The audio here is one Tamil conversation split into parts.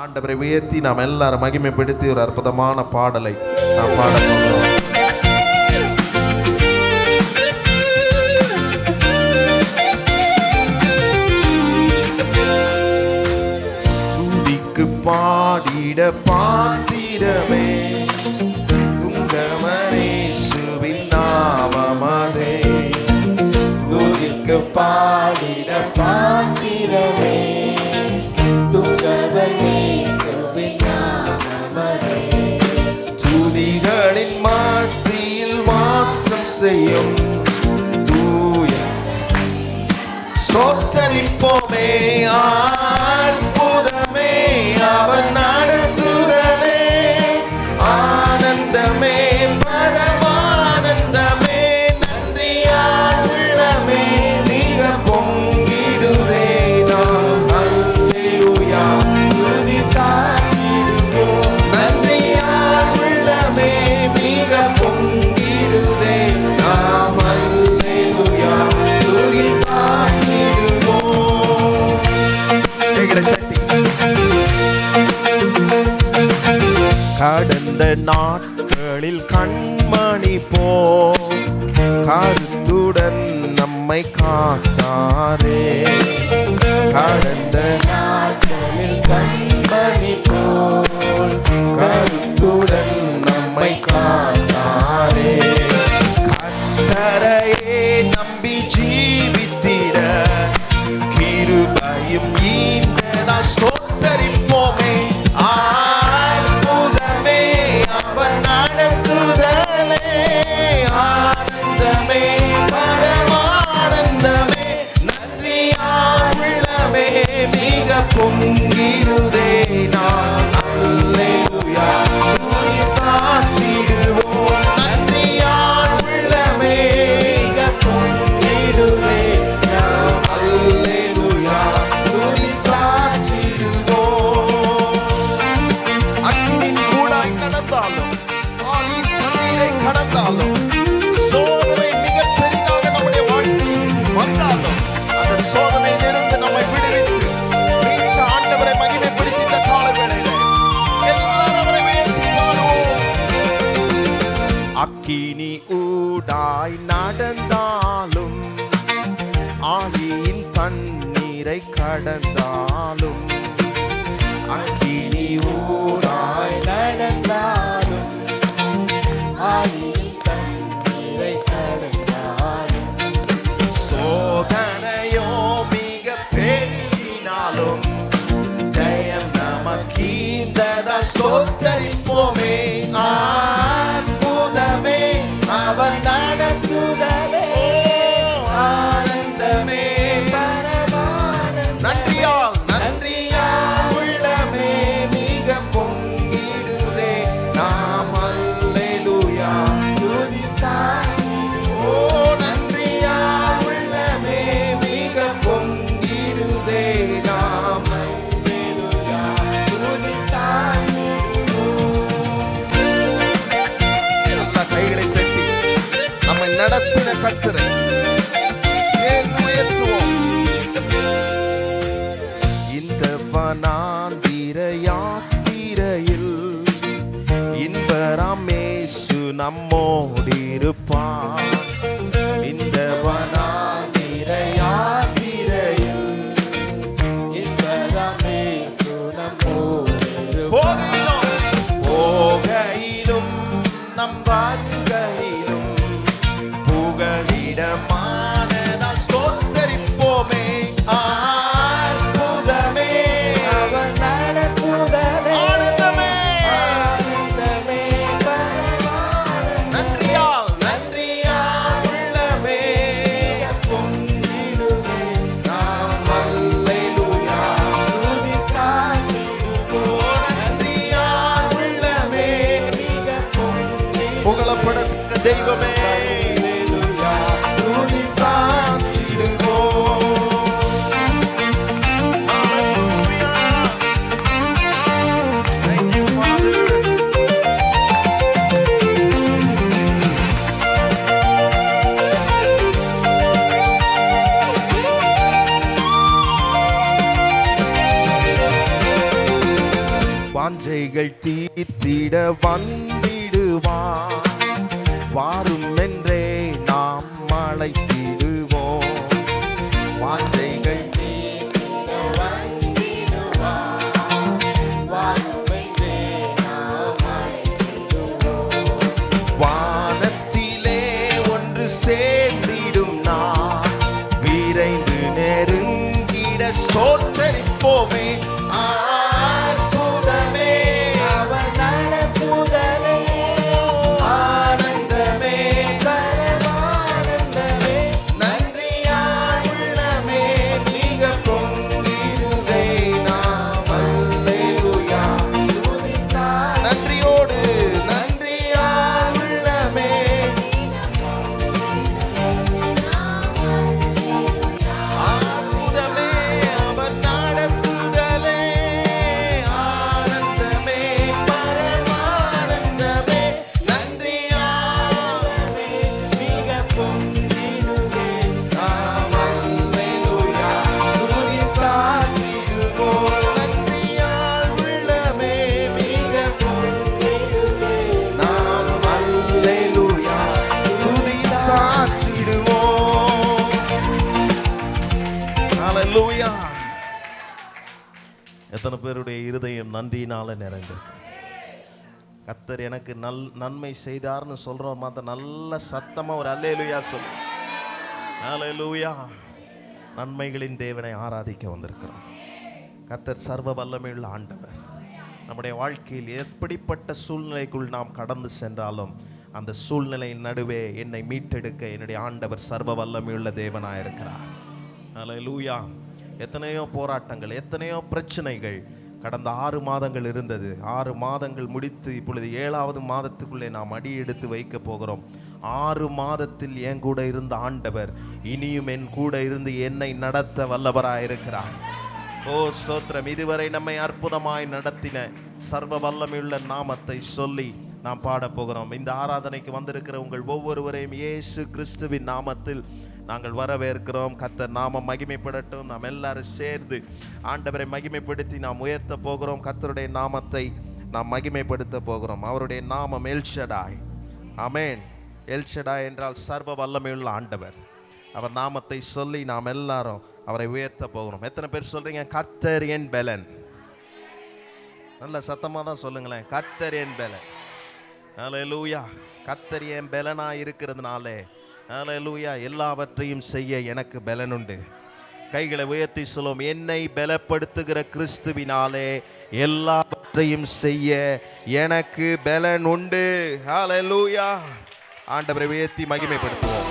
ஆண்டவரை உயர்த்தி நாம் எல்லாரும் மகிமைப்படுத்தி ஒரு அற்புதமான பாடலை நாம் பாட போகிறோம். துதிக்கு பாடிட பாத்திரமே துங்கமனேசுவின் நாமமதே. துதிக்கு பாடிட பாத்திரமே துங்கமனேசுவின் நாமமதே. துதிகளின் மத்தியில் வாசம் செய்யும் தூய ஸ்தோத்தரிப்போமே. அற்புதமே அவர் நடத்துதலே, ஆனந்தமே பரமானந்தமே. நன்றியால் உள்ளமே மிக பொங்கிடுதே. நாம் அல்லேலூயா துதி சாற்றிடுவோம். நன்றியால் உள்ளமே மிக பொங்கிடுதே. நாம் அல்லேலூயா துதி சாற்றிடுவோம். கடந்த நாட்களில் கண்மணி போ கருத்துடன் நம்மை காத்தாரே. கடந்த நாட்களில் கண்மணி போல் கருத்துடன் நம்மை காத்தாரே. கர்த்தரையே நம்பி ஜீவித்திட கிருபையும் ஈந்ததால் ஸ்தோத்தரிப்போமே. அற்புதமே அவர் நடத்துதலே, ஆனந்தமே பரமானந்தமே. நன்றியால் உள்ளமே மிக பொங்கிடுதே. நாம் அல்லேலூயா துதி சாற்றிடுவோம். நன்றியால் உள்ளமே மிக பொங்கிடுதே. நாம் அல்லேலூயா துதி சாற்றிடுவோம். அக்கினியின் ஊடாய் நடந்தாலும் ஆழியின் தண்ணீரை கடந்தாலும் சோதனை மிக பெரிதாக நம்முடைய வாழ்க்கையில் வந்தாலும் அந்த சோதனையிலிருந்து நம்மை விடுவித்து மீட்ட ஆண்டவரை மகிமைப்படுத்தி இந்த கால வேளையிலே எல்லாரும் அவரை உயர்த்தி பாடுவோம். அக்கினி ஊடாய் நடந்தாலும் ஆழியின் தண்ணீரை கடந்தாலும், அக்கினி ஊடாய் நடந்தாலும் ஆழியின் தண்ணீரை கடந்தாலும், சோதனையோ மிக பெரினாலும் ஜெயம் நமக்கீந்ததால் ஸ்தோத்தரிப்போமே. அற்புதமே அவர் நடத்துதலே, ஆனந்தமே பரமானந்தமே. நன்றியால் உள்ளமே மிக பொங்கிடுதே. நாம் அல்லேலூயா துதி சாற்றிடுவோம். நன்றியால் உள்ளமே மிக பொங்கிடுதே. நாம் அல்லேலூயா துதி சாற்றிடுவோம். நல்ல கைகளை தட்டி நம்மை நடத்தின கர்த்தரை சேர்ந்து உயர்த்துவோம். இந்த வனாந்திர யாத்திரையில் இன்பராம் இயேசு நம்மோடிருப்பார். இந்த வனாந்திர யாத்திரையில் இன்பராம் இயேசு நம்மோடிருப்பார். போகையிலும் நம் வருகையிலும் புகலிடமானதால் ஸ்தோத்தரிப்போமே. அற்புதமே அவர் நடத்துதலே, ஆனந்தமே பரமானந்தமே. நன்றியால் வாஞ்சைகள் தீர்த்திட வந்திடுவார். வாரும் என்றே நாம் அழைத்திடுவோம். வாஞ்சைகள் தீர்த்திட வந்திடுவார். வாரும் என்றே நாம் அழைத்திடுவோம். வானத்திலே ஒன்று சேர்ந்திடும் நான் விரைந்து நெருங்கிட ஸ்தோத்தரிப்போமே. எத்தனை பேருடைய இருதயம் நன்றியினால நிறைந்திருக்கு. கர்த்தர் எனக்கு நன்மை செய்தார்னு சொல்ற மாதிரி நல்ல சத்தமா ஒரு அல்லேலூயா சொல்லு. அல்லேலூயா. நன்மைகளின் தேவனை ஆராதிக்க வந்திருக்கிறோம். கர்த்தர் சர்வ வல்லமையுள்ள ஆண்டவர். நம்முடைய வாழ்க்கையில் எப்படிப்பட்ட சூழ்நிலைக்குள் நாம் கடந்து சென்றாலும் அந்த சூழ்நிலையின் நடுவே என்னை மீட்டெடுக்க என்னுடைய ஆண்டவர் சர்வ வல்லமையுள்ள தேவனாயிருக்கிறார். அல்லேலூயா. எத்தனையோ போராட்டங்கள், எத்தனையோ பிரச்சனைகள் கடந்த 6 மாதங்கள் இருந்தது. 6 மாதங்கள் முடித்து இப்பொழுது 7வது மாதத்துக்குள்ளே நாம் அடி எடுத்து வைக்க போகிறோம். 6 மாதத்தில் என் கூட இருந்த ஆண்டவர் இனியும் என் கூட இருந்து என்னை நடத்த வல்லவராயிருக்கிறார். ஓ ஸ்தோத்திரம். இதுவரை நம்மை அற்புதமாய் நடத்தின சர்வ வல்லமையுள்ள நாமத்தை சொல்லி நாம் பாட போகிறோம். இந்த ஆராதனைக்கு வந்திருக்கிற உங்கள் ஒவ்வொருவரையும் இயேசு கிறிஸ்துவின் நாமத்தில் நாங்கள் வரவேற்கிறோம். கர்த்தர் நாமம் மகிமைப்படட்டும். நாம் எல்லாரும் சேர்ந்து ஆண்டவரை மகிமைப்படுத்தி நாம் உயர்த்த போகிறோம். கர்த்தருடைய நாமத்தை நாம் மகிமைப்படுத்த போகிறோம். அவருடைய நாமம் எல்ஷடாய். ஆமென். எல்ஷடாய் என்றால் சர்வ வல்லமையுள்ள ஆண்டவர். அவர் நாமத்தை சொல்லி நாம் எல்லாரும் அவரை உயர்த்த போகிறோம். எத்தனை பேர் சொல்றீங்க கர்த்தர் என் பெலன்? நல்ல சத்தமாக தான் சொல்லுங்களேன். கர்த்தர் என் பெலன். அல்லேலூயா. கர்த்தர் என் பெலனா இருக்கிறதுனாலே அல்லேலூயா எல்லாவற்றையும் செய்ய எனக்கு பெலன் உண்டு. கைகளை உயர்த்தி சொல்லும். என்னை பலப்படுத்துகிற கிறிஸ்துவினாலே எல்லாவற்றையும் செய்ய எனக்கு பெலன் உண்டு. அல்லேலூயா. ஆண்டவரை உயர்த்தி மகிமைப்படுத்துவோம்.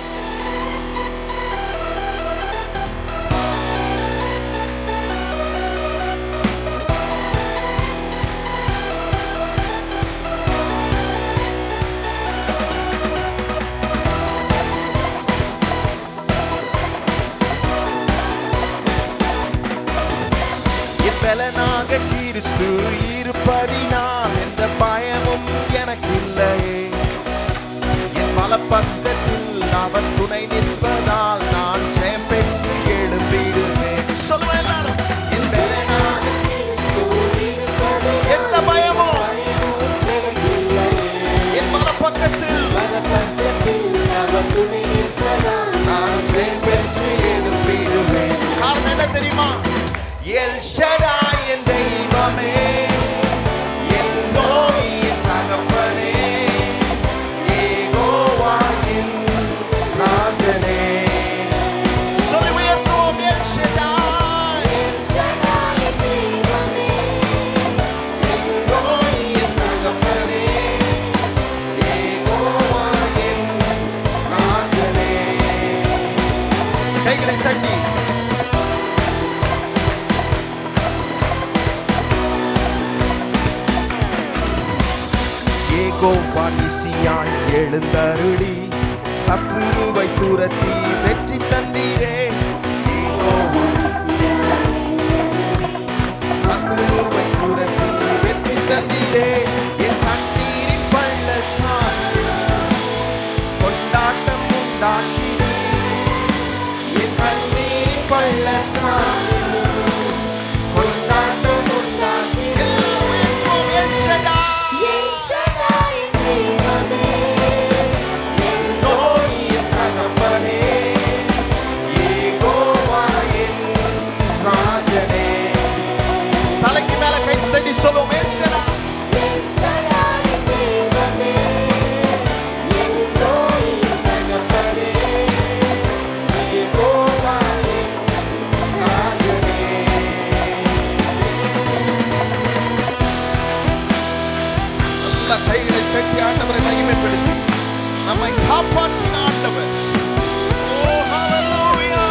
பலனாக கிறிஸ்து இருப்பதினால் எந்த பயமும் எனக்கு இல்லையே. என் வலப்பக்கத்தில் அவர் துணை நிற்பதால் நான் ஜெயம் பெற்று எழும்பிடுவேன். சொல்லுவேன் எல்லாரும். என் பலனாக எந்த பயமும் என் வலப்பக்கத்தில் அவர் துணை நிற்பதால் நான் ஜெயம் பெற்று எழும்பிடுவேன். காரணம் என்ன தெரியுமா? எல் ஷடாய் என் தெய்வமே, எல்லோய் என் தகப்பனே, யெகோவா என் ராஜனே. சொல்லி உயர்த்துவோம். எல் ஷடாய் என் தெய்வமே, எல்லோய் என் தகப்பனே, யெகோவா என் ராஜனே. கைகளை தட்டி வாணிசியாய் எழுந்தருளி சத்துருவை துரத்தி வெற்றி தந்தீரே. சத்துருவை துரத்தி வெற்றி தந்தீரே. என் கண்ணீரின் பள்ளத்தால் கொண்டாட்டம் உண்டாக்கினே. என் கண்ணீரின் பள்ளத்தால் கொண்டாட்டம் உண்டாக்கினே. எல்லாரும் கைகளை சட்டி ஆண்டவரை மகிமைப்படுத்தி நம்மை காப்பாற்றின ஆண்டவர். ஓ ஹalleluya.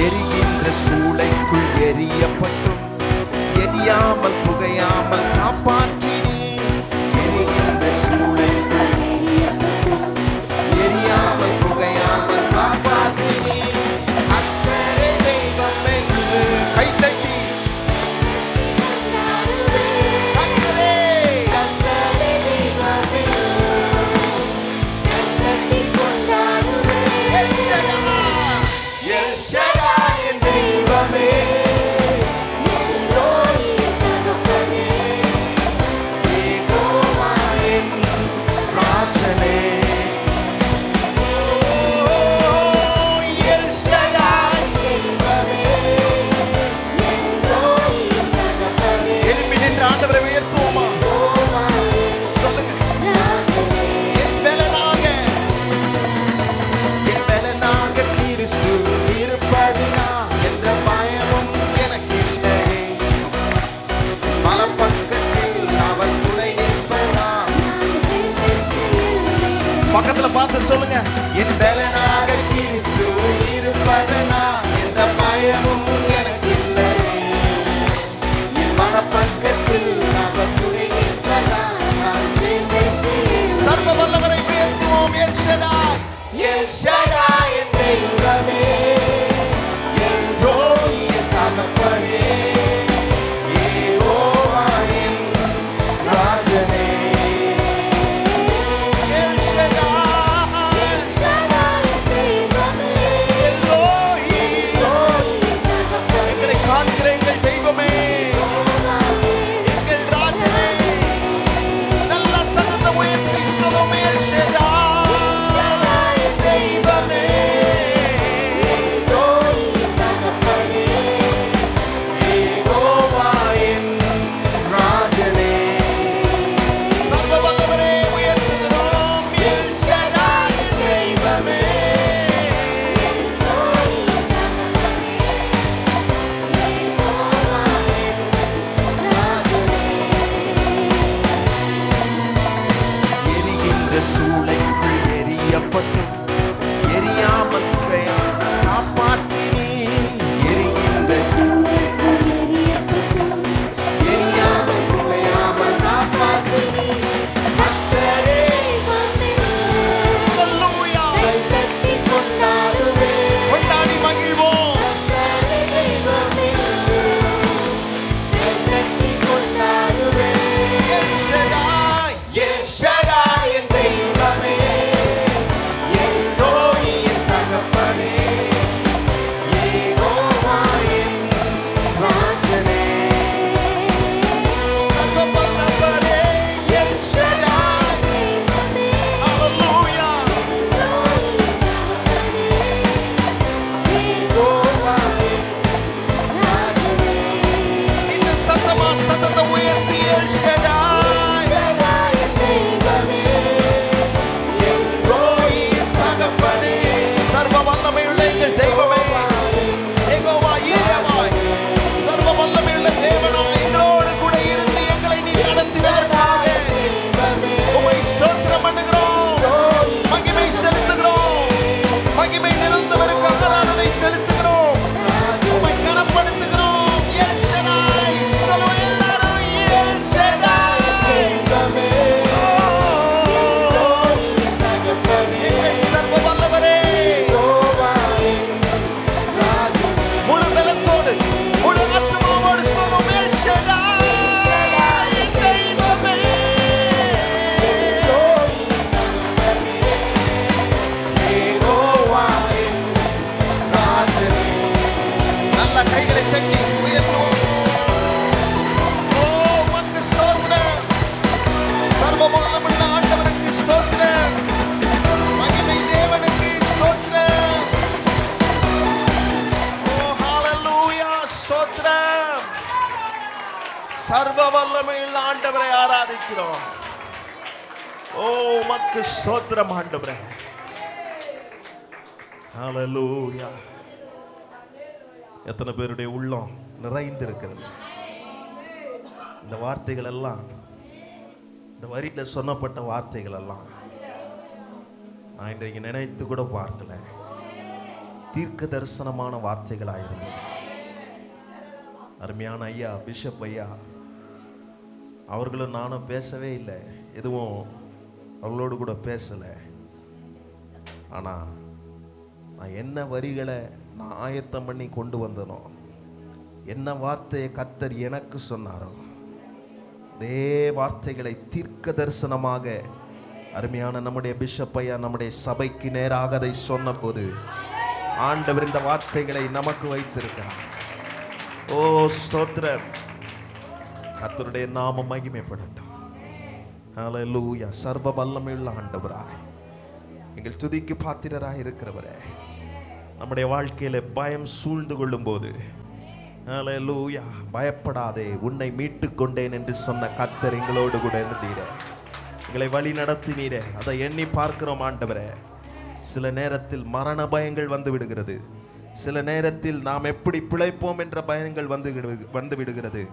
எரிகின்ற சூளைக்குள் எரியப்பட்டும் எரியாமல் புகையாமல் காப்பாற்றினே. எரிகின்ற சூளைக்குள் எரியாமல் புகையாமல் காப்பாற்றினே. கர்த்தரே தெய்வம் என்று கைத்தட்டி கர்த்தரே கர்த்தரே தெய்வம் என்று கைத்தட்டி கொண்டாடுவே. எல் ஷடாய் எல் ஷடாய் என் தெய்வமே. பக்கத்துல பார்த்து சொல்லுங்க, என் பலனாக கிறிஸ்து இருப்பதனா எந்த பயமும் எனக்கு இல்லை. என் மனப்பக்கத்தில் அவர் துணை நிற்பதா சர்வ வல்லவரை உயர்த்துவோம். எல் ஷடாய் எல் ஷடாய் என் தெய்வமே. என் ரோகி என் தகப்பனே. யெகோவா என் ராஜனே. சூளைக்குள் எரியப்பட்டு எரியாமல் புகையாமல் காப்பாற்றினே. எரிகின்ற சூளைக்குள் எரியப்பட்டு எரியாமல் புகையாமல் காப்பாற்றினே. கர்த்தரே ஹல்லேலூயா. கைதட்டி கொண்டாடுவே. கொண்டாடி மகிழ்வோம். கர்த்தரே தெய்வமே. கைதட்டி கொண்டாடுவே. எல் ஷடாய் எல் ஷடாய் என் தெய்வமே. என் ரோகி என் தகப்பனே. யெகோவா என் ராஜனே. சர்வ வல்லவரே எல் ஷடாய். ஹல்லேலூயா. யெகோவா என் ராஜனே. இந்த சத்தத்தை உயர்த்தி எல் ஷடாய். சர்வ வல்லமையுள்ள எங்கள் தெய்வமே. யெகோவா ஈரேவாய். சர்வ வல்லமையுள்ள தேவனாய் எங்களோடு கூட இருந்து எங்களை நீ நடத்தினதற்காக உம்மை ஸ்தோத்திரம் பண்ணுகிறோம். மகிமை செலுத்துகிறோம். மகிமை நிறைந்தவருக்கு ஆராதனை செலுத்துகிறோம். உம்மை கனப்படுத்துகிறோம். எல் ஷடாய். சொல்லுவோம் எல்லாரும் எல் ஷடாய். சர்வ வல்லவரே முழு பலத்தோடு முழு ஆத்துமாவோடு சொல்லும் எல் ஷடாய் தெய்வமே. யெகோவா என் ராஜனே. நல்ல கைகளை தட்டி உயர்த்துவோம். ஓ உமக்கு ஸ்தோத்திரம். சர்வ வல்லமையுள்ள ஆண்டவருக்கு ஸ்தோத்திரம். மகிமை தேவனுக்கு ஸ்தோத்திரம். ஓ ஹalleluya. ஸ்தோத்திரம். சர்வ வல்லமையுள்ள ஆண்டவரை ஆராதிக்கிறோம். ஓ உமக்கு ஸ்தோத்திரம் ஆண்டவரே. ஹalleluya. எத்தனை பேருடைய உள்ளம் நிறைந்திருக்கிறது? இந்த வார்த்தைகள் எல்லாம், இந்த வரியில சொன்னப்பட்ட வார்த்தைகள் எல்லாம் நான் இன்றைக்கு நினைத்து கூட பார்க்கல. தீர்க்க தரிசனமான வார்த்தைகளாயிருந்தது. அருமையான ஐயா, பிஷப் ஐயா அவர்களும் நானும் பேசவே இல்லை, எதுவும் அவர்களோடு கூட பேசலை. ஆனால் நான் என்ன வரிகளை நான் ஆயத்தம் பண்ணி கொண்டு வந்தனோ, என்ன வார்த்தையை கர்த்தர் எனக்கு சொன்னாரோ, அதே வார்த்தைகளை தீர்க்க தரிசனமாக அருமையான நம்முடைய பிஷப் ஐயா நம்முடைய சபைக்கு நேராக அதை சொன்ன போது ஆண்டவர் இந்த வார்த்தைகளை நமக்கு வைத்திருக்கிறார். ஓ ஸ்தோத்திரம், கர்த்தருடைய நாமம் மகிமைப்படட்டும். ஹல்லேலூயா. சர்வ வல்லமையுள்ள ஆண்டவராய், எங்கள் துதிக்கு பாத்திரராய் இருக்கிறவரே, நம்முடைய வாழ்க்கையில பயம் சூழ்ந்து கொள்ளும் போது ஹல்லேலூயா, பயப்படாதே, உன்னை மீட்டு கொண்டேன் என்று சொன்ன கர்த்தர் எங்களோடு கூட இருந்தீரே, எங்களை வழி நடத்தினீரே. அதை எண்ணி பார்க்கிறோம் ஆண்டவரே. சில நேரத்தில் மரண பயங்கள் வந்து விடுகிறது, சில நேரத்தில் நாம் எப்படி பிழைப்போம் என்ற பயங்கள் வந்து விடுகிறது.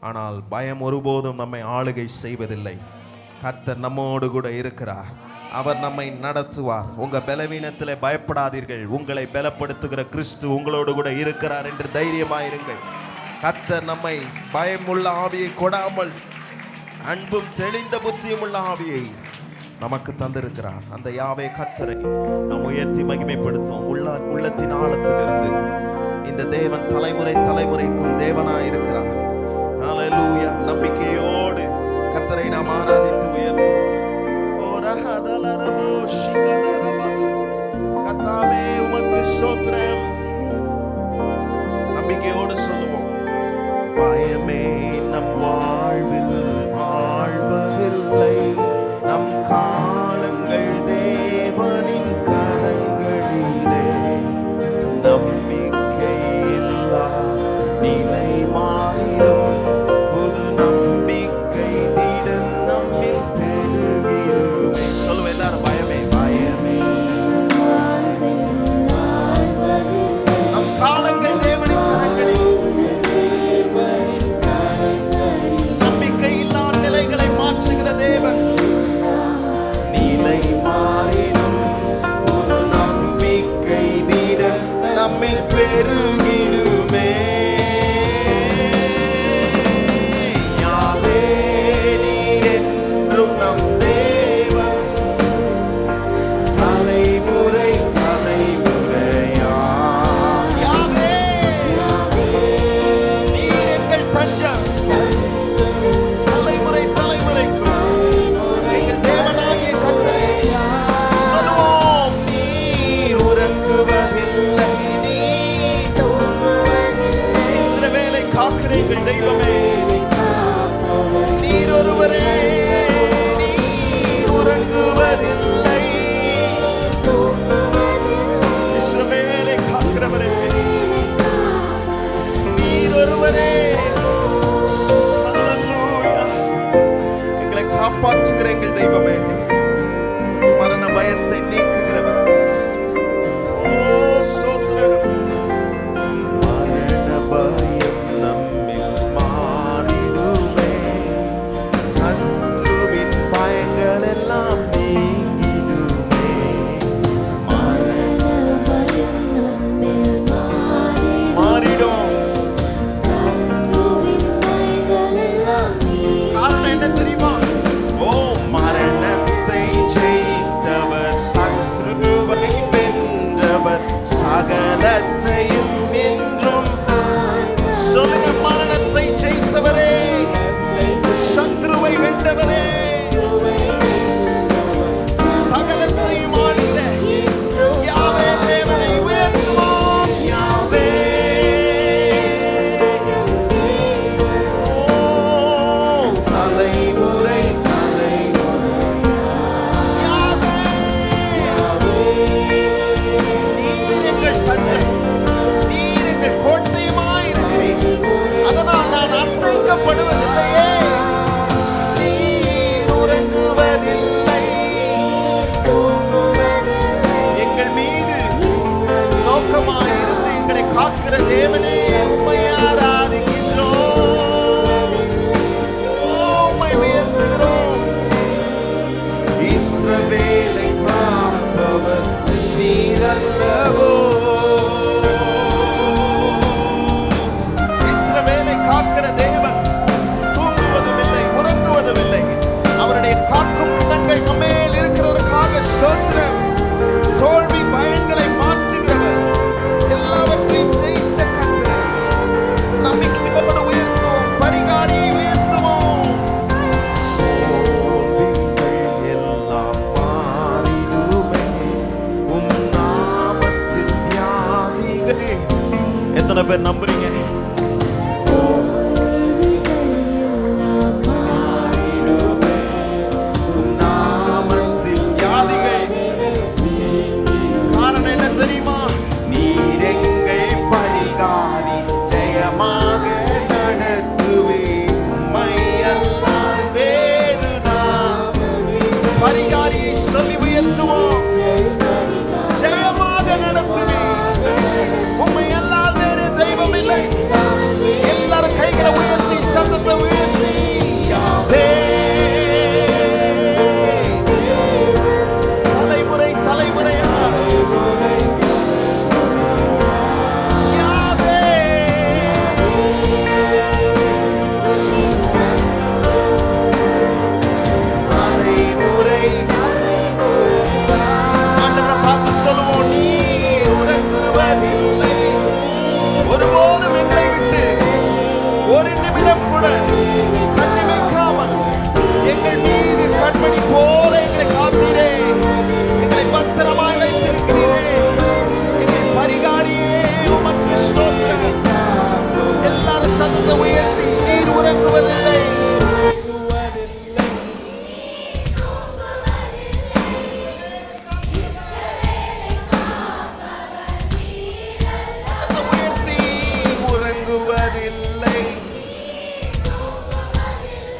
ஆனால் பயம் ஒருபோதும் நம்மை ஆளுகை செய்வதில்லை. கர்த்தர் நம்மோடு கூட இருக்கிறார், அவர் நம்மை நடத்துவார். உங்க பலவீனத்திலே பயப்படாதீர்கள், உங்களை பலப்படுத்துகிற கிறிஸ்து உங்களோடு கூட இருக்கிறார் என்று தைரியமாயிருங்கள். கர்த்தர் நம்மை பயமுள்ள ஆவியை கொடாமல் அன்பும் தெளிந்த புத்தியும் உள்ள ஆவியை நமக்கு தந்திருக்கிறார். அந்த யாவே கர்த்தரை நாம் உயர்த்தி மகிமைப்படுத்துவோம். உள்ளத்தின் ஆழத்திலிருந்து இந்த தேவன் தலைமுறை தலைமுறைக்கும் தேவனாய் இருக்கிறார். ஹல்லேலூயா. நம்பிக்கையோடு கர்த்தரை நாம் ஆராதித்து உயர்த்துவோம். கர்த்தாவே உமக்கு ஸ்தோத்திரம். நம்பிக்கையோடு சொல்லுவோம். பயமே நம் வாழ்வில் வாழ்வதில்லை, நம் காலங்கள் தேவனின் கரங்களிலே. நம்பிக்கை இல்லா நிலை மாறிடும், புது நம்பிக்கை திடன் நம்மில் பெருகிடுமே. சொல்லுவோம் எல்லாரும். பயமே பயமே நம் காலங்கள் தேவனின் கரங்களில். நம்பிக்கை இல்லா நிலைகளை மாற்றுகிற தேவன். நிலை மாறிடும், ஒரு நம்பிக்கை திடன் நம்மில் பெருகிடுமே. யாவே நீர் என்றும் நம் தேவன், தலைமுறை தலைமுறையா. யாவே நீர் எங்கள் தஞ்சம், தலைமுறை தலைமுறைக்கும் எங்கள் தேவனாகிய கர்த்தரே. சொல்லுவோம். நீர் உறங்குவதில்லை, இஸ்ரவேலை காக்கிற எங்கள் தெய்வமே, நீர் ஒருவரே. நீர் உறங்குவதில்லை, இஸ்ரவேலை காக்கிறவரே, நீர் ஒருவரே. ஹல்லேலூயா. எங்களை காப்பாற்றுகிற எங்கள் தெய்வமே, மரண பயத்தை நீக்குகிறவர். ஓ ஸ்தோத்திரம். மரண பயம் நம்மில் மாறிடுமே, சத்ருவின் பயங்கள் எல்லாம் நீங்கிடுமே. மரண பயம் நம்மில் மாறிடும். காரணம் என்ன தெரியுமா? ஓ மரணத்தை ஜெயித்தவர் சத்ரு தேவனே உம்மை ஆராதிக்கின்றோம், உம்மை உயர்த்துகிறோம். இஸ்ரவேலை காப்பவர் நீர் அல்லவோ. இஸ்ரவேலை காக்கிற தேவன் தூங்குவதும் இல்லை, உறங்குவதும் இல்லை. அவருடைய காக்கும் கரங்கள் நம்மேல் இருக்கிறதற்காக ஸ்தோத்திரம். தோல்வி பயங்களை மாற்றுகிறவர், எல்லாவற்றையும் ஜெயித்த கர்த்தர். நம்பிக்கையோடு உயர்த்துவோம், பரிகாரியை உயர்த்துவோம். தோல்விகள் எல்லாம் மாறிடுமே உம் நாமத்தில் வியாதிகள். எத்தனை பேர் நம்புறீங்க? பரிகாரியை சொல்லி உயர்த்துவோம். ஜெயமாக நடத்துவே, உம்மை அல்லால் வேறு தெய்வம் இல்லை. எல்லாரும் கைகளை உயர்த்தி சத்தத்தை உயர்த்தி யாவே. தலைமுறை தலைமுறையாக யாவே. ஆண்டவரை பார்த்து சொல்லுவோம், நீர் உறங்குவதில்லை. ஒருபோதும் எங்களை விட்டு ஒரு நிமிடம் கூட கண்ணிமைக்காமல் எங்கள் மீது கண்மணி போல எங்களை காத்தீரே, எங்களை பத்திரமாய் வைத்திருக்கிறீரே. எங்கள் பரிகாரியே உமக்கு ஸ்தோத்திரம். எல்லாரும் சத்தத்தை உயர்த்தி நீர் உறங்குவதில்லை.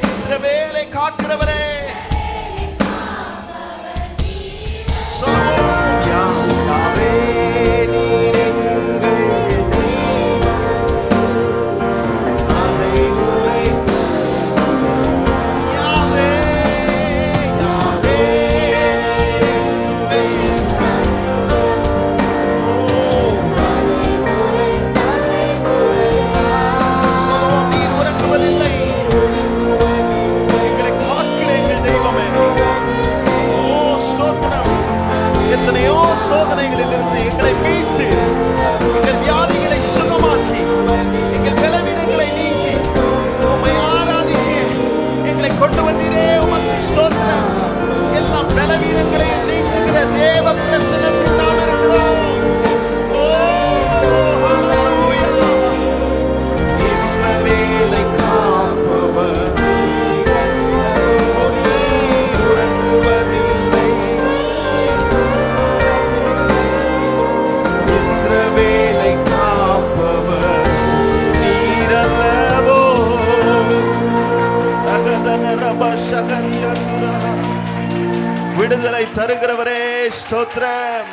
இஸ்ரவேலை காக்கிறவரே சொல்வோம், யாவே நீர் எங்கள் தெய்வம். தலைமுறை யாவே யாவே நீர் எங்கள் தெய்வம். சொல்வோம், நீர் உறங்குவதில்லை. எத்தனையோ சோதனைகளில் இருந்து எங்களை மீட்டு, எங்கள் வியாதிகளை சுகமாக்கி, எங்கள் பலவீனங்களை நீக்கி உம்மை ஆராதிக்க எங்களை கொண்டு வந்தீரே, உமக்கு ஸ்தோத்திரம். எல்லா பலவீனங்களையும் நீக்குகிற தேவ பிரசன்னத்தில் நாம் இருக்கிறோம். ஓ ஹல்லேலூயா. இஸ்ரவேலை காப்பவர் நீர் உறங்குவதில்லை. இஸ்ரவேலை காப்பவர் நீர் அல்லவோ. விடுதலை தருகிறவரே ஸ்தோத்திரம்,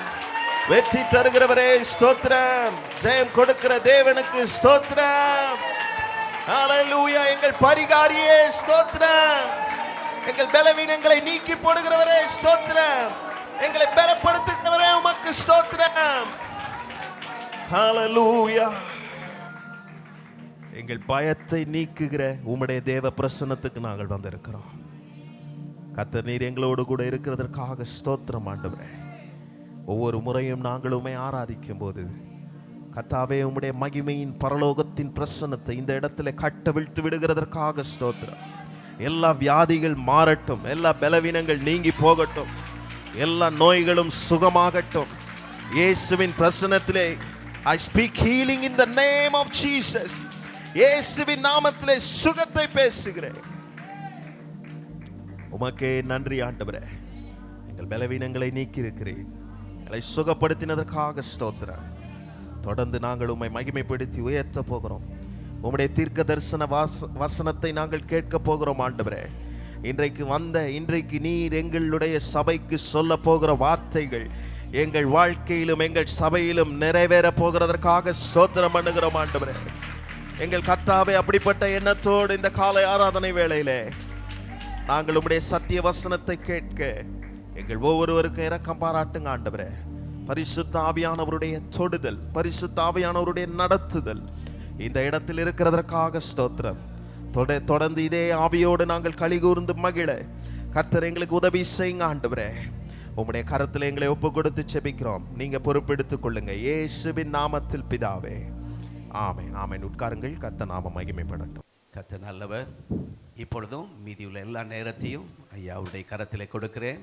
வெற்றி தருகிறவரே ஸ்தோத்திரம், ஜெயம் கொடுக்கிற தேவனுக்கு ஸ்தோத்திரம். ஹல்லேலூயா. எங்கள் பரிகாரியே ஸ்தோத்திரம். எங்கள் பலவீனங்களை நீக்கி போடுகிறவரே ஸ்தோத்திரம். எங்களை பலப்படுத்துகிறவரே உமக்கு ஸ்தோத்திரம். ஹல்லேலூயா. எங்கள் பயத்தை நீக்குகிற உம்முடைய தேவ பிரசன்னத்துக்கு நாங்கள் வந்திருக்கிறோம். கர்த்தர் நீர் எங்களோடு கூட இருக்கிறதற்காக ஸ்தோத்திரம் ஆண்டவரே. ஒவ்வொரு முறையும் நாங்கள் உம்மை ஆராதிக்கும் போது கர்த்தாவே உம்முடைய மகிமையின் பரலோகத்தின் பிரசன்னத்தை இந்த இடத்துல கட்டவிழ்த்து விடுகிறதற்காக ஸ்தோத்திரம். எல்லா வியாதிகள் மாறட்டும், எல்லா பலவீனங்கள் நீங்கி போகட்டும், எல்லா நோய்களும் சுகமாகட்டும். இயேசுவின் பிரசன்னத்திலே I speak healing in the name of Jesus. இயேசுவின் நாமத்திலே சுகத்தை பேசுகிறேன். உமக்கே நன்றி ஆண்டவரே. எங்கள் பலவீனங்களை நீக்கி இருக்கிறேன், எங்களை சுகப்படுத்தினதற்காக ஸ்தோத்திரம். தொடர்ந்து நாங்கள் உம்மை மகிமைப்படுத்தி உயர்த்த போகிறோம். உம்முடைய தீர்க்க தரிசன வசனத்தை நாங்கள் கேட்க போகிறோம் ஆண்டவரே. இன்றைக்கு நீர் எங்களுடைய சபைக்கு சொல்ல போகிற வார்த்தைகள் எங்கள் வாழ்க்கையிலும் எங்கள் சபையிலும் நிறைவேற போகிறதற்காக ஸ்தோத்திரம் பண்ணுகிறோம் ஆண்டவரே. எங்கள் கர்த்தாவே, அப்படிப்பட்ட எண்ணத்தோடு இந்த காலை ஆராதனை வேளையிலே நாங்கள் உம்முடைய சத்திய வசனத்தை கேட்க எங்கள் ஒவ்வொருவருக்கும் இரக்கம் பாராட்டுங்க ஆண்டவரே. பரிசுத்த ஆவியானவருடைய தொடுதல், பரிசுத்த ஆவியானவருடைய நடத்துதல் இந்த இடத்தில் இருக்கிறதற்காக ஸ்தோத்திரம். தொடர்ந்து இதே ஆவியோடு நாங்கள் களிகூர்ந்து மகிழ கர்த்தர் எங்களுக்கு உதவி செய்யுங்க ஆண்டவரே. உம்முடைய கரத்தில் எங்களை ஒப்பு கொடுத்து செபிக்கிறோம். நீங்க பொறுப்பெடுத்துக் கொள்ளுங்க, இயேசுவின் நாமத்தில் பிதாவே, ஆமென். ஆமென். உட்காருங்கள். கர்த்தர் நாமம் மகிமைப்படட்டும். கர்த்தர் நல்லவர். இப்பொழுதும் மீதியுள்ள எல்லா நேரத்தையும் ஐயாவுடைய கரத்திலே கொடுக்கிறேன்.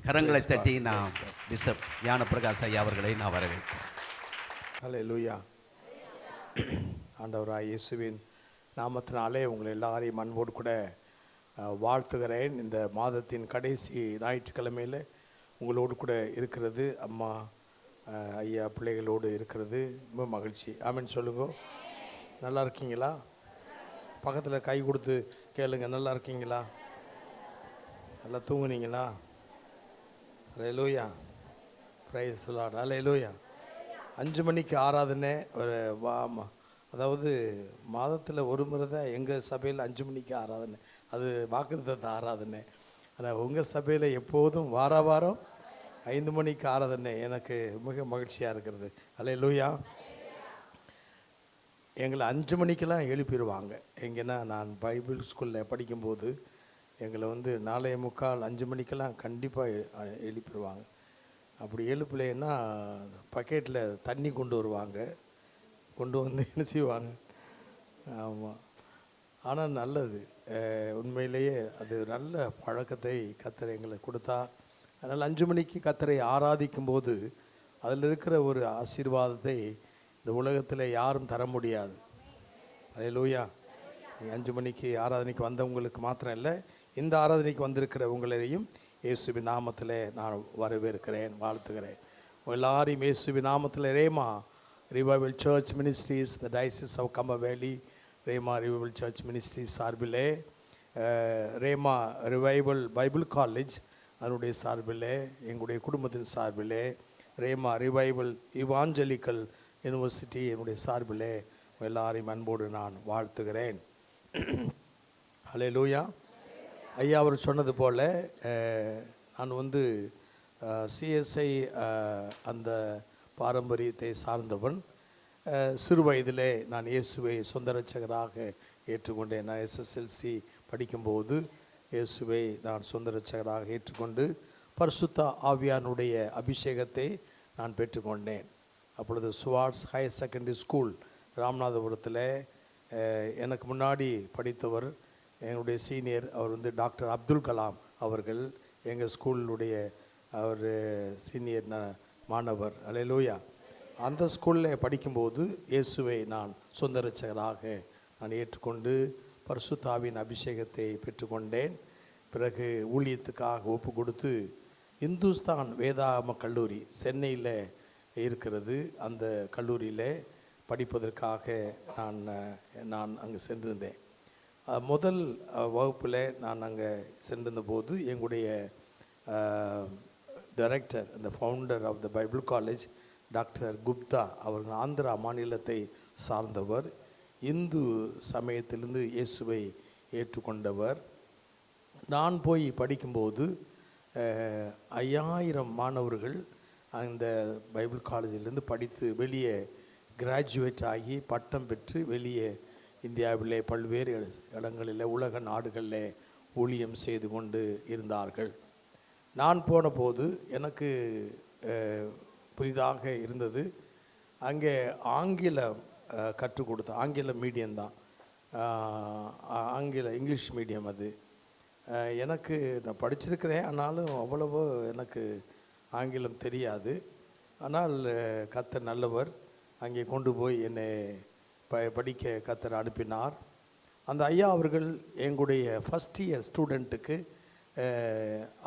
கரங்களை தட்டி நான் பிஷப் ஞானப்பிரகாஷ் ஐயா அவர்களை நான் வரவேற்கிறேன். அல்லேலூயா. ஆண்டவராய் இயேசுவின் நாமத்தினாலே உங்களை எல்லாரையும் அன்போடு கூட வாழ்த்துகிறேன். இந்த மாதத்தின் கடைசி ஞாயிற்றுக்கிழமையில் உங்களோடு கூட இருக்கிறது, அம்மா ஐயா பிள்ளைகளோடு இருக்கிறது ரொம்ப மகிழ்ச்சி. ஆமென் சொல்லுங்க. நல்லா இருக்கீங்களா? பக்கத்தில் கை கொடுத்து கேளுங்க, நல்லா இருக்கீங்களா? நல்லா தூங்குனீங்களா? அல்லேலூயா. Price the Lord. அல்லேலூயா. 5 மணிக்கு ஆராதனை. அதாவது மாதத்தில் ஒரு முறை தான் எங்கள் சபையில் 5 மணிக்கு ஆராதனை. அது வாக்குத்தத்த ஆராதனை. ஆனால் உங்கள் சபையில் எப்போதும் வாரம் 5 மணிக்கு ஆராதனை எனக்கு மிக மகிழ்ச்சியாக இருக்கிறது. அல்லேலூயா. எங்களை 5 மணிக்கெல்லாம் எழுப்பிடுவாங்க. எங்கன்னா நான் பைபிள் ஸ்கூலில் படிக்கும்போது எங்களை 4:45 5 மணிக்கெல்லாம் கண்டிப்பாக எழுப்பிடுவாங்க. அப்படி எழுப்பலைன்னா பக்கெட்டில் தண்ணி கொண்டு வருவாங்க, கொண்டு வந்து என்ன செய்வாங்க. ஆமாம். ஆனால் நல்லது, உண்மையிலேயே அது நல்ல பழக்கத்தை கர்த்தர் எங்களை கொடுத்தா. அதனால் 5 மணிக்கு கர்த்தரை ஆராதிக்கும் போது அதில் இருக்கிற ஒரு ஆசீர்வாதத்தை இந்த உலகத்தில் யாரும் தர முடியாது. அல்லேலூயா. 5 மணிக்கு ஆராதனைக்கு வந்தவங்களுக்கு மாத்திரம் இல்லை, இந்த ஆராதனைக்கு வந்திருக்கிற உங்களையும் இயேசுவின் நாமத்தில் நான் வரவேற்கிறேன், வாழ்த்துகிறேன். எல்லாரையும் இயேசுவின் நாமத்தில் Rhema revival church ministries, the diocese of Kambaveli, Rhema revival church ministries சார்பிலே, ரேமா ரிவைவல் பைபிள் காலேஜ் அதனுடைய சார்பிலே, எங்களுடைய குடும்பத்தின் சார்பிலே, ரேமா ரிவைவல் இவாஞ்சலிக்கல் யூனிவர்சிட்டி என்னுடைய சார்பிலே எல்லாரையும் அன்போடு நான் வாழ்த்துகிறேன். அல்லேலூயா. ஐயா அவர் சொன்னது போல் நான் சிஎஸ்ஐ அந்த பாரம்பரியத்தை சார்ந்தவன். சிறு வயதிலே நான் இயேசுவை சொந்த இரட்சகராக ஏற்றுக்கொண்டேன். நான் எஸ்எஸ்எல்சி படிக்கும்போது இயேசுவை நான் சொந்த இரட்சகராக ஏற்றுக்கொண்டு பரிசுத்த ஆவியானுடைய அபிஷேகத்தை நான் பெற்றுக்கொண்டேன். அப்பொழுது ஸ்வார்ட்ஸ் ஹையர் செகண்டரி ஸ்கூல் ராமநாதபுரத்தில் எனக்கு முன்னாடி படித்தவர், என்னுடைய சீனியர், அவர் டாக்டர் அப்துல் கலாம் அவர்கள் எங்கள் ஸ்கூலுடைய அவர் சீனியர் மாணவர். அல்லேலூயா. அந்த ஸ்கூலில் படிக்கும்போது இயேசுவை நான் சொந்த இரட்சகராக நான் ஏற்றுக்கொண்டு பரிசுத்த ஆவியின் அபிஷேகத்தை பெற்றுக்கொண்டேன். பிறகு ஊழியத்துக்காக ஒப்பு கொடுத்து இந்துஸ்தான் வேதாகம கல்லூரி சென்னையில் இருக்கிறது, அந்த கல்லூரியில் படிப்பதற்காக நான் அங்கே சென்றிருந்தேன். முதல் வகுப்பில் நான் அங்கே சென்றிருந்த போது எங்களுடைய டைரக்டர், இந்த founder of the Bible college doctor Gupta அவர்கள் ஆந்திரா மாநிலத்தை சார்ந்தவர், இந்து சமயத்திலிருந்து இயேசுவை ஏற்றுக்கொண்டவர். நான் போய் படிக்கும்போது 5000 மாணவர்கள் அந்த பைபிள் காலேஜிலிருந்து படித்து வெளியே கிராஜுவேட் ஆகி பட்டம் பெற்று வெளியே இந்தியாவிலே பல்வேறு இடங்களில் உலக நாடுகளில் ஊழியம் செய்து கொண்டு இருந்தார்கள். நான் போன போது எனக்கு புதிதாக இருந்தது. அங்கே ஆங்கிலம் கற்றுக் கொடுத்த ஆங்கில மீடியம்தான், இங்கிலீஷ் மீடியம். அது எனக்கு நான் படிச்சிருக்கிறேன், ஆனாலும் அவ்வளவோ எனக்கு ஆங்கிலம் தெரியாது. ஆனால் கர்த்தர் நல்லவர், அங்கே கொண்டு போய் என்னை படிக்க கர்த்தர் அனுப்பினார். அந்த ஐயா அவர்கள் எங்களுடைய ஃபஸ்ட் இயர் ஸ்டூடெண்ட்டுக்கு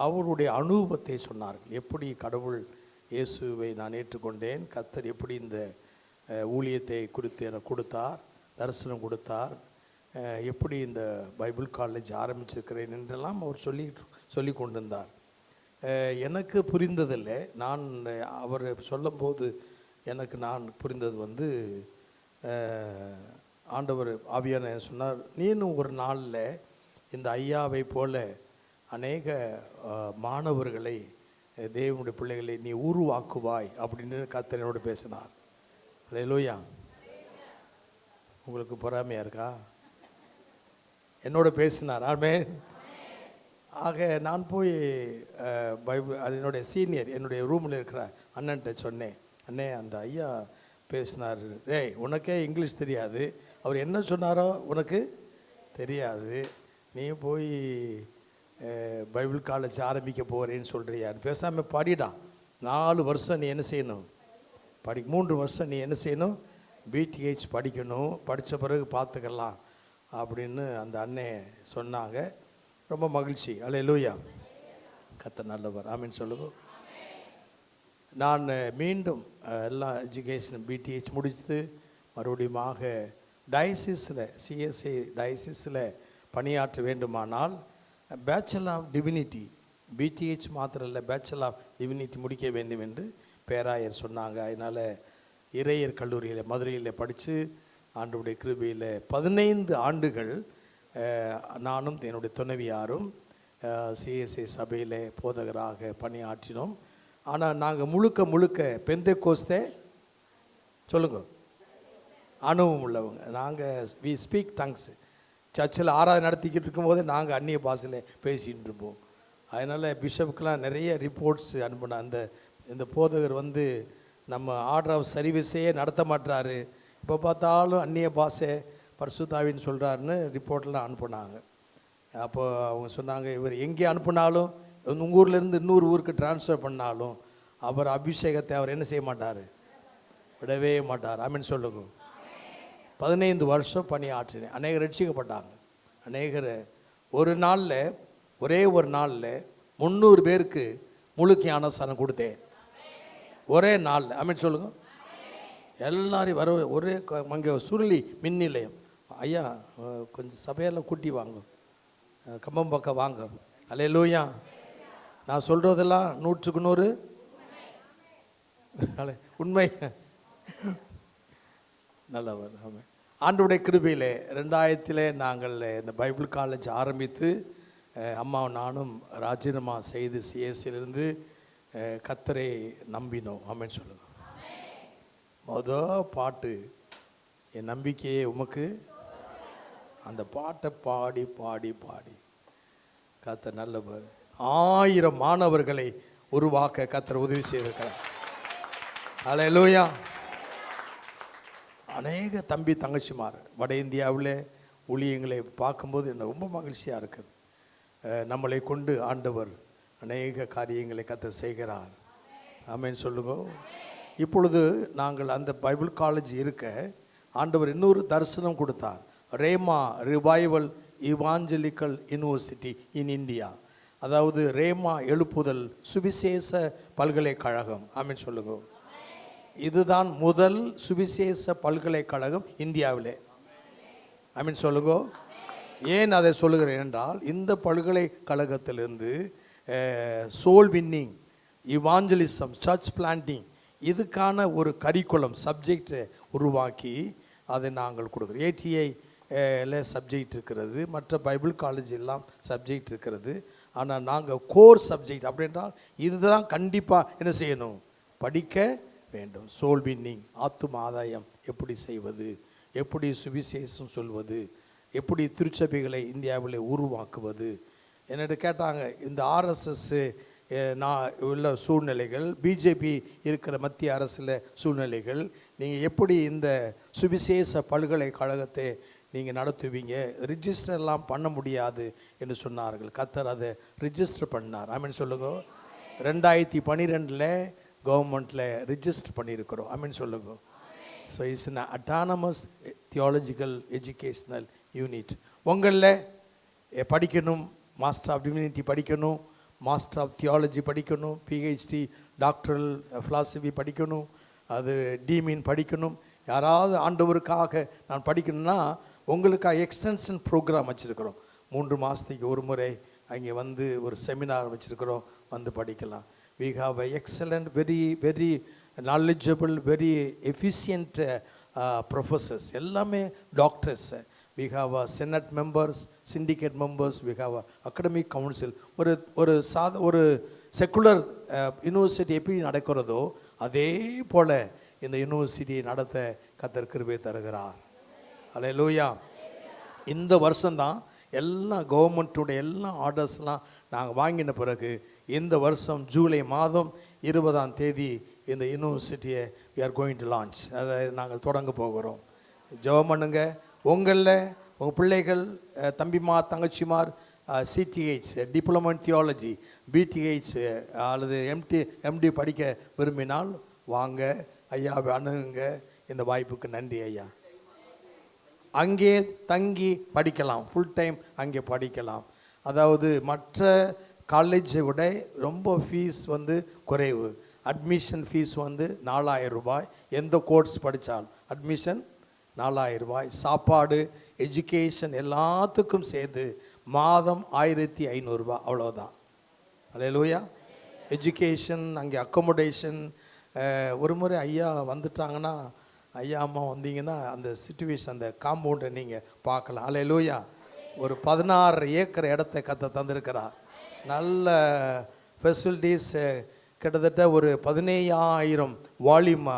அவருடைய அனுபவத்தை சொன்னார்கள். எப்படி கடவுள் இயேசுவை நான் ஏற்றுக்கொண்டேன், கர்த்தர் எப்படி இந்த ஊழியத்தை குறித்து எனக்கு கொடுத்தார், தரிசனம் கொடுத்தார், எப்படி இந்த பைபிள் காலேஜ் ஆரம்பிச்சிருக்கிறேன் என்றெல்லாம் அவர் சொல்லி கொண்டிருந்தார். எனக்கு புரிந்ததில்லை. நான் அவர் சொல்லும்போது எனக்கு நான் புரிந்தது வந்து ஆண்டவர் ஆவியான சொன்னார், நீனும் ஒரு நாளில் இந்த ஐயாவை போல அநேக மாணவர்களை தேவனுடைய பிள்ளைகளை நீ உருவாக்குவாய் அப்படின்னு கர்த்தர் என்னோடு பேசினார். அல்லேலூயா. உங்களுக்கு பொறாமையாக இருக்கா? என்னோட பேசினார். ஆமென். ஆக நான் போய் பைபிள் அது என்னுடைய சீனியர் என்னுடைய ரூமில் இருக்கிற அண்ணன்ட்ட சொன்னேன், அண்ணே அந்த ஐயா பேசினார், டேய் உனக்கே இங்கிலீஷ் தெரியாது, அவர் என்ன சொன்னாரோ உனக்கு தெரியாது, நீ போய் பைபிள் காலேஜ் ஆரம்பிக்க போகிறேன்னு சொல்கிறியா, பேசாமல் படிடா, 4 வருஷம் நீ என்ன செய்யணும் 3 வருஷம் நீ என்ன செய்யணும் பிடிஹெச் படிக்கணும், படித்த பிறகு பார்த்துக்கலாம் அப்படின்னு அந்த அண்ணே சொன்னாங்க. ரொம்ப மகிழ்ச்சி. அல்லேலூயா. கர்த்தர் நல்லவர். ஆமீன் சொல்லுங்க. நான் மீண்டும் எல்லா எஜுகேஷன் பிடிஹெச் முடித்து மறுபடியுமாக டயசிஸில் சிஎஸ்ஐ டயசிஸில் பணியாற்ற வேண்டுமானால் பேச்சுலர் ஆஃப் டிவினிட்டி, பிடிஹெச் மாத்திரம் இல்லை, பேச்சுலர் ஆஃப் டிவினிட்டி முடிக்க வேண்டும் என்று பேராயர் சொன்னாங்க. அதனால் இறையர் கல்லூரியில் மதுரையில் படித்து ஆண்டவருடைய கிருபையில் 15 ஆண்டுகள் நானும் என்னுடைய துணைவியாரும் சிஎஸ்ஐ சபையில் போதகராக பணியாற்றினோம். ஆனால் நாங்கள் முழுக்க பெந்தேகோஸ்தே சொல்லுங்க அனுபவம் உள்ளவங்க. நாங்கள் வி ஸ்பீக் டங்ஸ். சர்ச்சில் ஆராதனை நடத்திக்கிட்டு இருக்கும்போதே நாங்கள் அந்நிய பாஷையில் பேசிகிட்டு இருப்போம். அதனால் பிஷப்புக்கெலாம் நிறைய ரிப்போர்ட்ஸ் அனுப்பின இந்த போதகர் வந்து நம்ம ஆர்டர் ஆஃப் சர்வீஸையே நடத்த மாட்டாரு, இப்போ பார்த்தாலும் அந்நிய பாஷை பரிசுத்தாவின்னு சொல்கிறாருன்னு ரிப்போர்ட்லாம் அனுப்புனாங்க. அப்போ அவங்க சொன்னாங்க, இவர் எங்கே அனுப்புனாலும் உங்கள் ஊர்லேருந்து இன்னொரு ஊருக்கு ட்ரான்ஸ்ஃபர் பண்ணாலும் அவர் அபிஷேகத்தை அவர் என்ன செய்ய மாட்டார், விடவே மாட்டார். ஆமீன் சொல்லுங்க. 15 வருஷம் பணியாற்றினேன். அநேகர் ரட்சிக்கப்பட்டாங்க. அநேகர் ஒரே ஒரு நாளில் 300 பேருக்கு முழு ஞானஸ்நானம் கொடுத்தேன் ஒரே நாளில். ஆமீன் சொல்லுங்க. எல்லாரையும் வர ஒரே அங்கே சுருளி மின் நிலையம், ஐயா கொஞ்சம் சபையெல்லாம் கூட்டி வாங்க, கம்பம் பக்கம் வாங்க. அல்லேலூயா. நான் சொல்கிறதெல்லாம் 100க்கு 100 உண்மை. நல்லவர். ஆமாம். ஆண்டவருடைய கிருபையிலே 2000 நாங்கள் இந்த பைபிள் காலேஜ் ஆரம்பித்து அம்மாவும் நானும் ராஜினாமா செய்து சிஎஸ்சிலிருந்து கர்த்தரை நம்பினோம். ஆமென் சொல்லுங்க. பாட்டு என் நம்பிக்கையே உமக்கு, அந்த பாட்டை பாடி பாடி பாடி கர்த்தர் நல்லவர். 1000 மாணவர்களை உருவாக்க கர்த்தர் உதவி செய்திருக்கிறார். அல்லேலூயா. அநேக தம்பி தங்கச்சிமார் வட இந்தியாவில் ஊழியங்களை பார்க்கும்போது எனக்கு ரொம்ப மகிழ்ச்சியாக இருக்குது. நம்மளை கொண்டு ஆண்டவர் அநேக காரியங்களை கர்த்தர் செய்கிறார். ஆமென் சொல்லுங்க. இப்பொழுது நாங்கள் அந்த பைபிள் காலேஜ் இருக்க ஆண்டவர் இன்னொரு தரிசனம் கொடுத்தார். Rhema revival evangelical university in India, அதாவது ரேமா எழுப்புதல் சுவிசேஷ பல்கலைக்கழகம். ஆமென் சொல்லுங்க. இதுதான் முதல் சுவிசேஷ பல்கலைக்கழகம் இந்தியாவிலே. ஆமென் சொல்லுங்க. ஏன் அதை சொல்லுகிறேன் என்றால், இந்த பல்கலைக்கழகத்திலிருந்து soul winning, evangelism, church planting இதுக்கான ஒரு கரிக்குலம் சப்ஜெக்டை உருவாக்கி அதை நாங்கள் கொடுக்குறோம். ஏடிஐல சப்ஜெக்ட் இருக்கிறது, மற்ற பைபிள் காலேஜ் எல்லாம் சப்ஜெக்ட் இருக்கிறது. ஆனால் நாங்கள் கோர் சப்ஜெக்ட் அப்படின்றால் இதுதான் கண்டிப்பாக என்ன செய்யணும், படிக்க வேண்டும். சோல் வின்னிங், ஆத்தும ஆதாயம் எப்படி செய்வது, எப்படி சுவிசேஷம் சொல்வது, எப்படி திருச்சபைகளை இந்தியாவில் உருவாக்குவது. என்னிட்ட கேட்டாங்க, இந்த ஆர்எஸ்எஸ் நான் உள்ள சூழ்நிலைகள், பிஜேபி இருக்கிற மத்திய அரசில் சூழ்நிலைகள், நீங்கள் எப்படி இந்த சுவிசேஷ பல்கலைக்கழகத்தை நீங்கள் நடத்துவீங்க, ரிஜிஸ்டர்லாம் பண்ண முடியாது என்று சொன்னார்கள். கர்த்தர் அதை ரிஜிஸ்டர் பண்ணார். ஆமீன் சொல்லுங்க. 2012 கவர்மெண்ட்டில் ரிஜிஸ்டர் பண்ணியிருக்கிறோம். ஆமீன் சொல்லுங்க. So it's an autonomous theological educational unit. உங்களில் படிக்கணும், மாஸ்டர் ஆஃப் டிவினிட்டி படிக்கணும், மாஸ்டர் ஆஃப் தியாலஜி படிக்கணும், பிஹெச்டி டாக்டரல் ஃபிலாசபி படிக்கணும், அது டிமின் படிக்கணும். யாராவது ஆண்டவருக்காக நான் படிக்கணும்னா உங்களுக்காக எக்ஸ்டென்ஷன் ப்ரோக்ராம் வச்சுருக்கிறோம். 3 மாதத்துக்கு ஒரு முறை அங்கே வந்து ஒரு செமினார் வச்சுருக்கிறோம். வந்து படிக்கலாம். We have a excellent, very knowledgeable, very efficient professors. எல்லாமே doctors. We have senate members, syndicate members, we have academic council. ஒரு செக்குலர் யூனிவர்சிட்டி எப்படி நடக்கிறதோ அதே போல் இந்த யூனிவர்சிட்டியை நடத்த கர்த்தர் கிருபை தருகிறார். அல்லேலூயா. இந்த வருஷம்தான் எல்லாம் கவர்மெண்ட்டுடைய எல்லா ஆர்டர்ஸ்லாம் நாங்கள் வாங்கின பிறகு இந்த வருஷம் ஜூலை மாதம் 20ஆம் தேதி இந்த யூனிவர்சிட்டியை we are going to launch. அதை நாங்கள் தொடங்க போகிறோம். ஜெபம் பண்ணுங்க. உங்களில் உங்கள் பிள்ளைகள், தம்பிமார், தங்கச்சிமார் CTH diploma in theology, BTH அல்லது எம்டி படிக்க விரும்பினால் வாங்க, ஐயாவை அணுகுங்க. இந்த வாய்ப்புக்கு நன்றி ஐயா. அங்கே தங்கி படிக்கலாம், ஃபுல் டைம் அங்கே படிக்கலாம். அதாவது மற்ற காலேஜை விட ரொம்ப ஃபீஸ் குறைவு. அட்மிஷன் ஃபீஸ் 4000 ரூபாய். எந்த கோர்ஸ் படித்தாலும் அட்மிஷன் 4000 ரூபாய். சாப்பாடு, எஜுகேஷன் எல்லாத்துக்கும் சேர்த்து மாதம் 1500 ரூபாய், அவ்வளோதான். அல்லேலூயா. எஜுகேஷன், அங்கே அக்கோமடேஷன். ஒரு முறை ஐயா வந்துட்டாங்கன்னா, ஐயா அம்மா வந்தீங்கன்னா அந்த சிச்சுவேஷன், அந்த காம்பவுண்டை நீங்கள் பார்க்கலாம். அல்லேலூயா. ஒரு 16 ஏக்கர் இடத்தை கத்த தந்திருக்கிறார். நல்ல ஃபெசிலிட்டிஸ், கிட்டத்தட்ட ஒரு 15000 வால்யூம்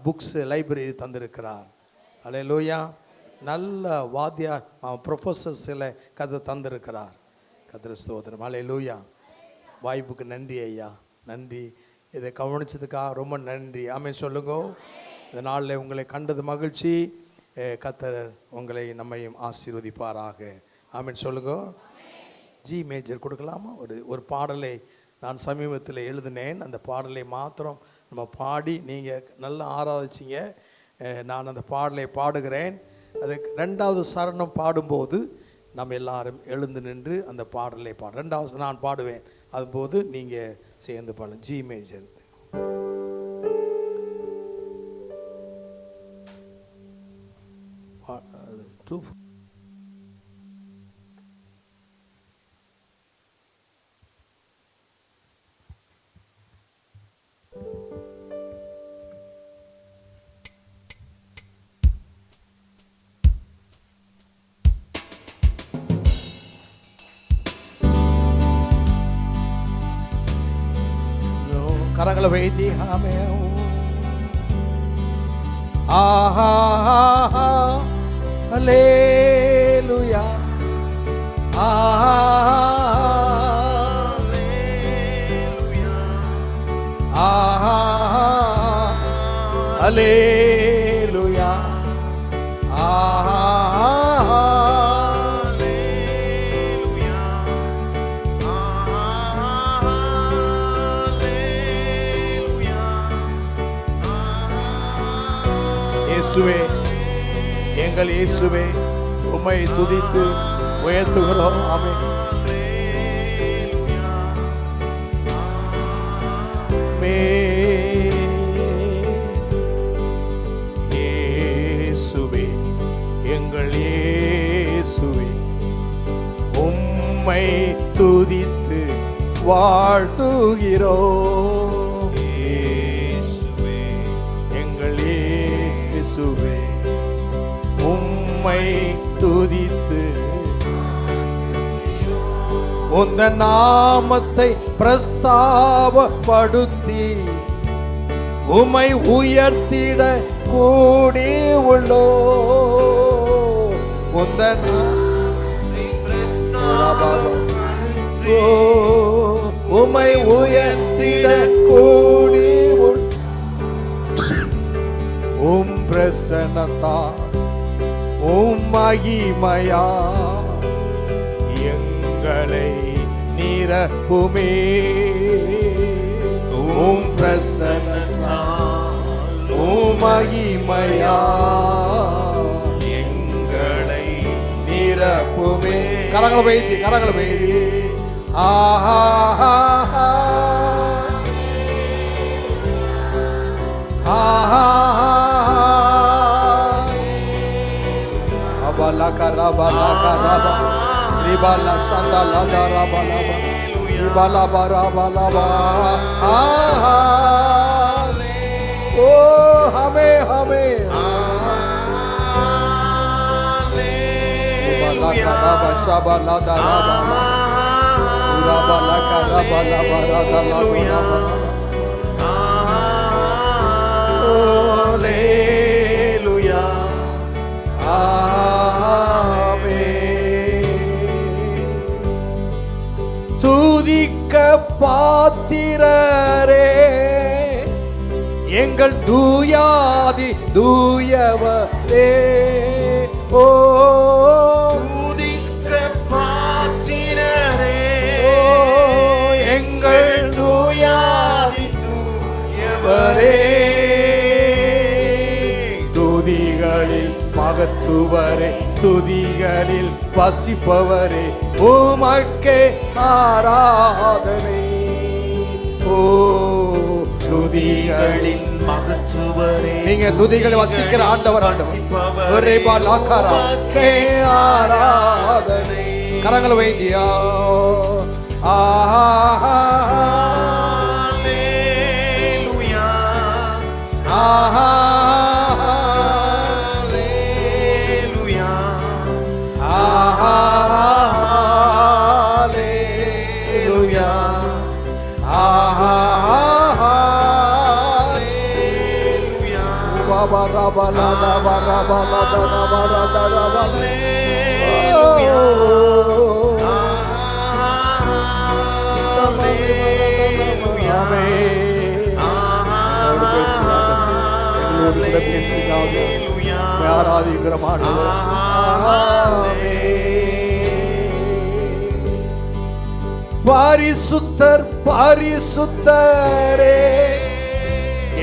புக்ஸ் லைப்ரரி தந்திருக்கிறார். அல்லேலூயா. நல்ல வாத்தியார் ப்ரொஃபஸர்ஸில் கதை தந்திருக்கிறார். கர்த்தர் ஸ்தோத்திரம். அல்லேலூயா. வாய்ப்புக்கு நன்றி ஐயா, நன்றி. இதை கவனிச்சதுக்காக ரொம்ப நன்றி. ஆமென் சொல்லுங்க. இந்த நாளில் உங்களை கண்டது மகிழ்ச்சி. கர்த்தர் உங்களை நம்மையும் ஆசீர்வதிப்பாராக. ஆமென் சொல்லுங்க. ஜி மேஜர் கொடுக்கலாமா? ஒரு பாடலை நான் சமீபத்தில் எழுதினேன். அந்த பாடலை மாத்திரம் நம்ம பாடி நீங்கள் நல்லா ஆராதிச்சிங்க. நான் அந்த பாடலை பாடுகிறேன். அது 2வது சரணம் பாடும்போது நம்ம எல்லாரும் எழுந்து நின்று அந்த பாடலை 2வது நான் பாடுவேன். அதுபோது நீங்கள் சேர்ந்து பாடலாம். G major. கரங்களை வைத்தி ஆமே. ஆஹா அல்லேலூயா. ஆஹா அல்லேலூயா. ஆஹா அல்லேலூயா. ஆஹா இயேசுவே, எங்கள் இயேசுவே, உம்மை துதித்து உயர்த்துகிறோம். ஆமென். இயேசுவே, எங்கள் இயேசுவே, உம்மை துதித்து வாழ்த்துகிறோம். இயேசுவே, எங்கள் இயேசுவே, உம்மை துதித்து உந்த நாமத்தை பிரஸ்தாபப்படுத்தி உம்மை உயர்த்திட கூடி உள்ளோ. உந்த உம்மை உயர்த்திட கூடி உம் பிரசன்னதா உம் மகிமையா எங்களை நிரப்புமே. உம் பிரசன்னதா உம் மகிமையா எங்களை நிரப்புமே. கரங்களை வைத்து ஆஹா ஆஹா abala karaba la karaba ribala sanda la daraba la பலபரபலபா. ஓ ஹமே ஹமே துதிக்க பாத்திரரே எங்கள் தூயாதி தூயவரே. ஓ துதிக்க பாத்திரரே எங்கள் தூயாதி தூயவரே. துதிகளில் மகத்துவரே துதிகளில் வசிப்பவரே உமக்கே ஆராதனை. ஓ துதிகளின் மகத்துவரே நீங்க துதிகளை வசிக்கிற ஆண்டவர் ஒரே பாலாக்கே ஆராதனை. கரங்களை வைத்தியா அல்லேலூயா அல்லேலூயா அல்லேலூயா Barabalada barabalada nabarada rabale. பரிசுத்தர் பரிசுத்தரே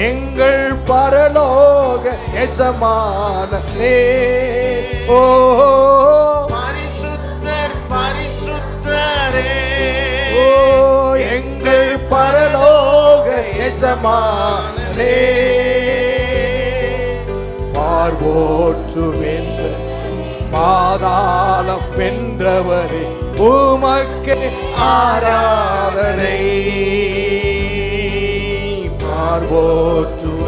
எங்கள் பரலோக எஜமானனே. ஓ பரிசுத்தர் பரிசுத்தரே ஓ எங்கள் பரலோக எஜமானனே. பார்வோற்றுமெந்த பாதாளம் வென்றவரே உமக்கே ஆராதனை. பார்வோற்றுவேந்தரே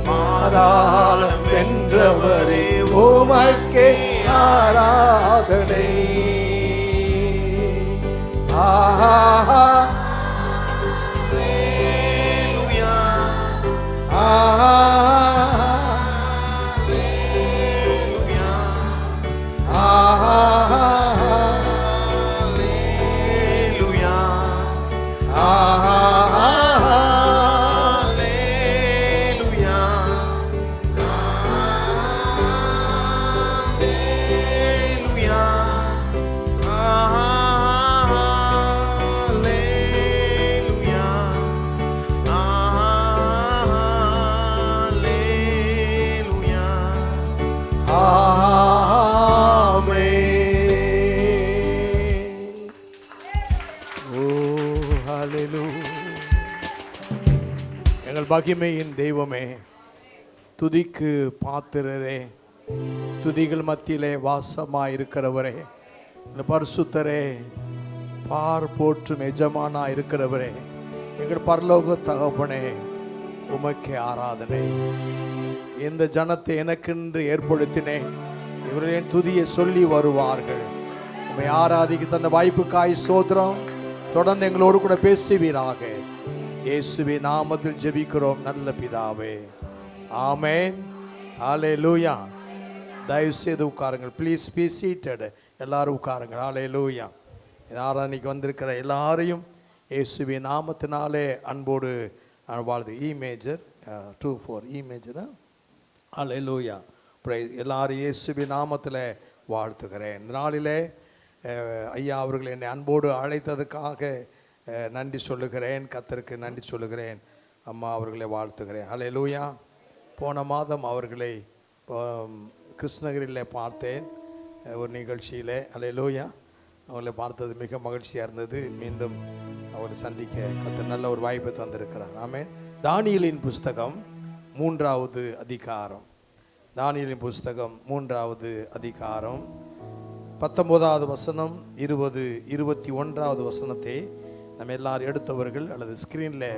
பாதாளம் வென்றவரே உமக்கே ஆராதனை. ஆஹா அல்லேலூயா ஆஹா அல்லேலூயா ஆஹா அல்லேலூயா ஆஹா அல்லேலூயா அல்லேலூயா அல்லேலூயா அல்லேலூயா ஆமென். ஓ ஹல்லேலூயா. எங்கள் மகிமையின் தெய்வமே துதிக்கு பாத்திரரே துதிகள் மத்தியிலே வாசமாய் இருக்கிறவரே இந்த பரிசுத்தரே பார் போற்றும் எஜமானா இருக்கிறவரே எங்கள் பரலோக தகப்பனே உமக்கே ஆராதனை. இந்த ஜனத்தை எனக்கென்று ஏற்படுத்தினேன் இவர்களின் துதியை சொல்லி வருவார்கள். உம்மை ஆராதிக்க தந்த வாய்ப்புக்காய் சோத்திரம். தொடர்ந்து எங்களோடு கூட பேசுவீராக. இயேசுவின் நாமத்தில் ஜெபிக்கிறோம் நல்ல பிதாவே. ஆமென். ஹல்லேலூயா. தயவு செய்து உட்காருங்கள். Please be seated. எல்லாரும் உட்காருங்கள். ஹல்லேலூயா. இந்த ஆராதனைக்கு வந்திருக்கிற எல்லாரையும் இயேசுவின் நாமத்தினாலே அன்போடு வாழ்த்து. E major 2-4 E major. ஹல்லேலூயா. எல்லாரும் இயேசுவின் நாமத்தில் வாழ்த்துகிறேன். இந்த நாளிலே ஐயா அவர்கள் என்னை அன்போடு அழைத்ததுக்காக நன்றி சொல்லுகிறேன். கர்த்தருக்கு நன்றி சொல்லுகிறேன். அம்மா அவர்களை வாழ்த்துகிறேன். ஹல்லேலூயா. போன மாதம் அவர்களை கிருஷ்ணகிரியில் பார்த்தேன் ஒரு நிகழ்ச்சியில். ஹல்லேலூயா. அவர்களை பார்த்தது மிக மகிழ்ச்சியாக இருந்தது. மீண்டும் அவரை சந்திக்க கர்த்தர் நல்ல ஒரு வாய்ப்பை தந்திருக்கிறார். ஆமென். தானியேலின் புஸ்தகம் 3வது அதிகாரம். தானியேலின் புஸ்தகம் 3வது அதிகாரம் 19வது வசனம் 20, 21வது வசனத்தை நம்ம எல்லாரும் எடுத்தவர்கள் அல்லது ஸ்க்ரீனில்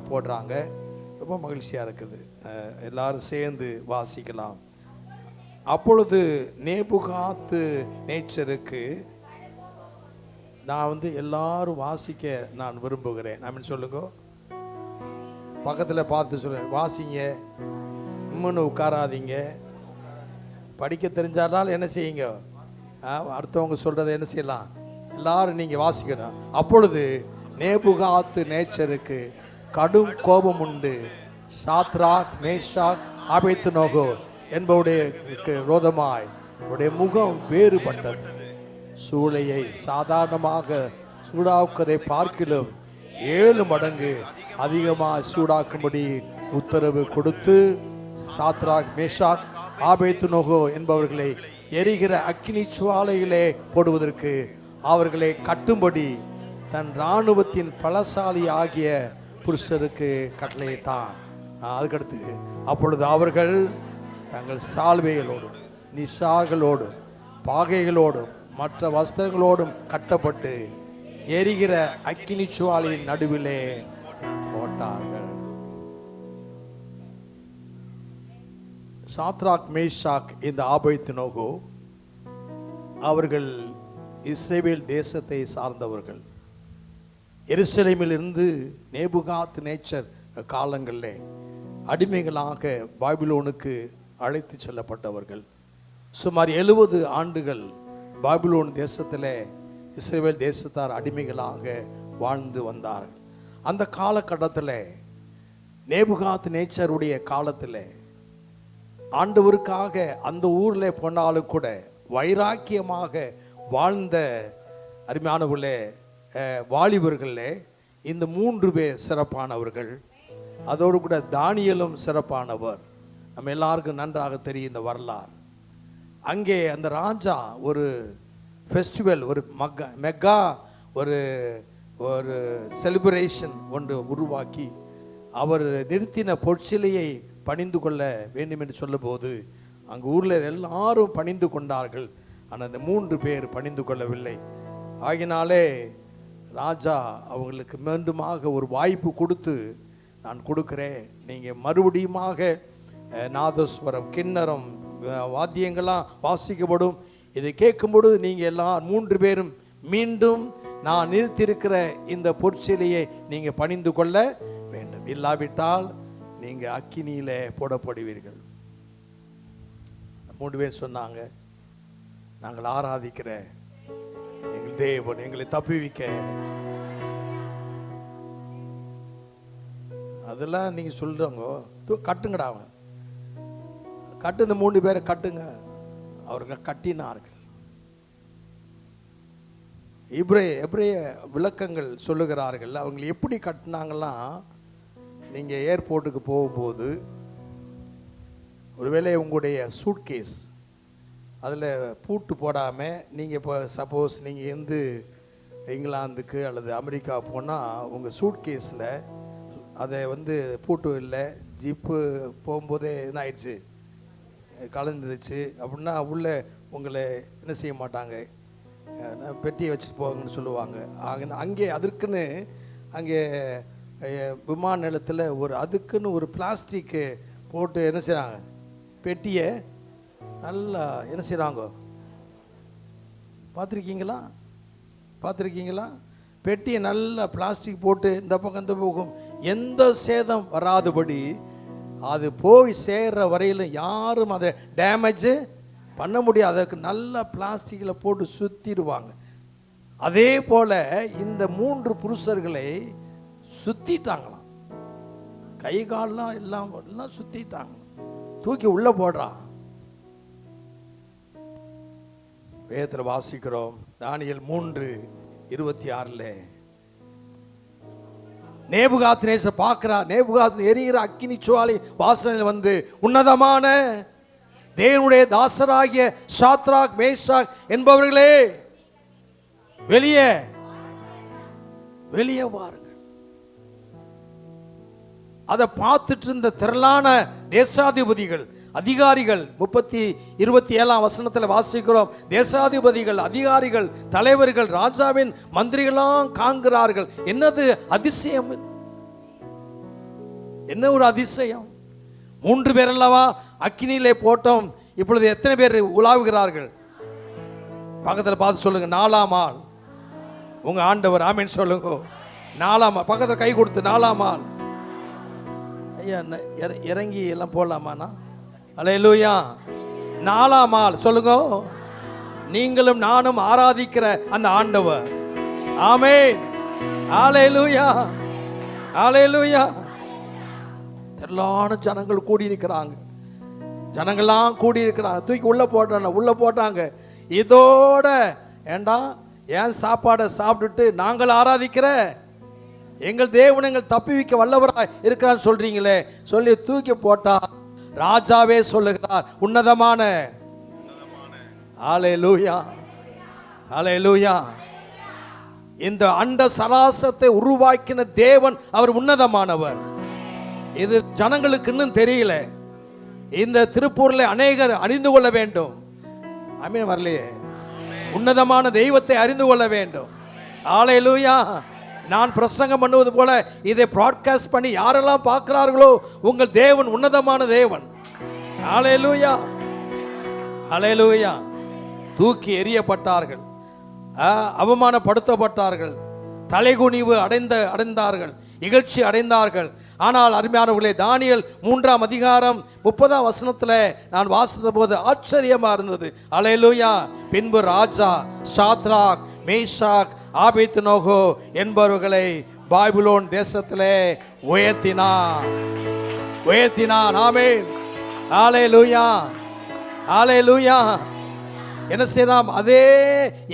போடுறாங்க. ரொம்ப மகிழ்ச்சியாக இருக்குது. எல்லாரும் சேர்ந்து வாசிக்கலாம். அப்பொழுது நேபுகாத்து நேச்சருக்கு நான் எல்லாரும் வாசிக்க நான் விரும்புகிறேன். நான் சொல்லுங்க, பக்கத்தில் பார்த்து சொல்லுங்க, வாசிங்க, இன்னும் உட்காராதீங்க. படிக்க தெரிஞ்சாலும் என்ன செய்யுங்க, அடுத்தவங்க சொல்கிறத என்ன செய்யலாம், எல்லாரும் நீங்கள் வாசிக்கணும். அப்பொழுது நேபுகாத்து நேச்சருக்கு கடும் கோபம் உண்டு. சாத்ராக் மேஷாக் ஆபேத்நேகோ என்பவருடைய விரோதமாய் அவருடைய முகம் வேறுபட்டது. சூளையை சாதாரணமாக சூடாக்குவதை பார்க்கிலும் 7 மடங்கு அதிகமாக சூடாக்கும்படி உத்தரவு கொடுத்து சாத்ராக் மேஷாக் ஆபேத்நேகோ என்பவர்களை எரிகிற அக்கினி சுவாலையிலே போடுவதற்கு அவர்களை கட்டும்படி தன் இராணுவத்தின் பலசாலி ஆகிய புருஷருக்கு கட்டளையிட்டான். அதுக்கடுத்து அப்பொழுது அவர்கள் தங்கள் சால்வைகளோடும் நிஷார்களோடும் பாகைகளோடும் மற்ற வஸ்திரங்களோடும் கட்டப்பட்டு எரிகிற அக்கினி சுவாலையின் நடுவிலே போட்டார்கள். சாத்ராக் மேஷாக் இந்த ஆபேத்நேகோ அவர்கள் இஸ்ரவேல் தேசத்தை சார்ந்தவர்கள். எருசலேமில் இருந்து நேபுகாத் நேச்சர் காலங்களிலே அடிமைகளாக பாபிலோனுக்கு அழைத்து செல்லப்பட்டவர்கள். சுமார் 70 ஆண்டுகள் பாபிலோன் தேசத்தில் இஸ்ரவேல் தேசத்தார் அடிமைகளாக வாழ்ந்து வந்தார்கள். அந்த காலகட்டத்தில் நேபுகாத் நேச்சருடைய காலத்தில் ஆண்டவருக்காக அந்த ஊரில் போனாலும் கூட வைராக்கியமாக வாழ்ந்த அருமையானவர்களே, வாலிபர்களே இந்த 3 பேர் சிறப்பானவர்கள். அதோடு கூட தானியேலும் சிறப்பானவர். நம்ம எல்லாருக்கும் நன்றாக தெரியும் இந்த வரலாறு. அங்கே அந்த ராஜா ஒரு ஃபெஸ்டிவல், ஒரு மெகா ஒரு ஒரு செலிப்ரேஷன் ஒன்று உருவாக்கி அவர் நிறுத்தின பொற்சிலையை பணிந்து கொள்ள வேண்டும் என்று சொல்லும்போது அங்கே ஊரில் எல்லாரும் பணிந்து கொண்டார்கள். ஆனால் அந்த 3 பேர் பணிந்து கொள்ளவில்லை. ஆகினாலே ராஜா அவங்களுக்கு மீண்டுமாக ஒரு வாய்ப்பு கொடுத்து, நான் கொடுக்குறேன், நீங்கள் மறுபடியுமாக நாதஸ்வரம் கிண்ணறம் வாத்தியங்கள்லாம் வாசிக்கப்படும். இதை கேட்கும்பொழுது நீங்கள் எல்லாம் 3 பேரும் மீண்டும் நான் நிறுத்தியிருக்கிற இந்த பொற்சிலையை நீங்கள் பணிந்து கொள்ள வேண்டும், இல்லாவிட்டால் நீங்கள் அக்கினியிலே போடப்படுவீர்கள். 3 பேர் சொன்னாங்க, நாங்கள் ஆராதிக்கிற எங்கள் தேவன் எங்களை தப்புவிக்க. அதெல்லாம் நீங்கள் சொல்கிறவங்க கட்டுங்கடா, அவங்க கட்டு, இந்த 3 பேரை கட்டுங்க. அவர்கள் கட்டினார்கள். எபிரேய விளக்கங்கள் சொல்லுகிறார்கள். அவங்க எப்படி கட்டினாங்கலாம், நீங்கள் ஏர்போர்ட்டுக்கு போகும்போது ஒருவேளை உங்களுடைய சூட்கேஸ் அதில் பூட்டு போடாமல் நீங்கள் இப்போ சப்போஸ் நீங்கள் இங்கிலாந்துக்கு அல்லது அமெரிக்கா போனால் உங்கள் சூட்கேஸில் அதை பூட்டு இல்லை, ஜிப்பு போகும்போதே என்ன ஆயிடுச்சு, கலந்துருச்சு அப்படின்னா உள்ளே உங்களை என்ன செய்ய மாட்டாங்க, பெட்டியை வச்சுட்டு போங்கன்னு சொல்லுவாங்க. அங்கே அதற்குன்னு அங்கே விமான நிலையத்தில் அதுக்குன்னு ஒரு பிளாஸ்டிக்கு போட்டு என்ன செய்கிறாங்க, பெட்டியை நல்லா என்ன செய்கிறாங்க, பார்த்துருக்கீங்களா? பெட்டியை நல்லா பிளாஸ்டிக் போட்டு இந்த பக்கம் எந்த சேதம் வராதபடி அது போய் சேர்ற வரையில் யாரும் அதை டேமேஜ் பண்ண முடியாது. அதுக்கு நல்லா பிளாஸ்டிக்கில் போட்டு சுற்றிடுவாங்க. அதே போல் இந்த 3 புருஷர்களை சுற்றிட்டாங்களாம். கை கால்லாம் எல்லாம் சுற்றிட்டாங்க. தூக்கி உள்ளே போடுறான். வேதத்தில் வாசிக்கிறோம், தானியேல் 3:26 நேபுகாத் நேச்சர் பார்க்கிறார். நேபுகாத் எரிகிற அக்கினி சுவாலை வாசனையில் உன்னதமான தேவனுடைய தாசராகிய சாத்ராக் மேஷாக் என்பவர்களே வெளியே வாருங்கள். அதை பார்த்துட்டு இருந்த திரளான தேசாதிபதிகள், அதிகாரிகள் 27ஆம் வசனத்தில் வாசிக்கிறோம். தேசாதிபதிகள், அதிகாரிகள், தலைவர்கள், ராஜாவின் மந்திரிகளாம் காண்கிறார்கள். என்னது அதிசயம், என்ன ஒரு அதிசயம்! 3 பேர் அல்லவா அக்கினியிலே போட்டோம், இப்பொழுது எத்தனை பேர் உலாவுகிறார்கள்? பக்கத்தில் பார்த்து சொல்லுங்க, 4ஆம் ஆள் உங்க ஆண்டவர். ஆமீன் சொல்லுங்க. 4ஆம் ஆள் பக்கத்தில் கை கொடுத்து 4ஆம் ஆள். ஐயா இறங்கி எல்லாம் போடலாமாண்ணா? அல்லேலூயா. 4ஆம் ஆள் சொல்லுங்க, நீங்களும் நானும் ஆராதிக்கிற அந்த ஆண்டவர். ஆமென். அல்லேலூயா, அல்லேலூயா. திரளான ஜனங்கள் கூடி இருக்கிறாங்க, ஜனங்கள்லாம் கூடி இருக்கிறாங்க. தூக்கி உள்ள போட்டாங்க. இதோட ஏண்டா ஏன் சாப்பாடை சாப்பிட்டுட்டு நாங்கள் ஆராதிக்கிற எங்கள் தேவன் எங்கள் தப்பிவிக்க வல்லவராய் இருக்கிறான்னு சொல்றீங்களே சொல்லி தூக்கி போட்டா ராஜாவே சொல்லுகிறார், உன்னதமான. அல்லேலூயா, அல்லேலூயா. இந்த அண்ட சராசரத்தை உருவாக்கின தேவன் அவர் உன்னதமானவர். இது ஜனங்களுக்கு இன்னும் தெரியல. இந்த திருப்பூர்ல அநேகர் அறிந்து கொள்ள வேண்டும். ஆமென். வரலையே, உன்னதமான தெய்வத்தை அறிந்து கொள்ள வேண்டும். அல்லேலூயா. நான் பிரசங்கம் பண்ணுவது போல இதை பிராட்காஸ்ட் பண்ணி யாரெல்லாம் பார்க்கிறார்களோ உங்கள் தேவன் உன்னதமான தேவன். அல்லேலூயா, அல்லேலூயா. தூக்கி எறியப்பட்டார்கள், அவமானப்படுத்தப்பட்டார்கள், தலைகுனிவு அடைந்தார்கள், இகழ்ச்சி அடைந்தார்கள். ஆனால் அருமையானவர்களே, தானியேல் 3ஆம் அதிகாரம் 30ஆம் வசனத்தில் நான் வாசித்த போது ஆச்சரியமா இருந்தது. அல்லேலூயா. பின்பு ராஜா சாத்ராக், மேஷாக், ஆபேத்நேகோ என்பவர்களை பாபிலோன் தேசத்திலே உயர்த்தினான். ஆமென். அல்லேலூயா, அல்லேலூயா. என்ன செய்யலாம்? அதே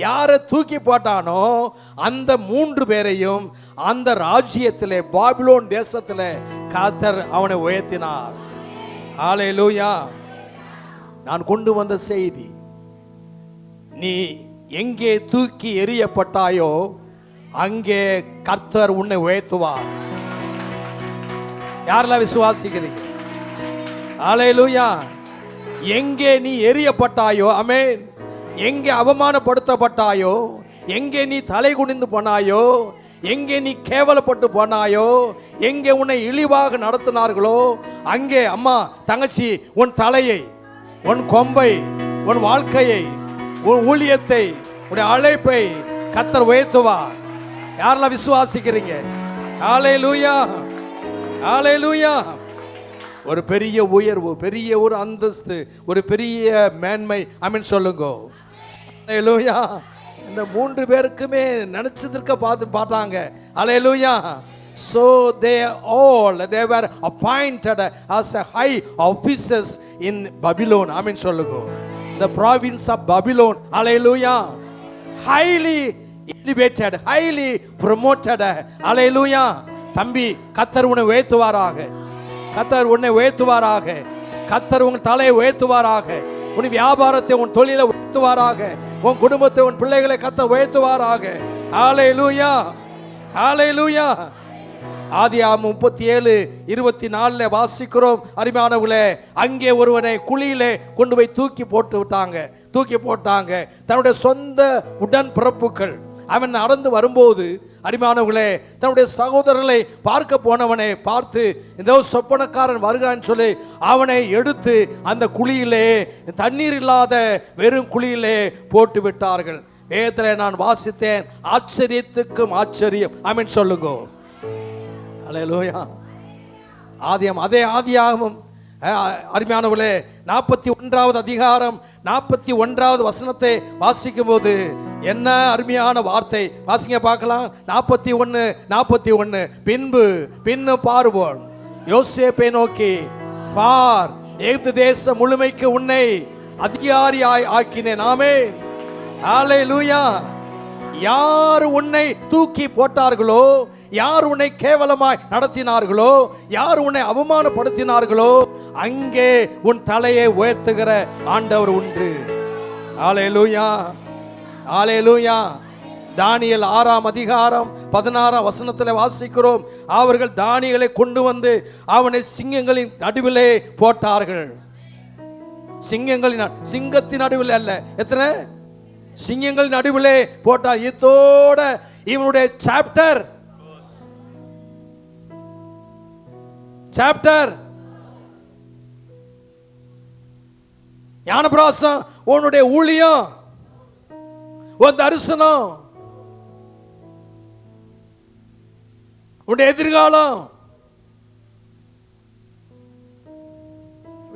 யாரை தூக்கி போட்டானோ அந்த 3 பேரையும் அந்த ராஜ்யத்திலே பாபிலோன் தேசத்திலே கர்த்தர் அவனை உயர்த்தினார். அல்லேலூயா. நான் கொண்டு வந்த செய்தி, நீ எங்கே தூக்கி எறியப்பட்டாயோ அங்கே கர்த்தர் உன்னை உயர்த்துவார். யாரெல்லாம் விசுவாசிக்கிறீங்க? அல்லேலூயா. எங்கே நீ எறியப்பட்டாயோ, ஆமென், எங்கே அவமானப்படுத்தப்பட்டாயோ, எங்கே நீ தலை குனிந்து போனாயோ, எங்கே நீ கேவலப்பட்டு போனாயோ, எங்கே உன்னை இழிவாக நடத்தினார்களோ அங்கே அம்மா தங்கச்சி உன் தலையை, உன் கொம்பை, உன் வாழ்க்கையை, உன் ஊழியத்தை, உன் அழைப்பை கர்த்தர் உயர்த்துவார். யாரெல்லாம் விசுவாசிக்கிறீங்க? அல்லேலூயா, அல்லேலூயா. ஒரு பெரிய உயர்வு, பெரிய ஒரு அந்தஸ்து, ஒரு பெரிய மேன்மை. ஆமென் சொல்லுங்க. அல்லேலூயா. இந்த 3 பேருக்குமே நினைச்சதற்கு பார்த்தாங்க. அல்லேலூயா. So they were appointed as a high officers in Babylon. ஆமென் சொல்லுங்க. The province of Babylon. Hallelujah. Highly elevated, highly promoted. அல்லேலூயா. தம்பி, கர்த்தர் உன்னை உயர்த்துவாராக, கர்த்தர் உன்னை உயர்த்துவாராக, கர்த்தர் உன் தலையை உயர்த்துவாராக, உன் வியாபாரத்தை, உன் தொழிலை உயர்த்துவாராக, உன் குடும்பத்தை, உன் பிள்ளைகளை கர்த்தர் உயர்த்துவாராக. அல்லேலூயா, அல்லேலூயா. ஆதியாகமம் 37:24 வாசிக்கிறோம். அருமையானவர்களே, அங்கே ஒருவனை குழியிலே கொண்டு போய் தூக்கி போட்டாங்க. தன்னுடைய சொந்த உடன் பிறப்புகள். அவன் நடந்து வரும்போது அருமையானவர்களே, தன்னுடைய சகோதரர்களை பார்க்க போனவனை பார்த்து ஏதோ சொப்பனக்காரன் வருகிறான்னு சொல்லி அவனை எடுத்து அந்த குழியிலே, தண்ணீர் இல்லாத வெறும் குழியிலே போட்டு விட்டார்கள். வேதத்தில் நான் வாசித்தேன், ஆச்சரியத்துக்கும் ஆச்சரியம். ஆமென் சொல்லுங்க. அல்லேலூயா. அதே ஆதியாகமம் அருமையானவர்களே 41வது அதிகாரம் 41வது வசனத்தை வாசிக்கும் போது என்ன அருமையான வார்த்தை. வாசிங்க பார்க்கலாம். 41 பின்னு பார்வோன் யோசேப்பை நோக்கி, பார், எகிப்து தேசம் முழுமைக்கு உன்னை அதிகாரியாய் ஆக்கினேன். ஆமென். அல்லேலூயா. யார் உன்னை தூக்கி போட்டார்களோ, யார் உன்னை கேவலமாய் நடத்தினார்களோ, யார் உன்னை அவமானப்படுத்தினார்களோ அங்கே உன் தலையை உயர்த்துகிற ஆண்டவர் உண்டு. அல்லேலூயா, அல்லேலூயா. தானியேல் 6ஆம் அதிகாரம் 16ஆம் வசனத்தில் வாசிக்கிறோம். அவர்கள் தானியேலை கொண்டு வந்து அவனை சிங்கங்களின் நடுவிலே போட்டார்கள். சிங்கத்தின் நடுவில் அல்ல. எத்தனை சிங்கங்கள் நடுவிலே போட்டா இதோட இவனுடைய சாப்டர் ஞானபிராசம், உன்னுடைய ஊழியம், உன் தரிசனம், உன்னுடைய எதிர்காலம்.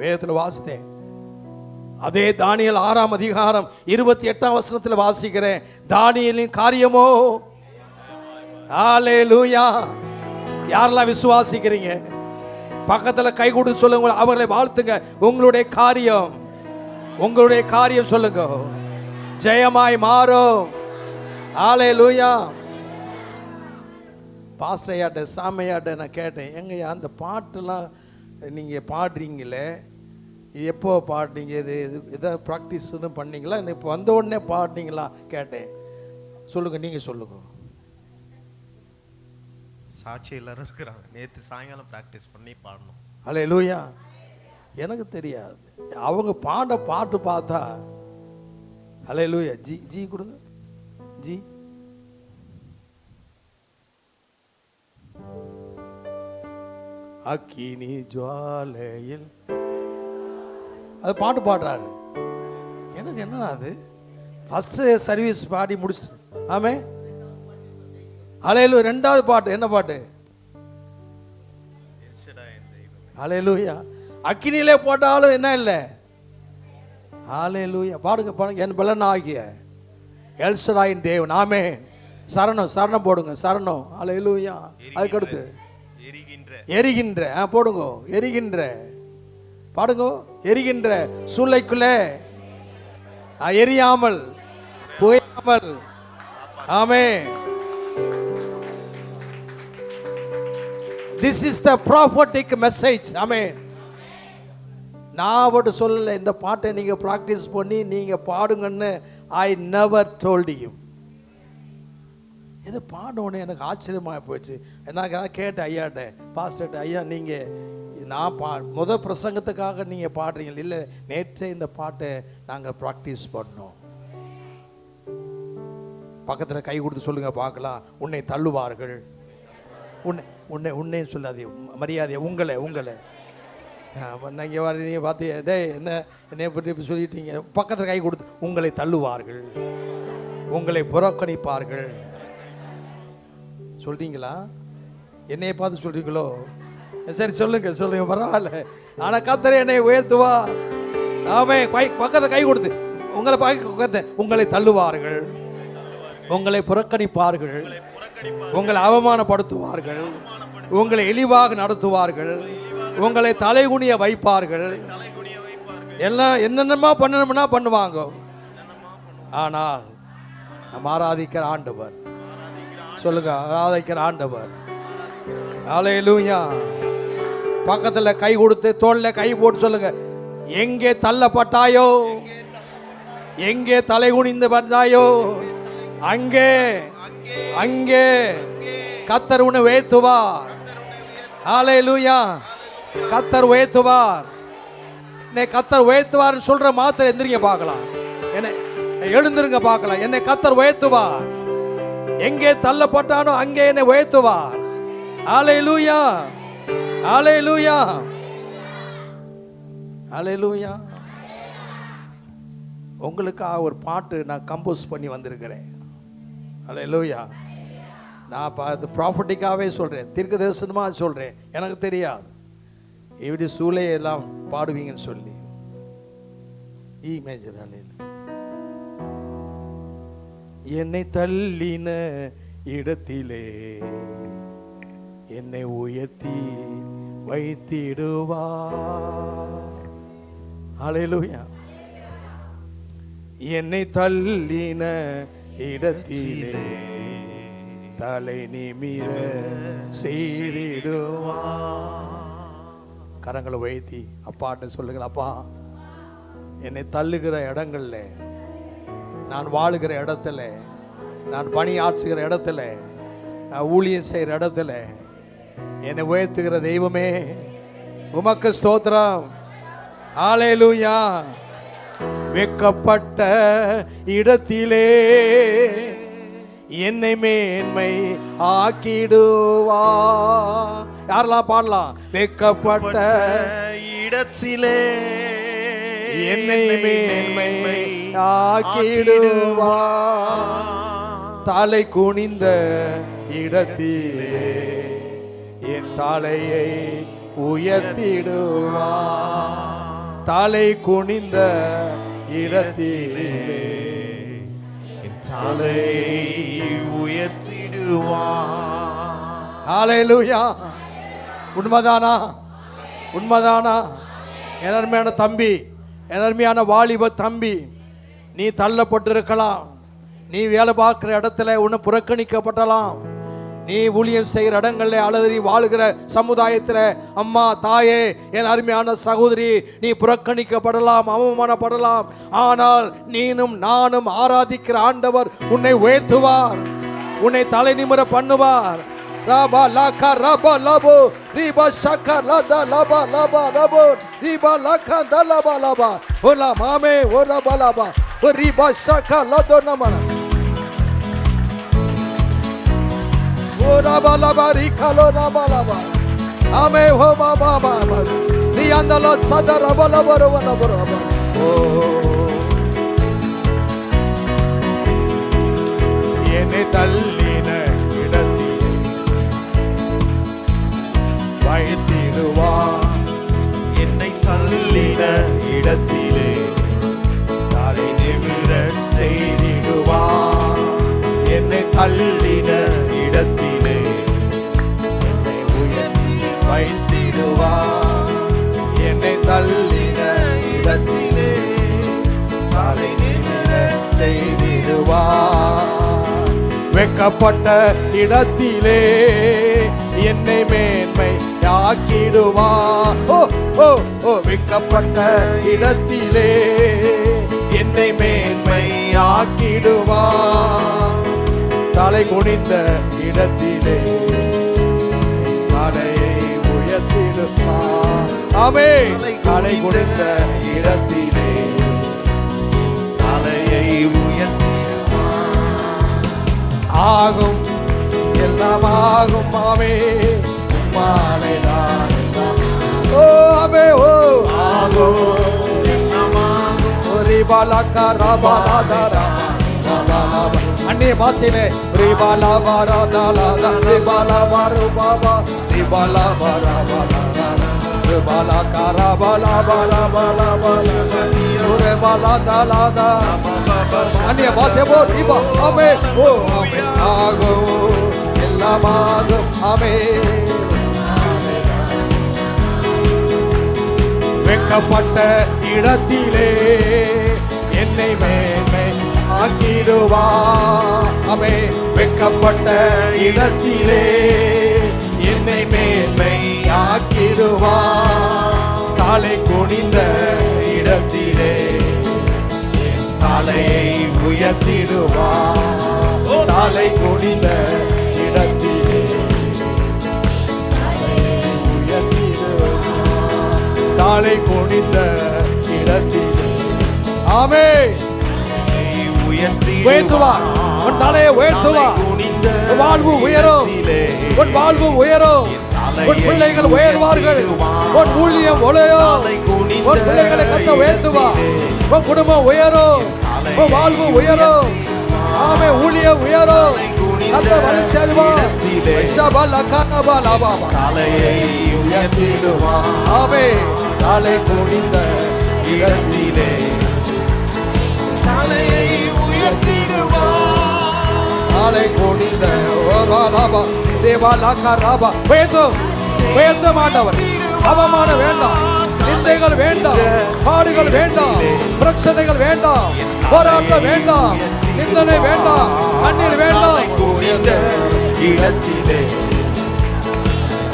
வேதத்தில் வாசித்தேன். அதே தானியேல் 6ஆம் அதிகாரம் 28ஆம் வசனத்தில் வாசிக்கிறேன். தானியேலின் காரியமோ, ஹல்லேலூயா. யாரெல்லாம் விசுவாசிக்கிறீங்க? பக்கத்துல கை கொடுத்து சொல்லுங்க, அவர்களை வாழ்த்துங்க. உங்களுடைய காரியம் சொல்லுங்க, ஜெயமாய் மாறும். ஹல்லேலூயா. பாஸ்டர் ஐயாட்ட, சாமையாட்ட நான் கேட்டேன், எங்கய்யா அந்த பாட்டெல்லாம் நீங்கள் பாடுறீங்களே, எப்போ பாடுறீங்க? எதாவது ப்ராக்டிஸ்னு பண்ணீங்களா, இப்போ வந்த உடனே பாடுறீங்களா கேட்டேன். சொல்லுங்க, நீங்கள் சொல்லுங்க. சாட்சி எல்லாரும் இருக்கிறாங்க. நேற்று சாயங்காலம் ப்ராக்டிஸ் பண்ணி பாடணும். ஹல்லேலூயா. எனக்கு தெரியாது, அவங்க பாட்டு பார்த்தா. ஹல்லேலூயா. ஜி கொடுங்க. ஜி அக்கினி ஜுவாலையில் அது பாட்டு பாடுறாரு. எனக்கு என்னன்னா அது ஃபர்ஸ்ட் சர்வீஸ் பாடி முடிச்சு. ஆமே. ஹல்லேலூயா. 2வது பாட்டு என்ன பாட்டு? ஹல்லேலூயா. அக்கினியிலே போட்டாலும் என்ன இல்லை. ஹல்லேலூயா. பாடுங்க. என் பலன் ஆகிய எல்சடாயின் தேவன். ஆமே. சரணம் போடுங்க. சரணம். ஹல்லேலூயா. அதுக்கடுத்து எரிகின்ற போடுங்க. எரிகின்ற பாடுங்க. எரிகின்ற சூளைக்குள்ளே எரியாமல் புகையாமல். ஆமே. This is the prophetic message. ஆமே. நான் மட்டும் சொல்லல, இந்த பாட்டை நீங்க பிராக்டிஸ் பண்ணி நீங்க பாடுங்கன்னு I never told you. இது பாடணுன்னு எனக்கு ஆச்சரியமாக போச்சு. நான் கேட்டேன் ஐயாட்ட, பாஸ்டர்ட்ட, ஐயா நீங்கள் நான் முதல் பிரசங்கத்துக்காக நீங்கள் பாடுறீங்க இல்லை, நேற்றே இந்த பாட்டை நாங்கள் ப்ராக்டிஸ் பண்ணோம். பக்கத்தில் கை கொடுத்து சொல்லுங்க பார்க்கலாம். உன்னை தள்ளுவார்கள். உன்னை சொல்லாதே, மரியாதையை உங்களை நீங்கள் வர நீங்கள் பார்த்து டே என்னை பற்றி இப்படி சொல்லிட்டீங்க. பக்கத்தில் கை கொடுத்து உங்களை தள்ளுவார்கள், உங்களை புறக்கணிப்பார்கள். சொல்றீங்களா? என்னைய பார்த்து சொல்றீங்களோ? சரி சொல்லுங்க பரவாயில்ல. ஆனா கர்த்தர் என்னை உயர்த்துவா. ஆமே. பக்கத்தை கை கொடுத்து உங்களை தள்ளுவார்கள், உங்களை புறக்கணிப்பார்கள், உங்களை அவமானப்படுத்துவார்கள், உங்களை இழிவாக நடத்துவார்கள், உங்களை தலைகுனிய வைப்பார்கள். எல்லாம் என்னென்னமா பண்ணணும்னா பண்ணுவாங்க. ஆனால் நம்ம ஆராதிக்கிற ஆண்டவர், சொல்லுங்க, ஆராதிக்கிற ஆண்டவர். ஹல்லேலூயா. பக்கத்துல கை கொடுத்து தோள்ல கை போட்டு சொல்லுங்க, எங்கே தள்ளப்பட்டாயோ, எங்கே தலை குனிந்து பட்டாயோ, அங்கே கர்த்தர் உன்னை உயர்த்துவார். ஹல்லேலூயா. கர்த்தர் உயர்த்துவார். கர்த்தர் உயர்த்துவார் சொல்ற மாத்திரம் எந்திரிங்க பார்க்கலாம். என்ன எழுந்திருங்க பார்க்கலாம். என்னை கர்த்தர் உயர்த்துவார். எங்கே தள்ளப்பட்டானோ அங்கே என்னை உயர்த்துவார். ஹல்லேலூயா. ஹல்லேலூயா. ஹல்லேலூயா. உங்களுக்காக ஒரு பாட்டு நான் கம்போஸ் பண்ணி வந்திருக்கிறேன். ஹல்லேலூயா. நான் ப்ராஃபட்டிக்காகவே சொல்கிறேன், தீர்க்க தரிசனமாக சொல்கிறேன். எனக்கு தெரியாது இப்படி சூளையெல்லாம் பாடுவீங்கன்னு சொல்லி. மேஜர் என்னை தள்ளின இடத்திலே என்னை உயர்த்தி வைத்திடுவார். ஹல்லேலூயா. என்னை தள்ளின இடத்திலே தலை நிமிர செய்திடுவார். கரங்களை உயர்த்தி அப்பாட்ட சொல்லுங்கள், அப்பா என்னை தள்ளுகிற இடங்கள்ல, நான் வாழுகிற இடத்துல, நான் பணி ஆற்றுகிற இடத்துல, ஊழியம் செய்கிற இடத்துல என்னை உயர்த்துகிற தெய்வமே உமக்கு ஸ்தோத்திரம். ஹalleluya. வெக்கப்பட்ட இடத்திலே என்னை மேன்மை ஆக்கிடுவா. யாரெல்லாம் பாடலாம்? வெக்கப்பட்ட இடத்திலே என்னை மேன்மை ஆக்கிடுவா. தலை குனிந்த இடத்திலே என் தலையை உயர்த்திடுவா. தலை குனிந்த இடத்திலே என் தலையை உயர்த்திடுவா. ஹalleluya. உண்மைதானா? உண்மைதானா? என் அருமையான தம்பி, என் அருமையான வாலிப தம்பி, நீ தள்ளப்பட்டிருக்கலாம். நீ வேலை பார்க்கிற இடத்துல உன்னை புறக்கணிக்கப்படலாம். நீ ஊழியம் செய்கிற இடங்கள்ல அல்லது நீ வாழுகிற சமுதாயத்தில், அம்மா தாயே என் அருமையான சகோதரி, நீ புறக்கணிக்கப்படலாம், அவமானப்படலாம். ஆனால் நீனும் நானும் ஆராதிக்கிற ஆண்டவர் உன்னை உயர்த்துவார், உன்னை தலை நிமிர பண்ணுவார். ரபா லகா ரபா லபோ ரிபா ஷகா லதா லபா லபா லபோ ரிபா லகா தலபா லபா ஓலா மாமே ஓலா பலபா ஓ ரிபா ஷகா லதோ நமன ஓரா பலபா ரிகலோ ரபா லபா ஆமே ஹோ பாபா பாபா ரியாந்தல சதா ரபா லபா ரபா ரபா ஓ என்னை தள்ளின வைத்திடுவா. என்னை தள்ளின இடத்திலே தலை நிமிர செய்திடுவா. என்னை தள்ளின இடத்திலே என்னை உயர்த்தி வைத்திடுவா. என்னை தள்ளின இடத்திலே தலை நிமிர செய்திடுவா. வெக்கப்பட்ட இடத்திலே என்னை மேன்மை ஆக்கிடுவா. ஓ ஓ ஓ வெக்கப்பட்ட இடத்திலே என்னை மேன்மை ஆக்கிடுவா. தலை குனிந்த இடத்திலே தலையை உயர்த்திடுவா. ஆமென். தலை குனிந்த இடத்திலே தலையை உயர்த்திடுவா. ஆகும் எல்லாம் ஆகும் ஆமே மாலைதான் ஓ ஆமே ஓ ஆகும் எல்லாமாகும். ஒரு பாலக்கா ரபாலாதாரா அந்நிய பாஷையிலே ரிபாலா பாரா தாலா ரிபாலா பாரு பாபா ரிபாலா பாரா பாலா ரிபாலா காரா பாலா பாலா பாலா பாலா ஒரு பாலா தாலா தா அந்நிய பாஷை போ ரிபா ஆமே ஓ ஆமே ஆகும் எல்லாமாகும் ஆமே. வெக்கப்பட்ட இடத்திலே என்னை மேன்மை ஆக்கிடுவா. ஆமே. வெக்கப்பட்ட இடத்திலே என்னை மேன்மை ஆக்கிடுவா. தலை குனிந்த இடத்திலே என் தலையை உயர்த்திடுவா. தலை குனிந்த இடத்திலே தலை குனிந்த இடத்திலே ஆமே உயர்த்துவார். உன் தலையை உயர்த்துவார். உன் வாழ்வு உயரும். உன் வாழ்வு உயரும். உன் பிள்ளைகள் உயர்வார்கள். உன் ஊழியம் உயரும். உன் பிள்ளைகளை கத்த உயர்த்துவார். உன் குடும்பம் உயரும். உன் வாழ்வு உயரும். ஆமே. ஊழியம் உயரும். கத்த வழிச்செல்வார். ஷபல கனபல பாபா தலையை உயர்த்திடுவார். ஆமே. தலை குனிந்த இடத்திலே தலையை உயர்த்திடுவார். தலை குனிந்த ஓபாலாபா தேவாலாகராபா உயர்த்தும் ஆண்டவர். அவமானம் வேண்டாம், நிந்தைகள் வேண்டாம், பாடுகள் வேண்டாம், பிரச்சனைகள் வேண்டாம், போராட்டம் வேண்டாம், நிந்தனை வேண்டாம், கண்ணீர் வேண்டாம். குனிந்த இடத்திலே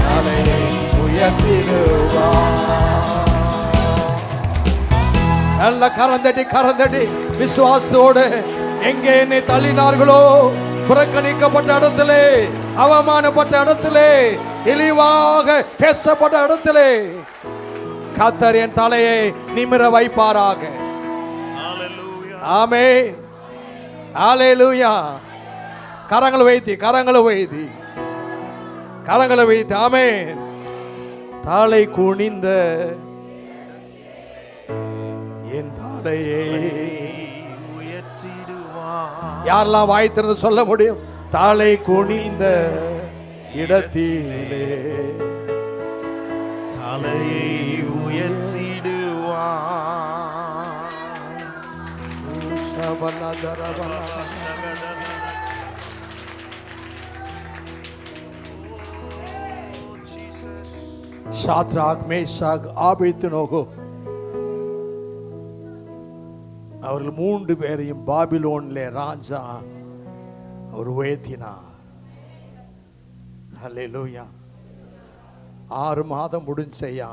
தலையை உயர்த்திடுவார். நல்ல கரந்தடி விசுவாசத்தோடு எங்கே என்னை தள்ளினார்களோ, புறக்கணிக்கப்பட்ட இடத்திலே, அவமானப்பட்ட இடத்திலே, இழிவாக பேசப்பட்ட இடத்திலே, கர்த்தர் என் தலையை நிமிர வைப்பாராக. ஆமென். ஹல்லேலூயா. கரங்களை வைத்து ஆமென். தலை குனிந்த என் தலையை உயர்த்திடுவார். யாரெல்லாம் வாய் திறந்து சொல்ல முடியும்? தலை குனிந்த இடத்திலே தலையை உயர்த்திடுவார். ஷாத்ராக், மேஷாக், ஆபேத்நேகோ அவர்கள் 3 பேரையும் பாபிலோனிலே ராஜா அவர் உயர்த்தினார். ஹல்லேலூயா. 6 மாதம் முடிஞ்சையா.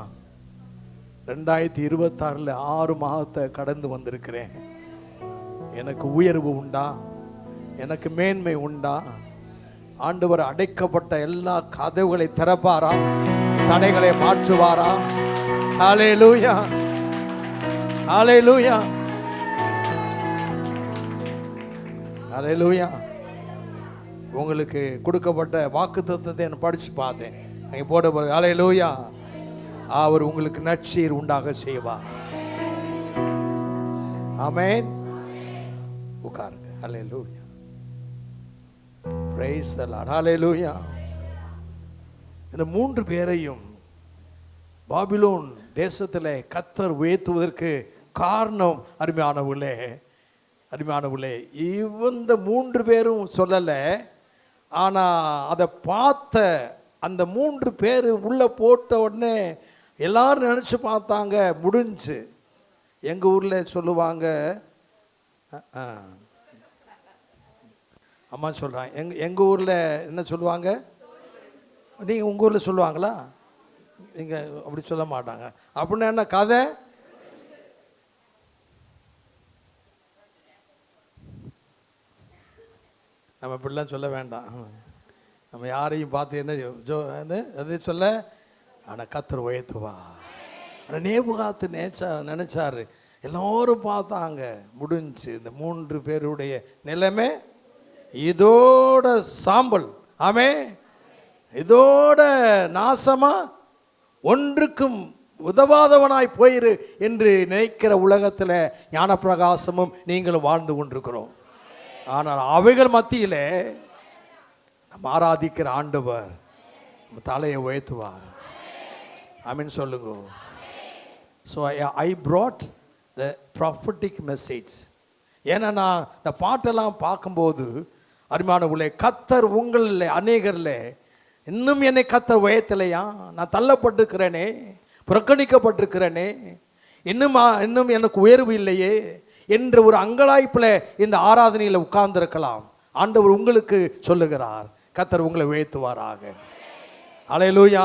2026 6 மாதத்தை கடந்து வந்திருக்கிறேன். எனக்கு உயர்வு உண்டா? எனக்கு மேன்மை உண்டா? ஆண்டவர் அடைக்கப்பட்ட எல்லா கதவுகளை திறப்பாரா? தடைகளை மாற்றுவாரா? ஹல்லேலூயா. ஹல்லேலூயா. ஹல்லேலூயா. உங்களுக்கு கொடுக்கப்பட்ட வாக்குத்தத்தத்தை நான் படிச்சு பார்த்தேன். அங்கே போட போது ஹல்லேலூயா. அவர் உங்களுக்கு நற்சீர் உண்டாக செய்வார். ஆமென். உட்காருங்க. ஹல்லேலூயா. Praise the Lord. ஹல்லேலூயா. இந்த 3 பேரையும் பாபிலோன் தேசத்தில் கர்த்தர் உயர்த்துவதற்கு காரணம் அருமையானவர்களே, இந்த 3 பேரும் சொல்லலை. ஆனால் அதை பார்த்த அந்த 3 பேர் உள்ளே போட்ட உடனே எல்லாரும் நினச்சி பார்த்தாங்க முடிஞ்சு. எங்கள் ஊரில் சொல்லுவாங்க, அம்மா சொல்கிறாங்க, எங்கள் ஊரில் என்ன சொல்லுவாங்க? நீங்கள் உங்கள் ஊரில் சொல்லுவாங்களா? நீங்கள் அப்படி சொல்ல மாட்டாங்க. அப்படின்னா என்ன கதை? நம்ம இப்படிலாம் சொல்ல வேண்டாம். நம்ம யாரையும் பார்த்து என்ன அது சொல்ல. ஆனால் கர்த்தர் உயர்த்துவா. ஆனால் நேபுகாத்து நினைச்சாரு. எல்லோரும் பார்த்தாங்க முடிஞ்சு. இந்த 3 பேருடைய நிலைமை இதோட சாம்பல். ஆமே. இதோட நாசமா, ஒன்றுக்கும் உதவாதவனாய் போயிரு என்று நினைக்கிற உலகத்தில் ஞானப்பிரகாசமும் நீங்களும் வாழ்ந்து கொண்டிருக்கிறோம். ஆனால் அவைகள் மத்தியில் நம்ம ஆராதிக்கிற ஆண்டவர் நம்ம தலையை உயர்த்துவார். ஆமென் சொல்லுங்க. So I brought the prophetic message. ஏன்னா நான் இந்த பாட்டெல்லாம் பார்க்கும்போது அருமையானவர்களே, கர்த்தர் உங்களில் அநேகரில் இன்னும் என்னை கர்த்தர் உயர்த்தலையா, நான் தள்ளப்பட்டிருக்கிறேனே, புறக்கணிக்கப்பட்டிருக்கிறேனே, இன்னும் எனக்கு உயர்வு இல்லையே என்ற ஒரு அங்கலாய்ப்பில் இந்த ஆராதனையில் உட்கார்ந்திருக்கலாம். ஆண்டவர் உங்களுக்கு சொல்லுகிறார், கர்த்தர் உங்களை உயர்த்துவாராக. அல்லேலூயா.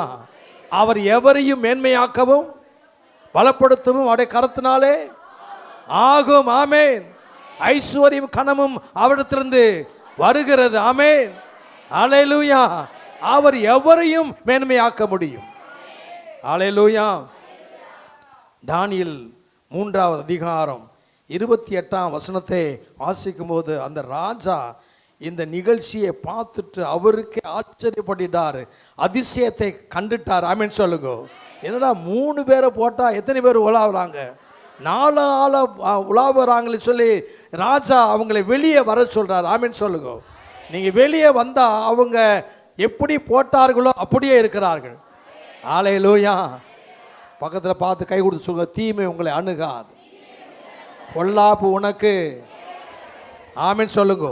அவர் எவரையும் மேன்மையாக்கவும் பலப்படுத்தவும் அவருடைய கரத்தினாலே ஆகும். ஆமென். ஐஸ்வர்யம் கனமும் அவரிடத்திலிருந்து வருகிறது. ஆமென். அல்லேலூயா. அவர் எவரையும் மேன்மையாக்க முடியும். அல்லேலூயா. தானியேல் 3வது அதிகாரம் 28ஆம் வசனத்தை வாசிக்கும் போது அந்த ராஜா இந்த நிகழ்ச்சியை பார்த்துட்டு அவருக்கே ஆச்சரியப்பட்டார், அதிசயத்தை கண்டுட்டார். ஆமென் சொல்லுங்க. என்னடா 3 பேரை போட்டால் எத்தனை பேர் உலாவுறாங்க? 4 ஆளை உலாவுறாங்கன்னு சொல்லி ராஜா அவங்களை வெளியே வர சொல்கிறார். ஆமென் சொல்லுங்க. நீங்கள் வெளியே வந்தால் அவங்க எப்படி போட்டார்களோ அப்படியே இருக்கிறார்கள். அல்லேலூயா. பக்கத்தில் பார்த்து கை கொடுத்து சொல்லுங்க, தீமை உங்களை அணுகாது, பொல்லாப்பு உனக்கு. ஆமென் சொல்லுங்க.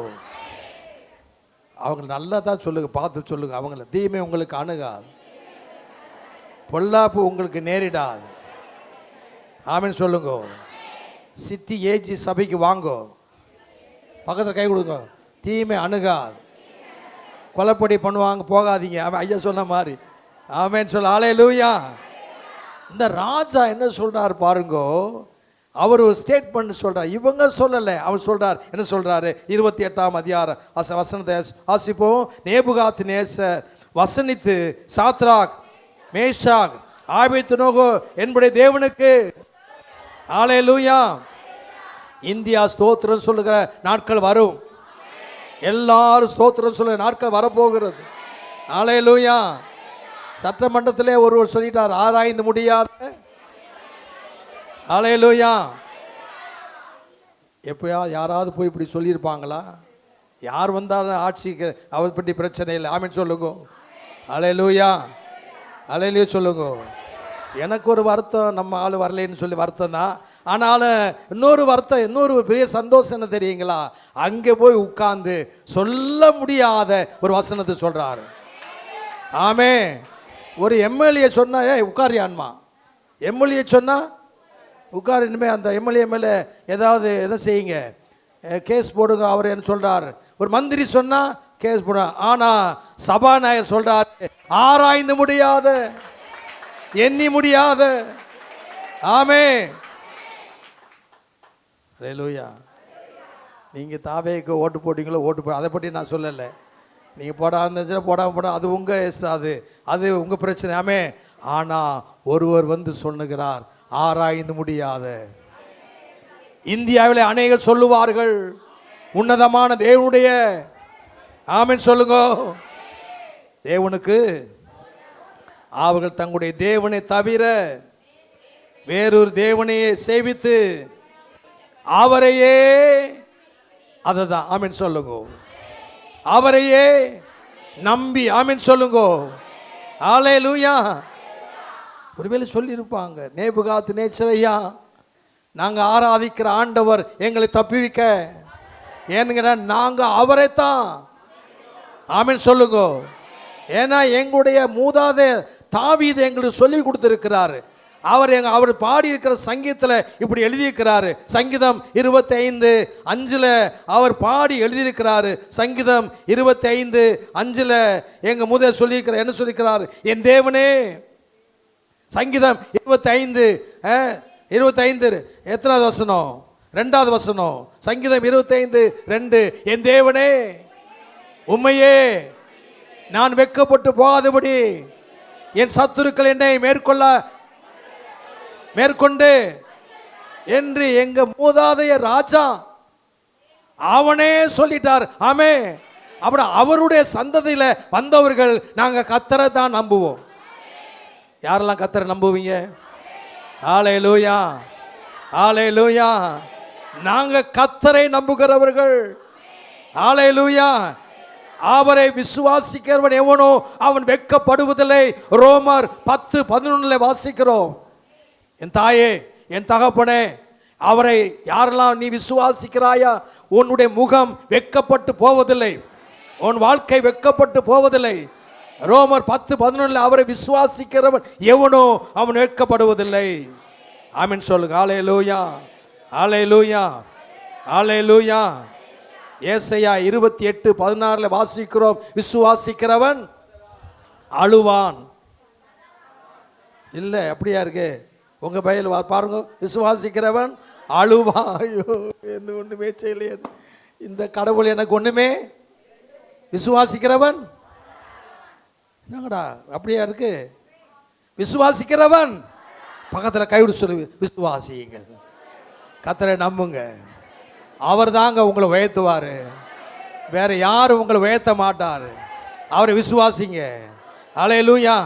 அவங்க நல்லா தான் சொல்லுங்க, பார்த்து சொல்லுங்க, அவங்கள தீமை உங்களுக்கு அணுகாது, பொல்லாப்பு உங்களுக்கு நேரிடாது. ஆமென் சொல்லுங்க. சிட்டி ஏஜி சபைக்கு வாங்கோ, பக்கத்தில் கை கொடுங்க, தீமை அணுகாது. கொலைப்படி பண்ணுவாங்க, போகாதீங்க. அவன் ஐயா சொன்ன மாதிரி. ஆமென் சொல்ல. அல்லேலூயா. இந்த ராஜா என்ன சொல்றார் பாருங்கோ, அவர் ஒரு ஸ்டேட்மெண்ட் சொல்றார், இவங்க சொல்லலை, அவர் சொல்றார். என்ன சொல்றாரு? 28ஆம் அதிகாரம் வசனத்தை வாசிப்போம். நேபுகாத்நேசர் வசனித்து சாத்ராக், மேஷாக், ஆபேத்நேகோ என்னுடைய தேவனுக்கு. ஹல்லேலூயா. இந்தியா ஸ்தோத்திரம் சொல்லுகிற நாட்கள் வரும். எல்லாரும் ஸ்தோத்திரம் சொல்லுகிற நாட்கள் வரப்போகிறது. ஹல்லேலூயா. சட்டமன்றத்திலே ஒருவர் சொல்லிட்டார், ஆராய்ந்து முடியாத. ஹல்லேலூயா. எப்போயா யாராவது போய் இப்படி சொல்லியிருப்பாங்களா? யார் வந்தாலும் ஆட்சிக்கு அவரை பற்றி பிரச்சனை இல்லை. ஆமென் சொல்லுங்க. ஹல்லேலூயா. ஹல்லேலூயா சொல்லுங்க. எனக்கு ஒரு வருத்தம், நம்ம ஆள் வரலேன்னு சொல்லி வருத்தம் தான். ஆனாலும் இன்னொரு வருத்தம், இன்னொரு பெரிய சந்தோஷம் என்ன தெரியுங்களா? அங்கே போய் உட்கார்ந்து சொல்ல முடியாத ஒரு வசனத்தை சொல்றாரு. ஆமே. ஒரு எம்எல்ஏ சொன்னா உட்காரியான்மா, எம்எல்ஏ சொன்னா உட்கார், இனிமேல் அந்த எம்எல்ஏ மேலே ஏதாவது எதை செய்யுங்க, கேஸ் போடுங்க அவர் என்ன சொல்றாரு. ஒரு மந்திரி சொன்னா கேஸ் போட. ஆனா சபாநாயகர் சொல்றாரு, ஆராய்ந்து முடியாத, எண்ணி முடியாத. ஆமே. ஹல்லேலூயா. நீங்கள் தாவேக்கு ஓட்டு போட்டிங்களோ ஓட்டு அதை பற்றி நான் சொல்லலை. நீங்கள் போடாமல் இருந்துச்சுன்னா போடாமல் அது உங்கள் இஷ்டம், அது உங்கள் பிரச்சனை. ஆமே. ஆனால் ஒருவர் வந்து சொல்லுகிறார், ஆராய்ந்து முடியாத. இந்தியாவில் அநேகர் சொல்லுவார்கள், உன்னதமான தேவனுடைய. ஆமென் சொல்லுங்க. தேவனுக்கு அவர்கள் தங்களுடைய தேவனை தவிர வேறொரு தேவனையே சேவித்து அவரையே, அதுதான். ஆமென் சொல்லுங்க. அவரையே நம்பி. ஆமென் சொல்லுங்க. ஹல்லேலூயா. ஒருவேளை சொல்லியிருப்பாங்க, நேபுகாத்நேச்சரையா, நாங்கள் ஆராதிக்கிற ஆண்டவர் எங்களை தப்புவிக்க. ஏனுங்கிற நாங்கள் அவரைத்தான். ஆமென் சொல்லுங்க. ஏன்னா எங்களுடைய மூதாதை தாவீது எங்களுக்கு சொல்லி கொடுத்துருக்கிறாரு. அவர் பாடியிருக்கிற சங்கீதத்தில் இப்படி எழுதியிருக்கிறாரு. சங்கீதம் 25:5 அவர் பாடி எழுதியிருக்கிறாரு. சங்கீதம் 25:5 எங்க முதல் சொல்லியிருக்கிறார். என்ன சொல்லியிருக்கிறார்? என் தேவனே. சங்கீதம் 25 எத்தனாவது வசனம்? 2வது வசனம். சங்கீதம் 25:2 என் தேவனே உம்மையே நான் வெட்கப்பட்டு போகாதபடி என் சத்துருக்கள் என்னை மேற்கொண்டு என்று எங்க மூதாதைய ராஜா அவனே சொல்லிட்டார். ஆமே. அப்புறம் அவருடைய சந்ததியில வந்தவர்கள் நாங்க கர்த்தரை தான் நம்புவோம். யாரெல்லாம் கர்த்தரை நம்புவீங்க? ஹல்லேலூயா. ஹல்லேலூயா. நாங்க கர்த்தரை நம்புகிறவர்கள். ஹல்லேலூயா. அவரை விசுவாசிக்கிறவன் எவனோ அவன் வெட்கப்படுவதில்லை. ரோமர் 10:11 வாசிக்கிறோம். என் தாயே, என் தகப்பனே, அவரை யாரெல்லாம் நீ விசுவாசிக்கிறாயா, உன்னுடைய முகம் வெட்கப்பட்டு போவதில்லை, உன் வாழ்க்கை வெட்கப்பட்டு போவதில்லை. ரோமர் 10:11 அவரை விசுவாசிக்கிறவன் எவனோ அவன் வெட்கப்படுவதில்லை. ஆமென் சொல்லுங்க. ஹல்லேலூயா. ஹல்லேலூயா. ஹல்லேலூயா. ஏசாயா 28:16 வாசிக்கிறோம், விசுவாசிக்கிறவன் அழுவான். இல்லை, அப்படியா இருக்கு உங்க பையல் பாருங்க, விசுவாசிக்கிறவன் அழுவான். ஐயோ, என்ன ஒண்ணுமே செய்யலையே, இந்த கடவுள் எனக்கு ஒண்ணுமே. விசுவாசிக்கிறவன் என்னங்கடா அப்படியா இருக்கு? விசுவாசிக்கிறவன் பக்கத்தில் கைவிடு சொல்லு, விசுவாசியுங்கள், கர்த்தரை நம்புங்க, அவர் தாங்க உங்களை உயர்த்துவார், வேற யாரும் உங்களை உயர்த்த மாட்டார். அவரை விசுவாசிங்க. ஹல்லேலூயா.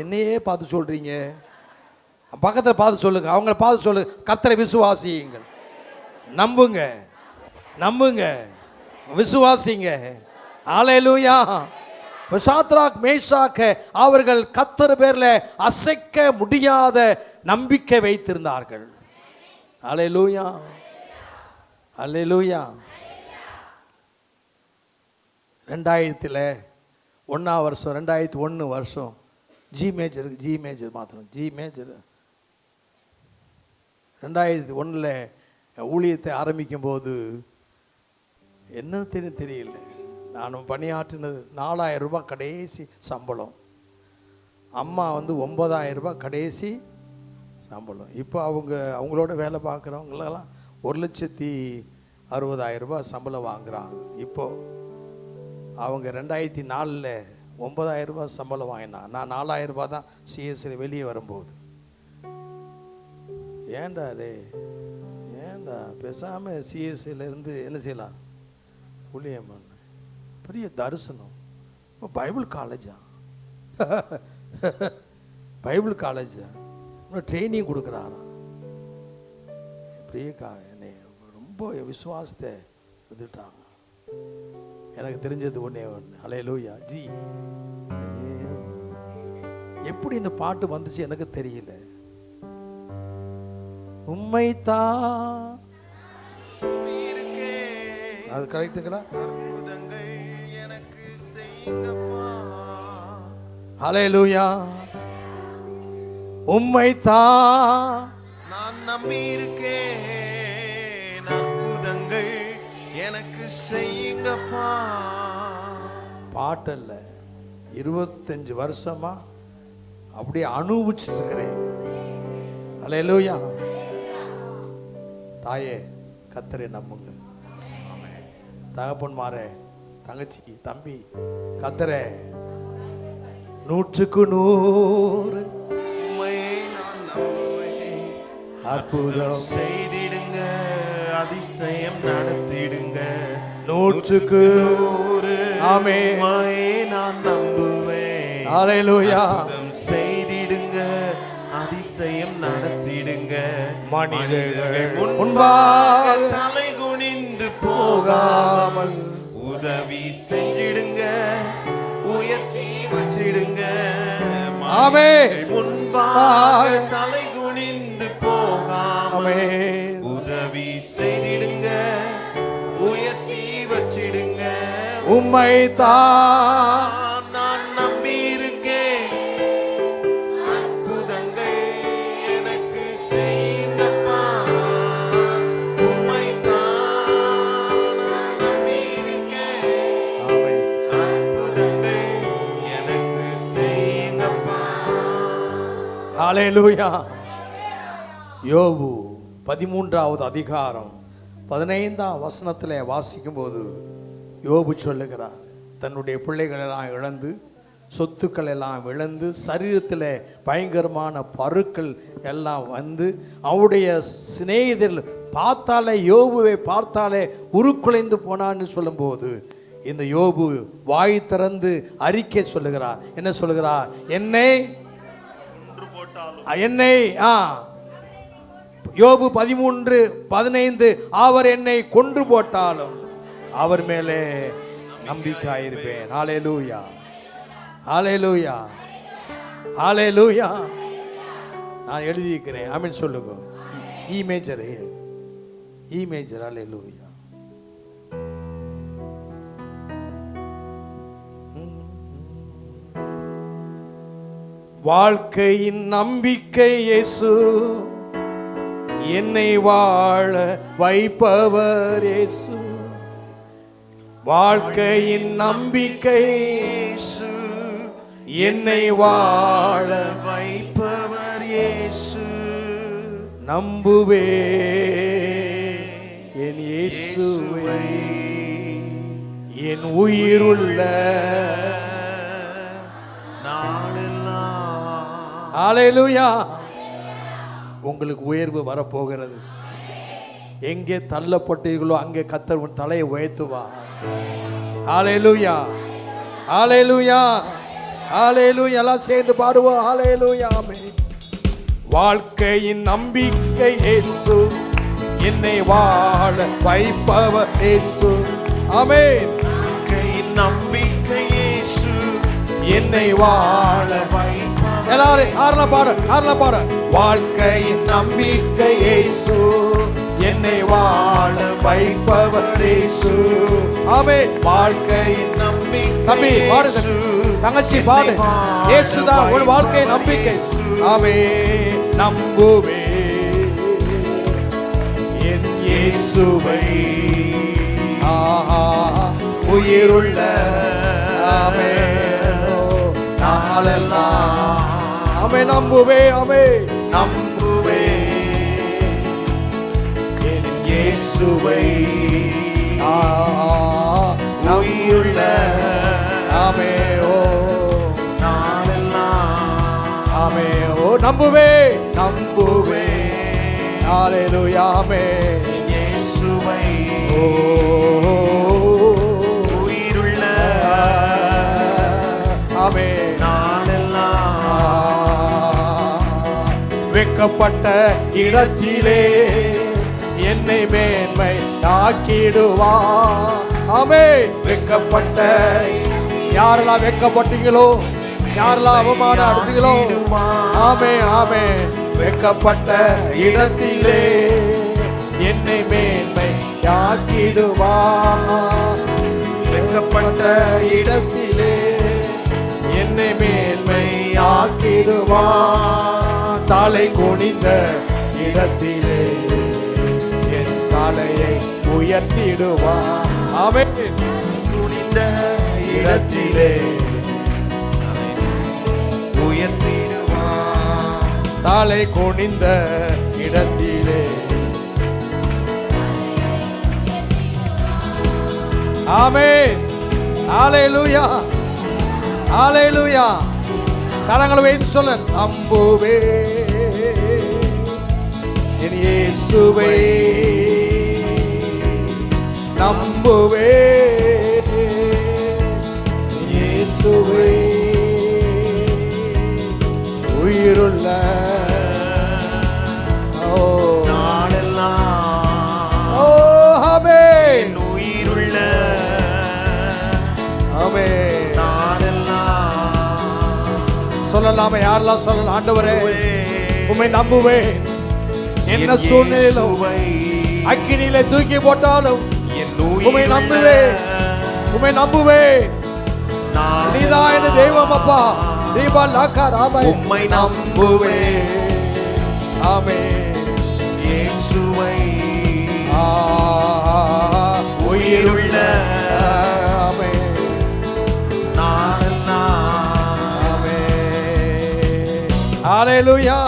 என்னையே பார்த்து சொல்றீங்க? பக்கத்தில் பார்த்து சொல்லுங்க, அவங்கள பார்த்து சொல்லுங்க, கர்த்தரை விசுவாசியுங்கள், நம்புங்க, நம்புங்க, விசுவாசிங்க. ஹல்லேலூயா. சாத்ராக் மேஷாக் அவர்கள் கர்த்தர் பேர்ல அசைக்க முடியாத நம்பிக்கை வைத்திருந்தார்கள். ஹல்லேலூயா. ஹல்லேலூயா. 2001 வருஷம், 2001 வருஷம் ஜி மேஜர் மாத்திரம், ஜி மேஜர் 2001 ஊழியத்தை ஆரம்பிக்கும் போது என்ன தெரியல, நான் பணியாற்றினது 4000 ரூபாய் கடைசி சம்பளம், அம்மா 9000 ரூபாய் கடைசி சம்பளம். இப்போ அவங்களோட வேலை பார்க்குறவங்களெல்லாம் 1,60,000 ரூபாய் சம்பளம் வாங்குறாங்க. இப்போ அவங்க 2004 9,000 ரூபாய் சம்பளம் வாங்கினான். நான் 4,000 ரூபாய் தான் சிஎஸ்சியில் வெளியே வரும்போது. ஏண்டா ரே, ஏண்டா பேசாமல் சிஎஸ்சியில் இருந்து என்ன செய்யலாம், ஊழியம் பண்ண. பெரிய தரிசனம். இப்போ பைபிள் காலேஜா, பைபிள் காலேஜா, ட்ரைனிங் கொடுக்குறாராம். இப்படியே என்னை ரொம்ப விசுவாசத்தை விட்டுட்டாங்க. எனக்கு தெரிஞ்சது ஒன்றே ஒன்று, அல்லேலூயா. ஜி எப்படி இந்த பாட்டு வந்துச்சு எனக்கு தெரியல. உம்மைத்தான், அது கரெக்டுங்களா? அல்லேலூயா. உம்மைத்தான் நான் நம்பி இருக்கேன், அற்புதங்கள் எனக்கு செய்யுங்கப்பா. பாட்டல்ல, 25 வருஷமா அப்படியே அனுபவிச்சுட்டு இருக்கிறேன். அல்லேலூயா. தாயே, கர்த்தரை நம்புங்க. தகப்பன்மாரே, தங்கச்சி, தம்பி, கர்த்தரை 100க்கு 100 அற்புதம் செய்திடுங்க, அதிசயம் நடத்திடுங்க. 100க்கு 100 ஆமென். நான் நம்புவேன். அல்லேலூயா. செய்திடுங்க, அதிசயம் நடத்திடுங்க. மனிதர்கள் முன்பாக தலை குனிந்து போகாமல் உதவி செஞ்சிடுங்க, உயர்த்தி வச்சிடுங்க. ஆமென். முன்பாக தலை குனிந்து போகாமல் உதவி செய்திடுங்க, உயர்த்தி வச்சிடுங்க. உம்மைத்தான் நான் நம்பி இருக்கேன், அற்புதங்கள் எனக்கு செய்யுங்கப்பா. உம்மைத்தான் நான் நம்பி இருக்கேன், அற்புதங்கள் எனக்கு செய்யுங்கப்பா. அல்லேலூயா. யோபு 13வது அதிகாரம் 15ஆம் வசனத்தில் வாசிக்கும் போது யோபு சொல்லுகிறார், தன்னுடைய பிள்ளைகளெல்லாம் இழந்து, சொத்துக்கள் எல்லாம் இழந்து, சரீரத்தில் பயங்கரமான பருக்கள் எல்லாம் வந்து, அவருடைய சிநேகிதர்கள் பார்த்தாலே, யோபுவை பார்த்தாலே உருக்குலைந்து போனான்னு சொல்லும்போது, இந்த யோபு வாய் திறந்து அறிக்கை சொல்லுகிறார். என்ன சொல்லுகிறார்? என்னை யோபு 13:15 அவர் என்னை கொன்று போட்டாலும் அவர் மேலே நம்பிக்கையாயிருப்பேன். ஹல்லேலூயா, ஹல்லேலூயா, ஹல்லேலூயா. நான் எழுதியிருக்கிறேன். ஆமென் சொல்லுங்க. E major, E major. ஹல்லேலூயா. வாழ்க்கையின் நம்பிக்கை இயேசு, என்னை வாழ வைப்பவர் இயேசு. வாழ்க்கையின் நம்பிக்கை இயேசு, என்னை வாழ வைப்பவர் இயேசு. நம்புவே என் இயேசுவை, என் உயிருள்ள நாளெல்லாம். ஹல்லேலூயா. உங்களுக்கு உயர்வு வரப்போகிறது. எங்கே தள்ளப்பட்டீர்களோ அங்கே கர்த்தர் உன் தலையை உயர்த்துவார். ஹல்லேலூயா, ஹல்லேலூயா, ஹல்லேலூயா. எல்லாம் சேர்ந்து பாடுவோம். ஹல்லேலூயா. ஆமென். வாழ்க்கையின் நம்பிக்கை இயேசு, என்னை வாழ வைப்பவர் இயேசு. ஆமென். வாழ்க்கையின் நம்பிக்கை இயேசு, என்னை வாழ வைப்பவர். எல்லாரும் ஆரலாம் பாட. வாழ்க்கையின் நம்பிக்கை இயேசு, என்னை வாழ வைப்பவர் இயேசு. ஆமென். வாழ்க்கையின் நம்பிக்கை தம்பி பாடு, தங்கச்சி பாடு. இயேசுதான் ஒரு வாழ்க்கை நம்பிக்கை. ஆமென். நம்புவே என் இயேசுவை, உயிருள்ள நாளெல்லாம். ஆமென். நம்புவே, ஆமென். நம்புவே என் இயேசுவை, உயிருள்ள. ஆமென். ஓ நம்புவேன் நம்புவேன். ஹalleluya ஆமென். இயேசுவை உயிருள்ள ஆமென். நாளெல்லாம் வெட்கப்பட்ட இடத்திலே என்னை மேன்மை ஆக்கிடுவார். ஆமென். வெட்கப்பட்ட யாரெல்லாம் வெட்கப்பட்டீங்களோ, யாரெல்லாம் அவமானம் அடைந்தீங்களோ, ஆமே ஆமே, வெட்கப்பட்ட இடத்திலே என்னை மேன்மை ஆக்கிடுவார். வெட்கப்பட்ட இடத்திலே என்னை மேன்மை ஆக்கிடுவார். தலை குனிந்த இடத்திலே என் தலையை உயர்த்திடுவார். ஆமென். குனிந்த இடத்திலே உயர்த்திடுவார். தலை குனிந்த இடத்திலே. ஆமென். ஹalleluya ஹalleluya. கரங்களை வைத்து சொல்ல, நம்புவே என் இயேசுவை, நம்புவே இயேசுவை உயிருள்ள நாளெல்லாம் ஓ ஆமென். உயிருள்ள ஆமென். நாளெல்லாம் சொல்லலாமே, யாரெல்லாம் சொல்லலாம், ஆண்டவரே உம்மை நம்புவேன். என்ன சூழ்நிலையிலும் அக்கினியிலே தூக்கி போட்டாலும் உம்மை நம்புவேன், உம்மை நம்புவேன். நீதான் என் தெய்வம் அப்பா. தீபா லாக்கா ராமை உம்மை நம்புவேன். ஆமென். இயேசுவை உயிருள்ள ஆமென். ஹalleluya.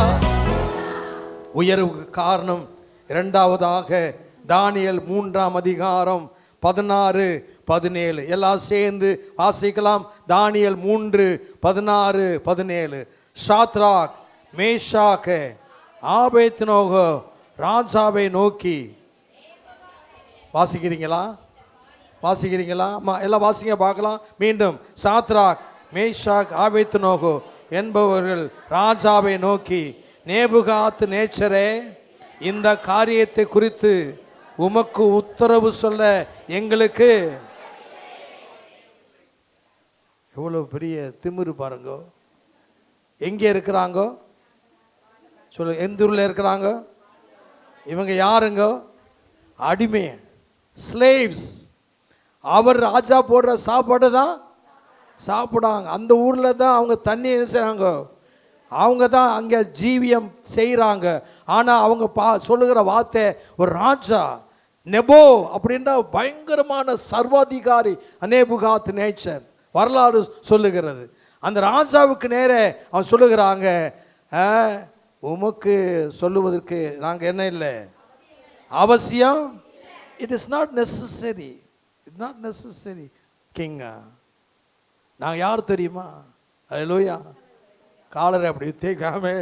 உயர்வுக்கு காரணம் இரண்டாவதாக தானியேல் 3ஆம் அதிகாரம் 16-17 எல்லாம் சேர்ந்து வாசிக்கலாம். தானியேல் 3:16-17. ஷாத்ராக் மேஷாக் ஆபேத்நேகோ ராஜாவை நோக்கி, வாசிக்கிறீங்களா? வாசிக்கிறீங்களா? எல்லாம் வாசிங்க பார்க்கலாம். மீண்டும், சாத்ராக் மேஷாக் ஆபேத்நேகோ என்பவர்கள் ராஜாவை நோக்கி, நேபுகாத் நேச்சரே, இந்த காரியத்தை குறித்து உமக்கு உத்தரவு சொல்ல எங்களுக்கு. எவ்வளவு பெரிய திமிரு பாருங்க. எங்கே இருக்கிறாங்க சொல்லு, எந்த ஊரில் இருக்கிறாங்க இவங்க? யாருங்க? அடிமை, ஸ்லேவ்ஸ். அவர் ராஜா போடுற சாப்பாடு தான் சாப்பிடாங்க. அந்த ஊரில் தான் அவங்க தண்ணி என்ன செய்கிறாங்க, அவங்க தான் அங்கே ஜீவியம் செய்கிறாங்க. ஆனால் அவங்க சொல்லுகிற வார்த்தை, ஒரு ராஜா நெபோ அப்படின்ற பயங்கரமான சர்வாதிகாரி நேபுகாத் நேச்சர் வரலாறு சொல்லுகிறது. அந்த ராஜாவுக்கு நேரே அவன் சொல்லுகிறாங்க, உமக்கு சொல்லுவதற்கு நாங்கள் என்ன இல்லை அவசியம். It is not necessary, it not necessary கிங்கா. நாங்கள் யார் தெரியுமா? அல்லேலூயா. காலரை அப்படி தேய்க்காமே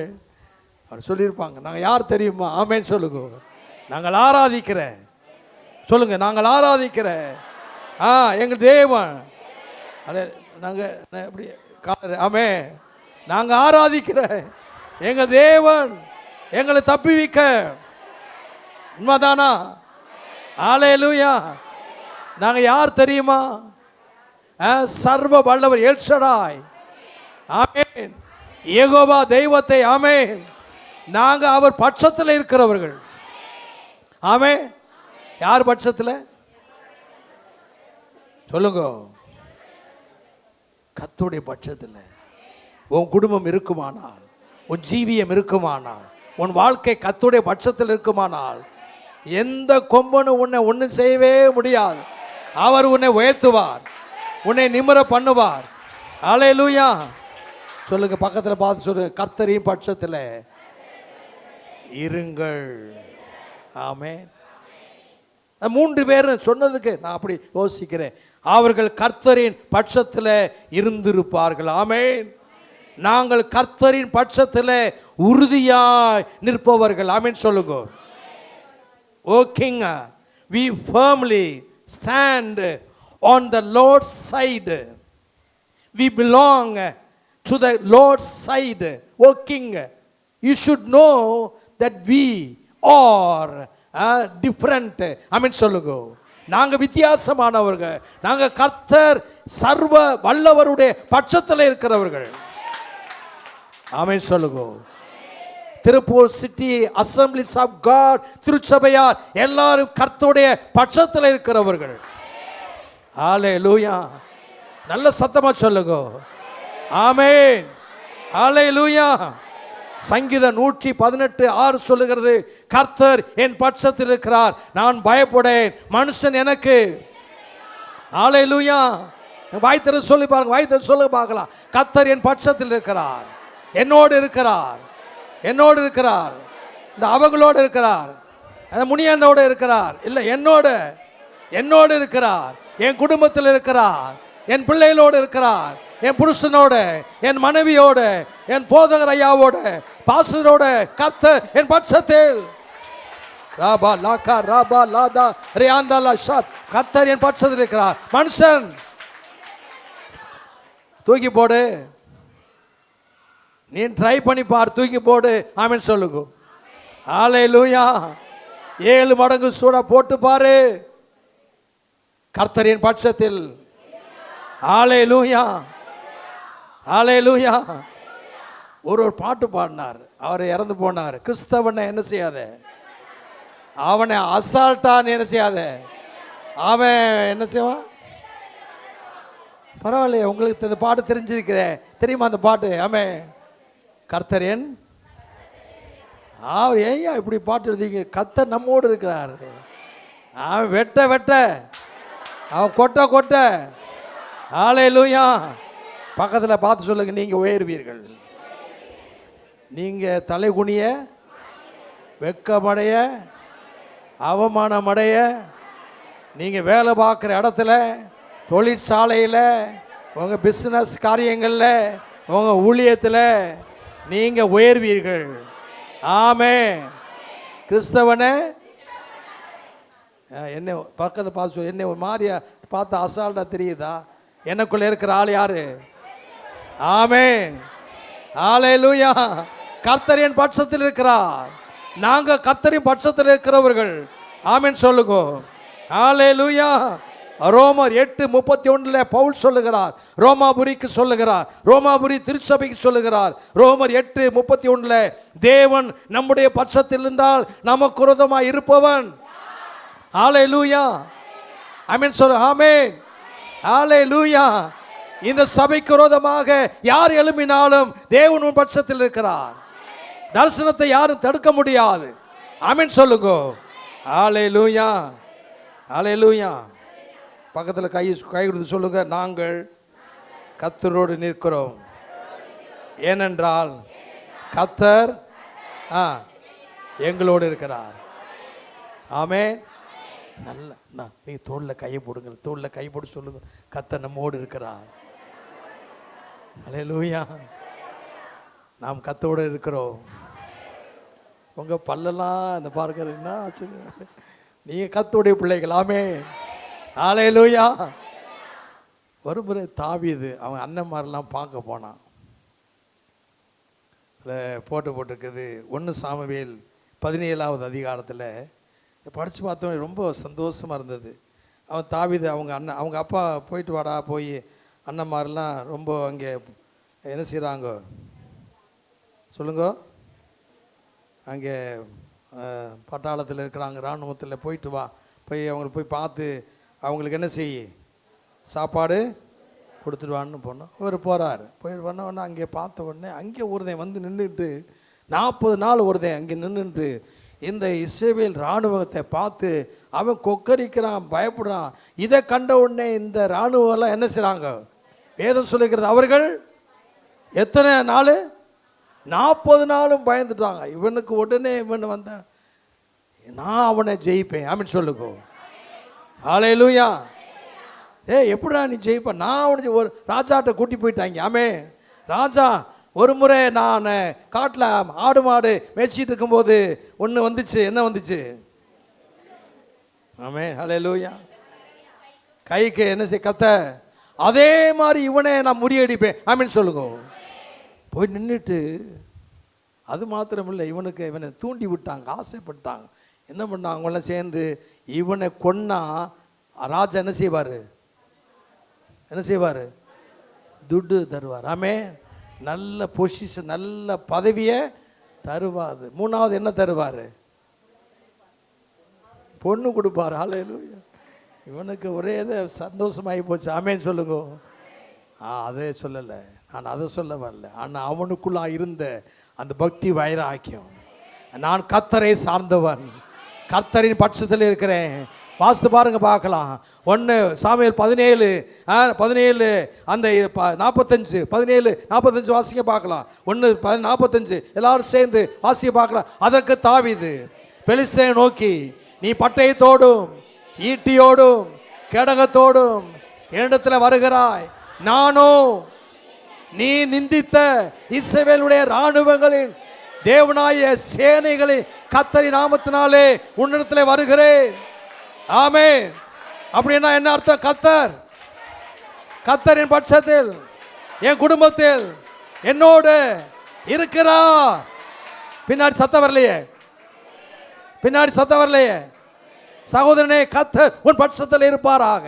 அவர் சொல்லியிருப்பாங்க, நாங்கள் யார் தெரியுமா? ஆமேன்னு சொல்லுங்க. நாங்கள் ஆராதிக்கிற சொல்லுங்க, நாங்கள் ஆராதிக்கிற எங்கள் தேவன். அதே நாங்கள் எப்படி காலரை ஆமே, நாங்கள் ஆராதிக்கிற எங்கள் தேவன் எங்களை தப்பிவிக்க. உண்மைதானா? அல்லேலூயா. நாங்கள் யார் தெரியுமா? சர்வ வல்லவர் எல் ஷடாய். ஆமென். யெகோவா தெய்வத்தை. ஆமென். நாங்க அவர் பட்சத்தில் இருக்கிறவர்கள். ஆமென். யார் பட்சத்தில் சொல்லுங்க? கர்த்தருடைய பட்சத்தில். உன் குடும்பம் இருக்குமானால், உன் ஜீவியம் இருக்குமானால், உன் வாழ்க்கை கர்த்தருடைய பட்சத்தில் இருக்குமானால், எந்த கொம்பனும் உன்னை ஒன்றும் செய்யவே முடியாது. அவர் உன்னை உயர்த்துவார், உன்னை நிமிர பண்ணுவார். அல்லேலூயா. சொல்லுங்க, பக்கத்தில் பார்த்து சொல்லுங்க, கர்த்தரின் பட்சத்தில் இருங்கள். ஆமென். 3 பேர் சொன்னதுக்கு நான் அப்படி யோசிக்கிறேன். அவர்கள் கர்த்தரின் பட்சத்தில் இருந்திருப்பார்கள். ஆமென். நாங்கள் கர்த்தரின் பட்சத்திலே உறுதியாய் நிற்பவர்கள். ஆமென் சொல்லுங்க. O King, we firmly stand on the Lord's side. We belong to the Lord's side. O King, you should know that we are different. ஆமென் சொல்லுங்க. நாங்க வித்தியாசமானவர்கள். நாங்க கர்த்தர் சர்வ வல்லவருடைய பட்சத்தில் இருக்கிறவர்கள். ஆமென் சொல்லுங்க. Tiruppur city assemblies of God திருச்சபையார் எல்லாரும் கர்த்தருடைய பட்சத்தில் இருக்கிறவர்கள். ஹalleluya. நல்ல சத்தமா சொல்லுங்க. ஆமென். ஹalleluya. சங்கீதம் 118:6 சொல்லுகிறது, கர்த்தர் என் பட்சத்தில் இருக்கிறார், நான் பயப்படேன், மனுஷன் எனக்கு. ஹalleluya. வாய் திறந்து சொல்லி பாருங்க, வாய் திறந்து சொல்ல பார்க்கலாம். கர்த்தர் என் பட்சத்தில் இருக்கிறார், என்னோடு இருக்கிறார், என்னோடு இருக்கிறார், இந்த அவங்களோடு இருக்கிறார், அந்த முனியனோடு இருக்கிறார், இல்லை என்னோடு இருக்கிறார், என் குடும்பத்தில் இருக்கிறார், என் பிள்ளைகளோடு இருக்கிறார், என் புருஷனோட, என் மனைவியோட, என் போதகர் ஐயாவோட, பாஸ்டரோட. கர்த்தர் என் பட்சத்தில். ராபா லாகா ராபா லாதா ரியாந்தலா ஷாத். கர்த்தர் என் பட்சத்தில் இருக்கிறார். மனுஷன் தூக்கி போடு, நீ ட்ரை பண்ணி பார், தூக்கி போடு. ஆமென் சொல்லுங்க. ஹalleluya. 7 மடங்கு சூடா போட்டு பாரு, கர்த்தரின் பட்சத்தில். ஹalleluya. ஹalleluya. ஒரு பாட்டு பாடினார், அவர் இறந்து போனார். கிறிஸ்தவனை என்ன செய்யாத, அவனை அசால்ட்டான்னு என்ன செய்யாத, அவன் என்ன செய்வான். பரவாயில்லையே, உங்களுக்கு இந்த பாட்டு தெரிஞ்சிருக்கிறே, தெரியுமா அந்த பாட்டு? ஆமென். கர்த்தர் என். அவர் ஏன் இப்படி பாட்டு எழுதிங்க? கர்த்தர் நம்மோடு இருக்கிறார். அவன் வெட்ட அவன் கொட்ட. ஹalleluya. பக்கத்தில் பார்த்து சொல்லுங்க, நீங்க உயர்வீர்கள். நீங்க தலை குனிய, வெக்கமடைய, அவமானமடைய, நீங்க வேலை பார்க்குற இடத்துல, தொழிற்சாலையில், உங்க பிஸ்னஸ் காரியங்களில், உங்க ஊழியத்தில் நீங்க உயர்வீர்கள். ஆமென். கிறிஸ்தவனே என்ன பக்கத்தை பார்த்து என்ன ஒரு மாதிரியா பார்த்து அசால்ட்டா தெரியுதா? எனக்குள்ள இருக்கிற ஆள் யாரு? ஆமென். ஹalleluya. கர்த்தர் என் பட்சத்தில் இருக்கிறார், நாங்க கர்த்தரின் பட்சத்தில் இருக்கிறவர்கள். ஆமென் சொல்லுங்க. ஹalleluya. ரோமர் 8:31 பவுல் சொல்லுகிறார், ரோமாபுரிக்கு சொல்லுகிறார், ரோமாபுரி திருச்சபைக்கு சொல்லுகிறார். ரோமர் 8:31 தேவன் நம்முடைய பட்சத்தில் இருந்தால் நமக்கு விரோதமாய் இருப்பவன். ஹalleluya. ஆமென் சொல்லு. ஆமென். ஹalleluya. இந்த சபைக்கு விரோதமாக யார் எழும்பினாலும் தேவன் உன் பட்சத்தில் இருக்கிறார். தரிசனத்தை யாரும் தடுக்க முடியாது. ஆமென் சொல்லுங்க. ஹalleluya. ஹalleluya. பக்கத்தில் கை கொடுத்து சொல்லுங்க, நாங்கள் கர்த்தரோடு நிற்கிறோம், ஏனென்றால் கர்த்தர் எங்களோடு இருக்கிறார். ஆமென். நல்ல நீ தோளில் கையை போடுங்க, தோளில் கை போட்டு சொல்லுங்க, கர்த்தர் நம்மோடு இருக்கிறார். ஹல்லேலூயா. நாம் கர்த்தரோடு இருக்கிறோம். உங்க பல்லெல்லாம் இந்த பார்க்கறதுன்னா நீங்க கர்த்தருடைய பிள்ளைகள். ஆமென். ஹல்லேலூயா. ஒரு முறை தாவீது அவன் அண்ணன்மாரெல்லாம் பார்க்க போனான். அதில் போட்டிருக்குது 1 சாமுவேல் 17வது அதிகாரத்தில் படித்து பார்த்தோம். ரொம்ப சந்தோஷமாக இருந்தது. அவன் தாவீது அவங்க அப்பா போயிட்டு வாடா, போய் அண்ணன்மாரெல்லாம் ரொம்ப அங்கே என்ன செய்கிறாங்க சொல்லுங்க, அங்கே பட்டாளத்தில் இருக்கிறாங்க, இராணுவத்தில் போயிட்டு வா, போய் அவங்களை போய் பார்த்து அவங்களுக்கு என்ன செய்ய சாப்பாடு கொடுத்துடுவான்னு போனோம். அவர் போகிறார். போய் பண்ண அங்கே பார்த்த உடனே அங்கே ஒருத்தன் வந்து நின்றுட்டு 40 நாள் ஒருத்தன் அங்கே நின்றுட்டு இந்த இஸ்ரவேல் இராணுவத்தை பார்த்து அவன் கொக்கரிக்கிறான், பயப்படுறான். இதை கண்ட உடனே இந்த இராணுவம்லாம் என்ன செய்கிறாங்க, வேதம் சொல்லுகிறது, அவர்கள் எத்தனை நாள் 40 நாளும் பயந்துட்டாங்க. இவனுக்கு உடனே இவன் வந்தான், நான் அவனை ஜெயிப்பேன். ஆமென் சொல்லுங்க. ஹல்லேலூயா. எப்படிடா நீ ஜெயிப்ப? நான் அவனை ஒரு ராஜாட்ட கூட்டி போயிட்டாங்க. ஆமே ராஜா ஒரு முறை நான் காட்டில் ஆடு மாடு மேய்ச்சிட்டு இருக்கும்போது ஒன்று வந்துச்சு. என்ன வந்துச்சு? ஆமென், ஹல்லேலூயா. கைக்கு என்ன செய்ய கத்த, அதே மாதிரி இவனை நான் முறியடிப்பேன். ஆமென் சொல்லுங்க. போய் நின்றுட்டு, அது மாத்திரமில்லை, இவனை தூண்டி விட்டாங்க, ஆசைப்பட்டாங்க. என்ன பண்ணாங்க? அவங்களாம் சேர்ந்து இவனை கொன்னா ராஜா என்ன செய்வார்? என்ன செய்வார்? துட்டு தருவார். ஆமென். நல்ல பொசிஷன், நல்ல பதவியை தருவார். மூணாவது என்ன தருவார்? பொண்ணு கொடுப்பார். ஹல்லேலூயா. இவனுக்கு ஒரே சந்தோஷமாகி போச்சு. ஆமென் சொல்லுங்க. அதே சொல்லலை, நான் அதை சொல்ல வரல. ஆனால் அவனுக்குள்ளா இருந்த அந்த பக்தி வைராக்கியம், நான் கர்த்தரை சார்ந்தவன், கர்த்தரின் பட்சத்தில் இருக்கிறேன். வாசித்து பாருங்க பார்க்கலாம். 1 சாமுவேல் 17 அந்த 45 17 வாசிக்க பார்க்கலாம். 1:45 எல்லாரும் சேர்ந்து வாசிக்க பார்க்கலாம். அதற்கு தாவீது பெலிஸ்தரை நோக்கி, நீ பட்டயத்தோடும் ஈட்டியோடும் கேடகத்தோடும் என்னிடத்தில் வருகிறாய், நானோ நீ நிந்தித்த இஸ்ரவேலுடைய இராணுவங்களின் தேவனாய சேனைகளின் கர்த்தரின் நாமத்தினாலே உன்னிடத்தில் வருகிறேன். ஆமென். அப்படின்னா என்ன அர்த்தம்? கர்த்தரின் பட்சத்தில் என் குடும்பத்தில் என்னோடு இருக்கிறார். பின்னாடி சத்தம் வரலையே, பின்னாடி சத்தம் வரலையே. சகோதரனே, கர்த்தர் உன் பட்சத்தில் இருப்பாராக.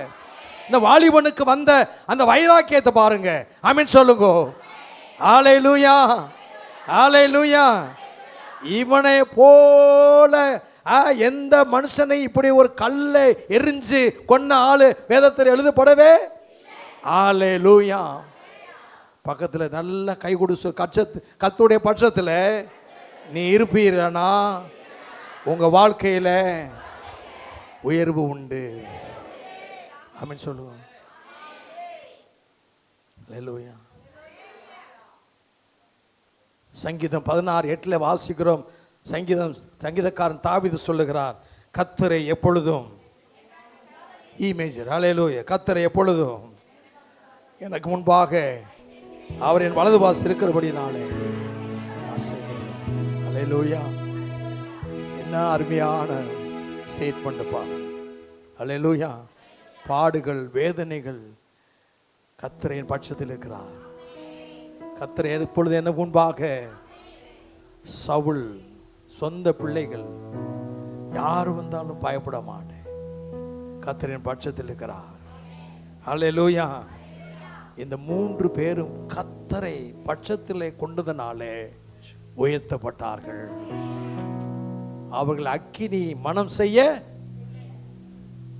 இந்த வாலிபனுக்கு வந்த அந்த வைராக்கியத்தை பாருங்க. ஆமென் சொல்லுங்க. ஹல்லேலூயா, ஹல்லேலூயா. இவனை போல எந்த மனுஷனை இப்படி ஒரு கல்லை எரிஞ்சு கொன்ன ஆளு வேதத்தில் எழுதப்படவே. ஹல்லேலூயா. பக்கத்தில் நல்ல கை கொடுத்து, கர்த்தருடைய பட்சத்தில் நீ இருப்பீரனா உங்க வாழ்க்கையில உயர்வு உண்டு. ஆமென் சொல்லுவோம். ஹல்லேலூயா. சங்கீதம் 16:8 வாசிக்கிறோம். சங்கீதக்காரன் தாவீது சொல்லுகிறார், கர்த்தரை எப்பொழுதும் ஹல்லேலூயா, கர்த்தரை எப்பொழுதும் எனக்கு முன்பாக அவர் என் வலது பாசத்தில் இருக்கிறபடினாலே ஹல்லேலூயா. என்ன அருமையான ஸ்டேட்மெண்ட் பாருங்க. ஹல்லேலூயா. பாடுகள், வேதனைகள், கர்த்தரின் பட்சத்தில் இருக்கிறார். கர்த்தரை எப்பொழுது என்ன முன்பாக, சவுல் சொந்த பிள்ளைகள் யார் வந்தாலும் பயப்பட மாட்டேன், கர்த்தரின் பட்சத்தில் இருக்கிறார். ஹல்லேலூயா. இந்த 3 பேரும் கர்த்தரை பட்சத்திலே கொண்டதனாலே உயர்த்தப்பட்டார்கள். அவர்கள் அக்கினி மனம் செய்ய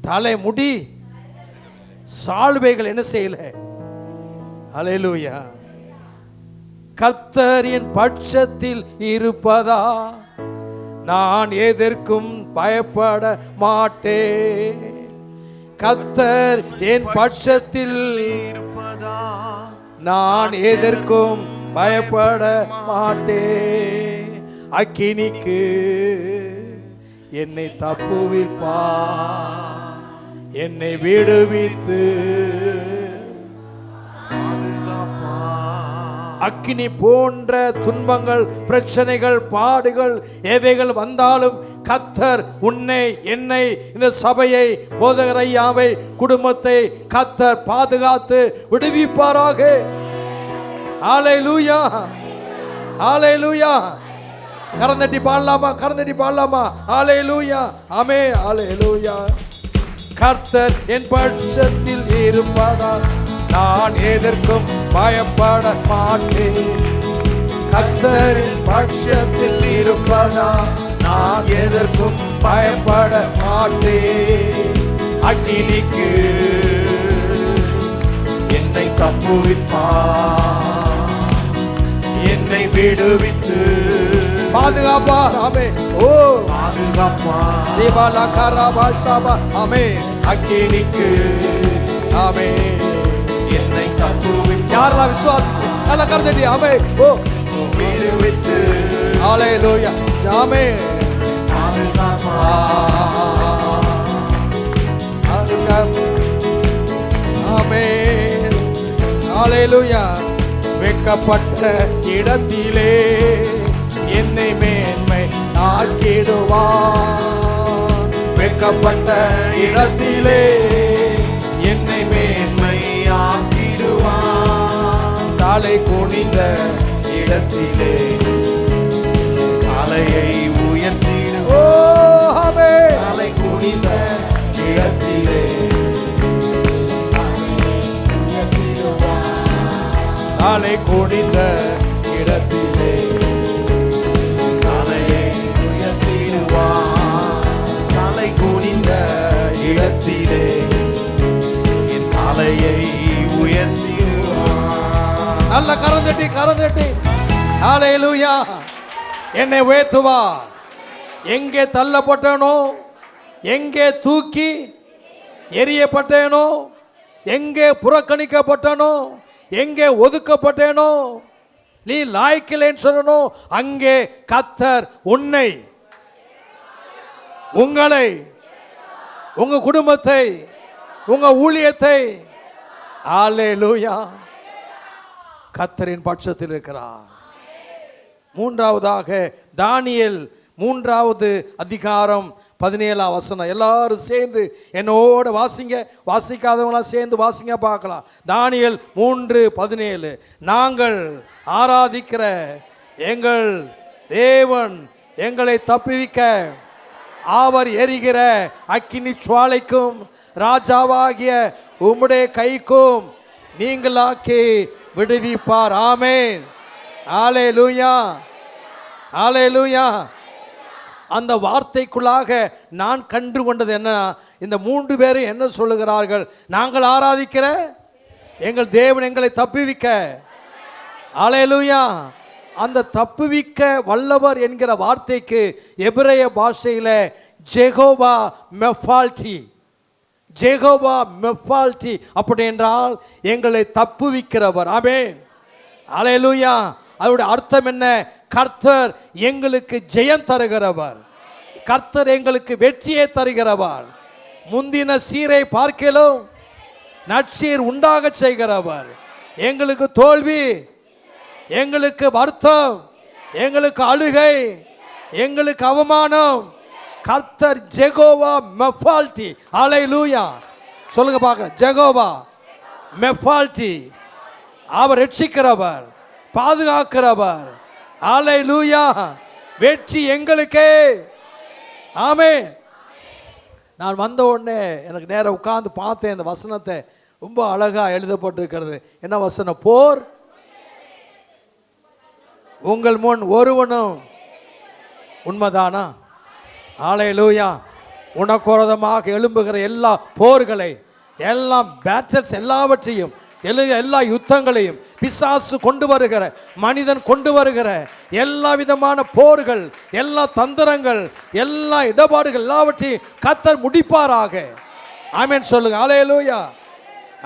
தலைமுடி சால்வைகள் என்ன செய்யல. ஹல்லேலூயா. கர்த்தரின் பட்சத்தில் இருப்பதா நான் எதற்கும் பயப்பட மாட்டேன். கர்த்தர் என் பட்சத்தில் இருப்பதா நான் எதற்கும் பயப்பட மாட்டேன். அக்கினிக்கு என்னை தப்புவிப்பா, என்னை விடுவித்து அக்கினி போன்ற துன்பங்கள், பிரச்சனைகள், பாடுகள் எவைகள் வந்தாலும் கர்த்தர் உன்னை, என்னை, இந்த சபையை, போதகர் ஐயாவை, குடும்பத்தை கர்த்தர் பாதுகாத்து விடுவிப்பாராக. ஹல்லேலூயா, ஹல்லேலூயா. கரந்தட்டி பாடலாமா? கரந்தட்டி பாடலாமா? ஹல்லேலூயா. ஆமென். ஹல்லேலூயா. கர்த்தர் என் பட்சத்தில் இருப்பதால் நான் எதற்கும் பயப்பட மாட்டேன். கர்த்தரின் பட்சத்தில் இருப்பதால் நான் எதற்கும் பயப்பட மாட்டேன். அக்கினிக்கு என்னை தப்புவிப்பார், என்னை விடுவித்து பாதுகாப்பார். ஆமென். ஓ பாதுகாப்பார். தேவாலா கராபா ஷாபா. ஆமென். அக்கினிக்கு ஆமென் என்னை தப்புவிப்பார். யாரெல்லாம் விசுவாசிக்க நல்ல கருத்தடி. ஆமென். ஓ விடுவித்து. ஹல்லேலூயா. ஆமென். பாதுகாப்பார். ஆமென். ஹல்லேலூயா. வெட்கப்பட்ட இடத்திலே என்னை மேன்மை ஆக்கிடுவார். வெட்கப்பட்ட இடத்திலே என்னை மேன்மை ஆக்கிடுவார். தலை குனிந்த இடத்திலே தலையை உயர்த்திடுவார். தலை குனிந்த இடத்திலே தலை குனிந்த இடத்திலே தலையை உயர்த்திடுவார். தலை குனிந்த இடத்திலே என் தலையை உயர்த்திடுவார். நல்ல கரந்தட்டி ஹல்லேலூயா. என்னை உயர்த்துவார். எங்கே தள்ளப்பட்டனோ, எங்கே தூக்கி எரியப்பட்டேனோ, எங்கே புறக்கணிக்கப்பட்டனோ, எங்கே ஒதுக்கப்பட்டேனோ, நீ லாய்க்கில்லைன்னு சொல்லணும், அங்கே கர்த்தர் உன்னை, உங்களை, உங்க குடும்பத்தை, உங்க ஊழியத்தை ஹல்லேலூயா கர்த்தரின் பட்சத்தில் இருக்கிறார். மூன்றாவதாக தானியேல் 3வது அதிகாரம் 17ஆம் வசனம். எல்லாரும் சேர்ந்து என்னோட வாசிங்க. வாசிக்காதவங்களாம் சேர்ந்து வாசிங்க பார்க்கலாம். தானியேல் 3:17. நாங்கள் ஆராதிக்கிற எங்கள் தேவன் எங்களை தப்புவிக்க அவர் எரிகிற அக்கினி சுவாலைக்கும் ராஜாவாகிய உம்முடைய கைக்கும் நீங்களாக்கி விடுவிப்பார். ஆமென். ஹல்லேலூயா. ஹல்லேலூயா. அந்த வார்த்தைக்குள்ளாக நான் கண்டு கொண்டது என்ன, இந்த 3 பேரும் என்ன சொல்லுகிறார்கள்? நாங்கள் ஆராதிக்கிற எங்கள் தேவன் எங்களை தப்புவிக்க. ஹல்லேலூயா. அந்த தப்புவிக்க வல்லவர் என்கிற வார்த்தைக்கு எபிரேய பாஷையில ஜெகோவா மெஃபால்டி, ஜெகோவா மெஃபால்டி அப்படி என்றால் எங்களை தப்புவிக்கிறவர். ஆமென். ஹல்லேலூயா. அதோட அர்த்தம் என்ன? கர்த்தர் எங்களுக்கு ஜெயம் தருகிறவர், கர்த்தர் எங்களுக்கு வெற்றியை தருகிறவர், முந்தின சீரை பார்க்கலும் நற்சீர் உண்டாக செய்கிறவர், எங்களுக்கு தோல்வி, எங்களுக்கு வருத்தம், எங்களுக்கு அழுகை, எங்களுக்கு அவமானம், கர்த்தர் ஜெகோவா மெஃபால்டி. ஹல்லேலூயா. சொல்லுங்க பார்க்க. ஜெகோவா மெஃபால்டி. அவர் ரட்சிக்கிறவர், பாதுகாக்கிறவர். ஹல்லேலூயா. வெற்றி எங்களுக்கே. ஆமென். நான் வந்த உடனே எனக்கு நேரம் உட்கார்ந்து பார்த்தேன். இந்த வசனத்தை ரொம்ப அழகா எழுதப்பட்டிருக்கிறது. என்ன வசனம்? போர் உங்கள் முன் ஒருவனும் உண்மைதானா? ஹல்லேலூயா. உனக்கோரதமாக எழும்புகிற எல்லா போர்களை, எல்லாம் பேட்டல்ஸ் எல்லாவற்றையும், எல்லா யுத்தங்களையும் பிசாசு கொண்டு வருகிற, மனிதன் கொண்டு வருகிற எல்லா விதமான போர்கள், எல்லா தந்திரங்கள், எல்லா இடபாடுகள் எல்லாவற்றையும் கர்த்தர் முடிப்பாராக. ஆமென் சொல்லுங்க. ஹல்லேலூயா.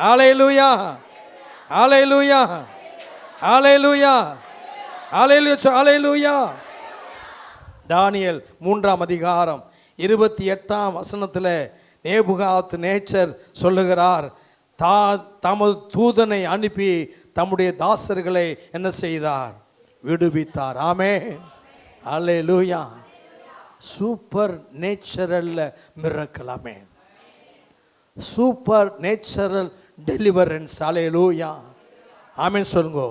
ஹல்லேலூயா. ஹல்லேலூயா. ஹல்லேலூயா. ஹல்லேலூயா. தானியேல் 3ஆம் அதிகாரம் 28ஆம் வசனத்தில் நேபுகாத் நேச்சர் சொல்லுகிறார், தமது தூதனை அனுப்பி தம்முடைய தாசர்களை என்ன செய்தார்? விடுவித்தார். ஆமென். ஹல்லேலூயா. Supernatural miracle. ஆமென். Supernatural deliverance. ஹல்லேலூயா. ஆமென் சொல்லுங்க.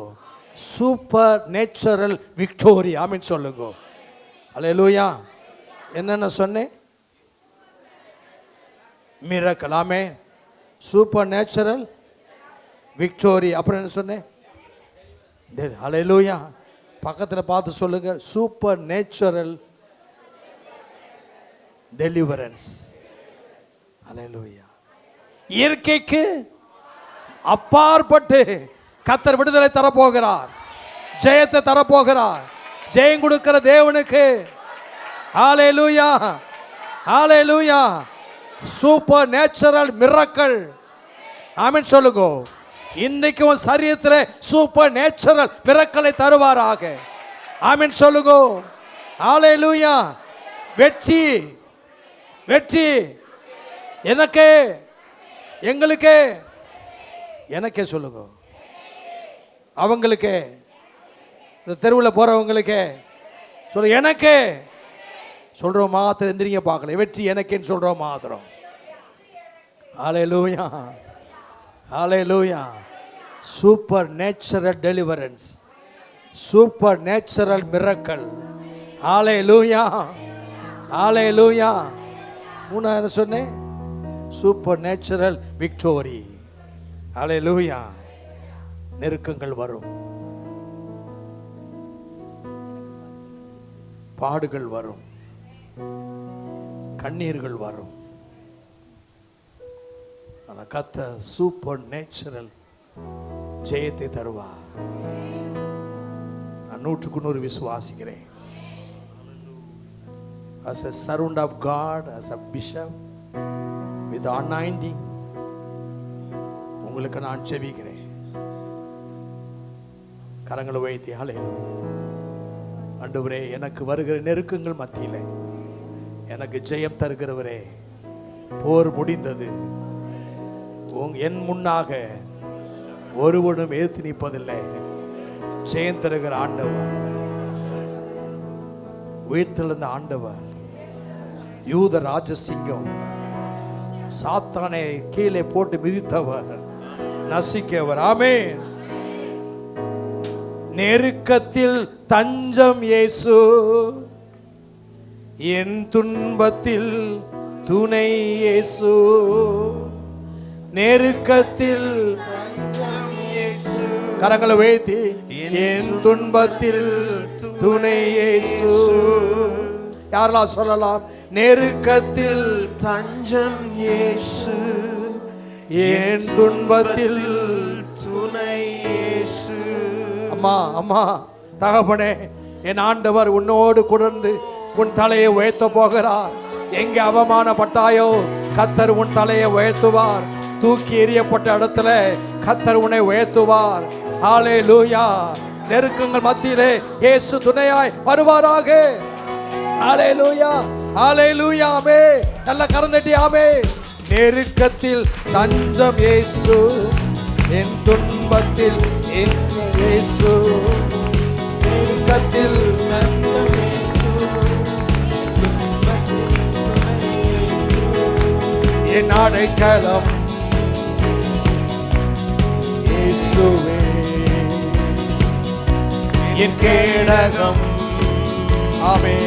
Supernatural victory. ஆமென் சொல்லுங்க. ஹல்லேலூயா. என்னென்ன சொன்னேன்? மிரக்கல். ஆமென். Supernatural victory. அப்புறம் என்ன சொன்னேன்? ஹல்லேலூயா. பக்கத்தில் பார்த்து சொல்லுங்க. Supernatural deliverance. ஹல்லேலூயா. இயற்கைக்கு அப்பாற்பட்டு கர்த்தர் விடுதலை தரப்போகிறார், ஜெயத்தை தரப்போகிறார். ஜெயம் கொடுக்கிற தேவனுக்கு ஹல்லேலூயா. ஹல்லேலூயா. Supernatural miracle. ஆமென் சொல்லுங்க. இன்னைக்கு உன் சரீரத்தில் சூப்பர் நேச்சுரல் மிரக்கலை தருவாராக. ஆமென் சொல்லுங்க. ஹல்லேலூயா. வெற்றி, வெற்றி எனக்கே, எங்களுக்கே, எனக்கே சொல்லுங்க. அவங்களுக்கே, இந்த தெருவில் போறவங்களுக்கே சொல்ல, எனக்கே சொல்றோம் மாத்திரம். எந்திரிங்க பார்க்கல, வெற்றி எனக்கேன்னு சொல்றோம் மாத்திரம். ஹல்லேலூயா, ஹல்லேலூயா. Supernatural deliverance, supernatural miracle. ஹல்லேலூயா, ஹல்லேலூயா. மூணாவது சொன்னேன், சூப்பர் நேச்சுரல் விக்டோரி. ஹல்லேலூயா. நெருக்கங்கள் வரும், பாடுகள் வரும், கண்ணீர்கள் வரும். ஆனால் கர்த்தர் சூப்பர் நேச்சுரல் ஜெயத்தை தருவார். நான் 100% விசுவாசிக்கிறேன். As a servant of God, as a bishop with anointing, உங்களுக்கு நான் ஜெபிக்கிறேன். கரங்களை வைத்து ஹல்லேலூயா. ஆண்டவரே, எனக்கு வருகிற நெருக்கங்கள் மத்தியிலே எனக்கு ஜெயம் தருகிறவரே, போர் முடிந்தது, என் முன்னாக ஒருவனும் எதிர்த்து நிற்பதில்லை. ஜெயம் தருகிற ஆண்டவர், உயிர்த்தெழுந்த ஆண்டவர், யூத ராஜசிங்கம், சாத்தானை கீழே போட்டு மிதித்தவர், நசிக்கவர். ஆமென். நெருக்கத்தில் தஞ்சம் இயேசு, என் துன்பத்தில் துணை இயேசு. நெருக்கத்தில் கரங்களை வைத்து, என் துன்பத்தில் துணை இயேசு. யாரெல்லாம் சொல்லலாம்? நெருக்கத்தில் தஞ்சம் இயேசு, என் துன்பத்தில் துணை இயேசு. அம்மா, அம்மா, தகப்பனே, என் ஆண்டவர் உன்னோடு குடர்ந்து உன் தலையை உயர்த்த போகிறார். எங்கே அவமானப்பட்டாயோ கர்த்தர் உன் தலையை உயர்த்துவார். தூக்கி எறியப்பட்ட இடத்துல கர்த்தர் உன்னை உயர்த்துவார். ஹல்லேலூயா. நெருக்கங்கள் மத்தியிலே இயேசு துணையாய் வருவாராக. ஹல்லேலூயா, ஹல்லேலூயா. ஆமே. நல்ல கரந்தட்டி ஆமே. நெருக்கத்தில் தஞ்சம் இயேசு, என் துன்பத்தில் என் இயேசு. நெருக்கத்தில் தஞ்சம் இயேசு, என் அடைக்கலம் இயேசுவே, என் கேடகம். ஆமே.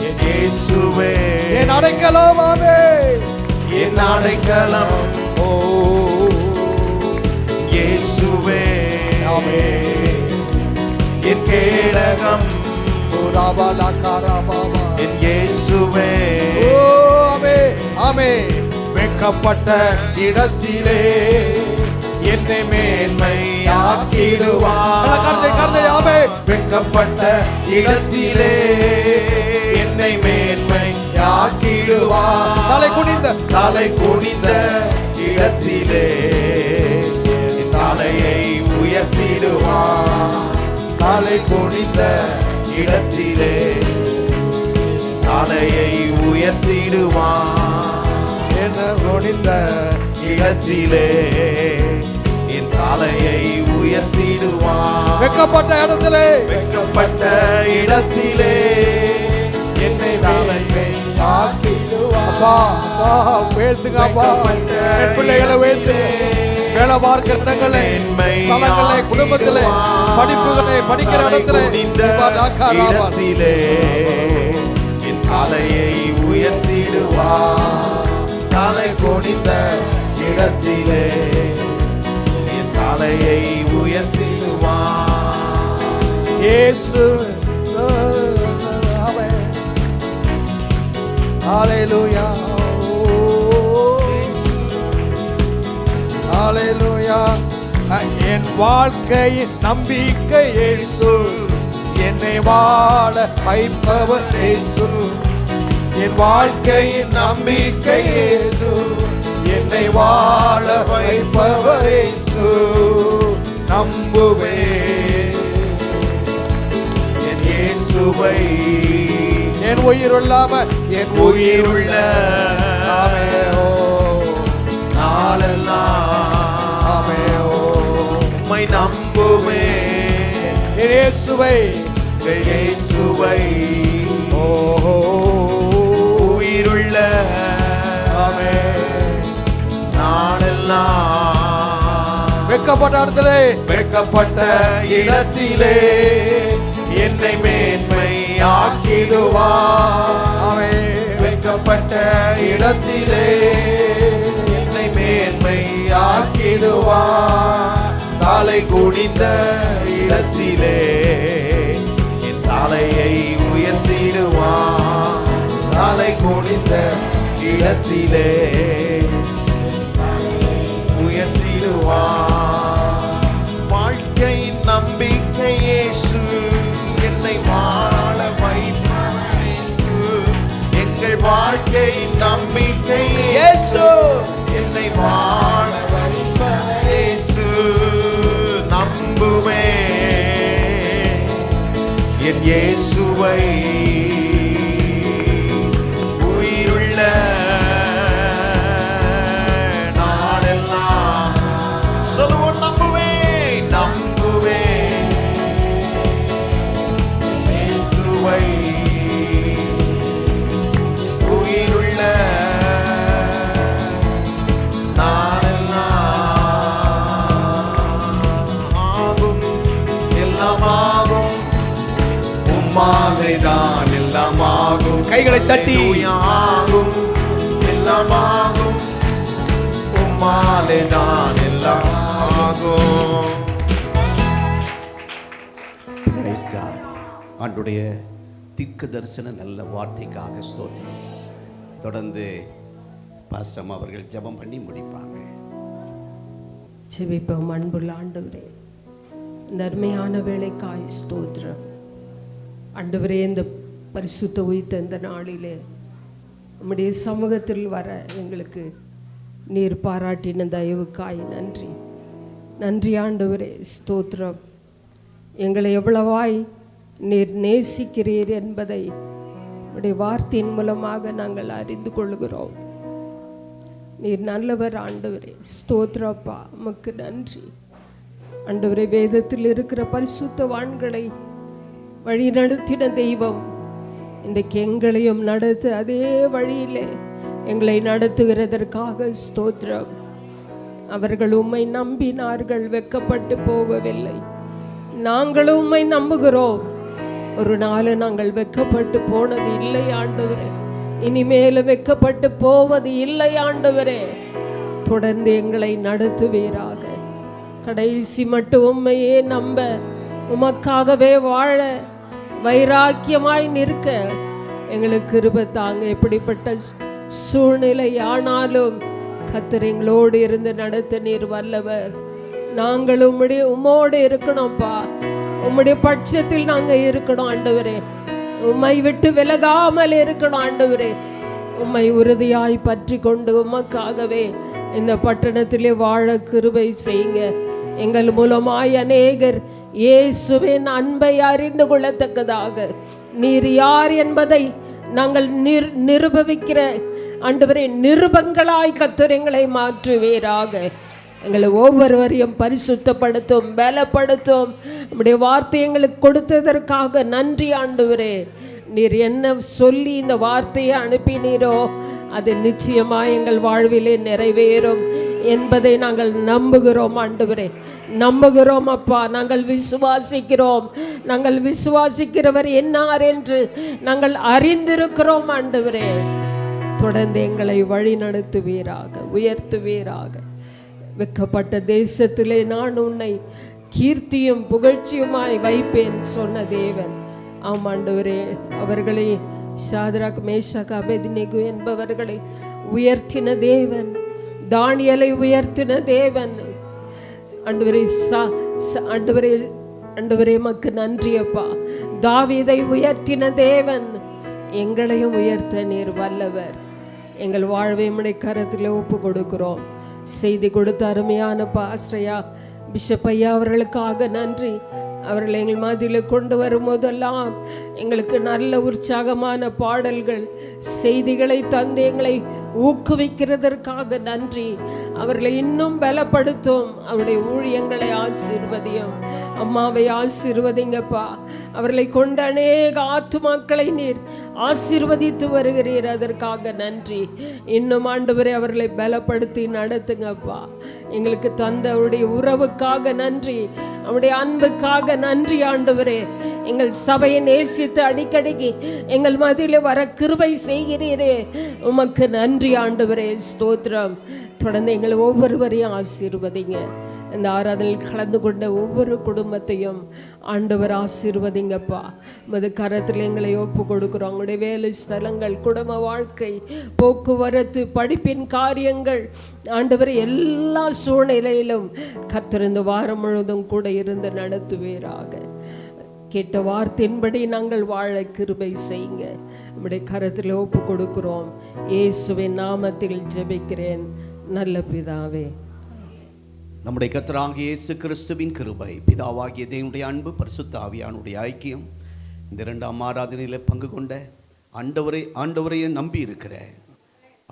என் இயேசுவே, என் அடைக்கலம். ஆமே. என் அடைக்கலம். ஓ இயேசுவே, ஆமே. என் கேடகம். என் இயேசுவே, ஓ ஆமே, ஆமே. வெட்கப்பட்ட இடத்திலே என்னை மேன்மையாக்கிடுவார். ஆமே. வெட்கப்பட்ட இடத்திலே என்னை மேன்மையாக்கிடுவார். தலை குனிந்த இடத்திலே என் தலையை உயர்த்திடுவார். தலை குனிந்த இடத்திலே தலையை உயர்த்திடுவார். என குனிந்த இடத்திலே என் தலையை உயர்த்திடுவார். வெட்கப்பட்ட இடத்திலே, வெட்கப்பட்ட இடத்திலே என்னை ஆக்கிடுவார். அப்பா, அப்பா, உயர்த்துங்க அப்பா. என் பிள்ளைகளை உயர்த்துங்க. வேலை பார்க்கிற இடங்களே, ஸ்தலங்களே, குடும்பத்திலே, படிப்புகளே, படிக்கிற இடத்திலே இடத்திலே என் தலையை உயர்த்திடுவார். தலை குனிந்த இடத்திலே என் தலையை உயர்த்திடுவார். இயேசு. ஹல்லேலூயா, ஹல்லேலூயா. என் வாழ்க்கையின் நம்பிக்கை இயேசு, என்னை வாழ வைப்பவர் இயேசு. என் வாழ்க்கையின் நம்பிக்கை இயேசு, என்னை வாழ வைப்பவர் இயேசு. நம்புவேன் என் இயேசுவை, என் உயிருள்ளாம என் உயிருள்ள ஆமே. ஓ நாளெல்லாம் ஆமே. ஓ உம்மை நம்புவேன். நம்புமே இயேசுவை இயேசுவை ஓஹோ உயிருள்ள நாளெல்லாம் வெட்கப்பட்ட இடத்திலே வெட்கப்பட்ட இடத்திலே என்னை மேன்மை ஆக்கிடுவார். வெட்கப்பட்ட இடத்திலே என்னை மேன்மை ஆக்கிடுவார். தலை குனிந்த இடத்திலே என் தலையை உயர்த்திடுவார். தலை குனிந்த இடத்திலே உயர்த்திடுவார். வாழ்க்கை நம்பிக்கை இயேசு என்னை வாழ வைப்பார். இயேசு எங்கள் வாழ்க்கை நம்பிக்கை இயேசு என்னை வாழ வைப்பார். இயேசு நம்புமே என் இயேசுவை உயிருள்ள நாளெல்லாம் சொல்லுவோம் நம்புவே நம்புவே இயேசுவை உயிருள்ள ஆகும் எல்லாமாகும் உம்மாலேதான் எல்லாமாகும். கைகளை தட்டி ஆகும் எல்லாமாகும் உம்மாலேதான் எல்லாமாகும். Praise God. ஆண்டுடைய திக்கு தரிசன நல்ல வார்த்தைக்காக ஸ்தோத்திரம். தொடர்ந்து பாஸ்டம் அவர்கள் ஜெபம் பண்ணி முடிப்பாங்க. ஜெபிப்போம். அன்புள்ள ஆண்டவரே, இந்த அருமையான வேளைக்காய் ஸ்தோத்திரம். ஆண்டவரே, இந்த பரிசுத்த உயிர்த்த இந்த நாளிலே நம்முடைய சமூகத்தில் வர எங்களுக்கு நீர் பாராட்டின தயவுக்காய் நன்றி. நன்றி ஆண்டவரே, ஸ்தோத்திரம். எங்களை எவ்வளவாய் நீர் நேசிக்கிறீர் என்பதை உடைய வார்த்தையின் மூலமாக நாங்கள் அறிந்து கொள்கிறோம். நீர் நல்லவர் ஆண்டவரே, ஸ்தோத்திரப்பா, உமக்கு நன்றி ஆண்டவரே. வேதத்தில் இருக்கிற பரிசுத்தவான்களை வழி நடத்தின தெய்வம் இன்றைக்கு எங்களையும் நடத்து அதே வழியிலே எங்களை நடத்துகிறதற்காக ஸ்தோத்திரம். அவர்கள் உம்மை நம்பினார்கள், வெட்கப்பட்டு போகவில்லை. நாங்களும் உம்மை நம்புகிறோம். ஒரு நாள் நாங்கள் வெட்கப்பட்டு போனது இல்லை ஆண்டவரே, இனிமேல் வெட்கப்பட்டு போவது இல்லை ஆண்டவரே. தொடர்ந்து எங்களை நடத்துவீராக. கடைசி மட்டும் உம்மையே நம்ப, உமக்காகவே வாழ, வைராக்கியமாய் நிற்க எங்களுக்கு கிருபை தாங்க. எப்படிப்பட்ட சூழ்நிலை ஆனாலும் கர்த்தர் எங்களோடு இருந்து நடத்த நீர் வல்லவர். நாங்கள் உம்மோடு இருக்கணும்ப்பா, உம்முடைய பட்சத்தில் நாங்கள் இருக்கணும் ஆண்டவரே. உம்மை விட்டு விலகாமல் இருக்கணும் ஆண்டவரே. உம்மை உறுதியாய் பற்றி கொண்டு உமக்காகவே இந்த பட்டணத்திலே வாழ கிருபை செய்யுங்க. எங்கள் மூலமாய் அநேகர் இயேசுவின் அன்பை அறிந்து கொள்ளத்தக்கதாக நீர் யார் என்பதை நாங்கள் நிரூபிக்கிற ஆண்டவரே நிருபங்களாய் கர்த்தர் எங்களை மாற்றுவீராக. எங்களை ஒவ்வொருவரையும் பரிசுத்தப்படுத்தும், பலப்படுத்தும். நம்முடைய வார்த்தை எங்களுக்கு கொடுத்ததற்காக நன்றி ஆண்டவரே. நீர் என்ன சொல்லி இந்த வார்த்தையை அனுப்பினீரோ அது நிச்சயமாக எங்கள் வாழ்விலே நிறைவேறும் என்பதை நாங்கள் நம்புகிறோம் ஆண்டவரே, நம்புகிறோம் அப்பா. நாங்கள் விசுவாசிக்கிறோம். நாங்கள் விசுவாசிக்கிறவர் என்னார் என்று நாங்கள் அறிந்திருக்கிறோம் ஆண்டவரே. தொடர்ந்து எங்களை வழி நடத்துவீராக, உயர்த்துவீராக. வெட்கப்பட்ட தேசத்திலே நான் உன்னை கீர்த்தியும் புகழ்ச்சியுமாய் வைப்பேன் சொன்ன தேவன். ஆம் ஆண்டவரே, அவர்களை சாத்ராக், மேஷாக், அபேத்நேகோ என்பவர்களை உயர்த்தின தேவன், தானியேலை உயர்த்தின தேவன் ஆண்டவரே. ஆண்டவரே ஆண்டவரே மக்கு நன்றி அப்பா. தாவீதை உயர்த்தின தேவன், எங்களையும் உயர்த்த நீர் வல்லவர். எங்கள் வாழ்வை உம்முடைய கரத்தில் ஒப்பு கொடுக்கிறோம். செய்தி கொடுத்த அருமையான பாஸ்டரையா பிஷப் ஐயா அவர்களுக்காக நன்றி. அவர்கள் எங்கள் மத்தியில் கொண்டு வரும்போதெல்லாம் எங்களுக்கு நல்ல உற்சாகமான பாடல்கள், செய்திகளை தந்து எங்களை ஊக்குவிக்கிறதற்காக நன்றி. அவர்களை இன்னும் பலப்படுத்தும். அவருடைய ஊழியங்களை ஆசீர்வதியும். அம்மாவை ஆசீர்வதிங்கப்பா. அவர்களை கொண்ட அநேக ஆத்துமாக்களை நீர் ஆசீர்வதித்து வருகிறீர், அதற்காக நன்றி. இன்னும் ஆண்டவரே அவர்களை பலப்படுத்தி நடத்துங்கப்பா. எங்களுக்கு தந்த அவருடைய உறவுக்காக நன்றி, அவருடைய அன்புக்காக நன்றி ஆண்டவரே. எங்கள் சபையை நேசித்து அடிக்கடிக்கு எங்கள் மத்தியிலே வர கிருபை செய்கிறீரே, உமக்கு நன்றி ஆண்டவரே. ஸ்தோத்திரம். தொடர்ந்து எங்களை ஒவ்வொருவரையும் ஆசீர்வதிங்க. இந்த ஆராதனையில் கலந்து கொண்ட ஒவ்வொரு குடும்பத்தையும் ஆண்டவர் ஆசீர்வதிங்கப்பா. மது கரத்தில் எங்களை ஒப்பு கொடுக்குறோம். அவங்களுடைய வேலை ஸ்தலங்கள், குடும்ப வாழ்க்கை, போக்குவரத்து, படிப்பின் காரியங்கள், ஆண்டவர் எல்லா சூழ்நிலையிலும் கர்த்தர் இந்த வாரம் முழுவதும் கூட இருந்து நடத்துவீராக. கேட்ட வார்த்தையின்படி நாங்கள் வாழ கிருபை செய்யுங்க. நம்முடைய கரத்தில் ஒப்பு கொடுக்கிறோம். இயேசுவின் நாமத்தில் ஜெபிக்கிறேன் நல்ல பிதாவே. நம்முடைய கர்த்தராகிய இயேசு கிறிஸ்துவின் கிருபை, பிதாவாகிய தேவனுடைய அன்பு, பரிசுத்த ஆவியானுடைய ஐக்கியம், இந்த இரண்டாம் ஆராதனையில் பங்கு கொண்ட ஆண்டவரையே நம்பி இருக்கிற,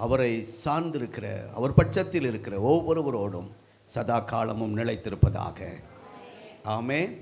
அவரை சார்ந்திருக்கிற, அவர் பட்சத்தில் இருக்கிற ஒவ்வொருவரோடும் சதா காலமும் நிலைத்திருப்பதாக. ஆமென்.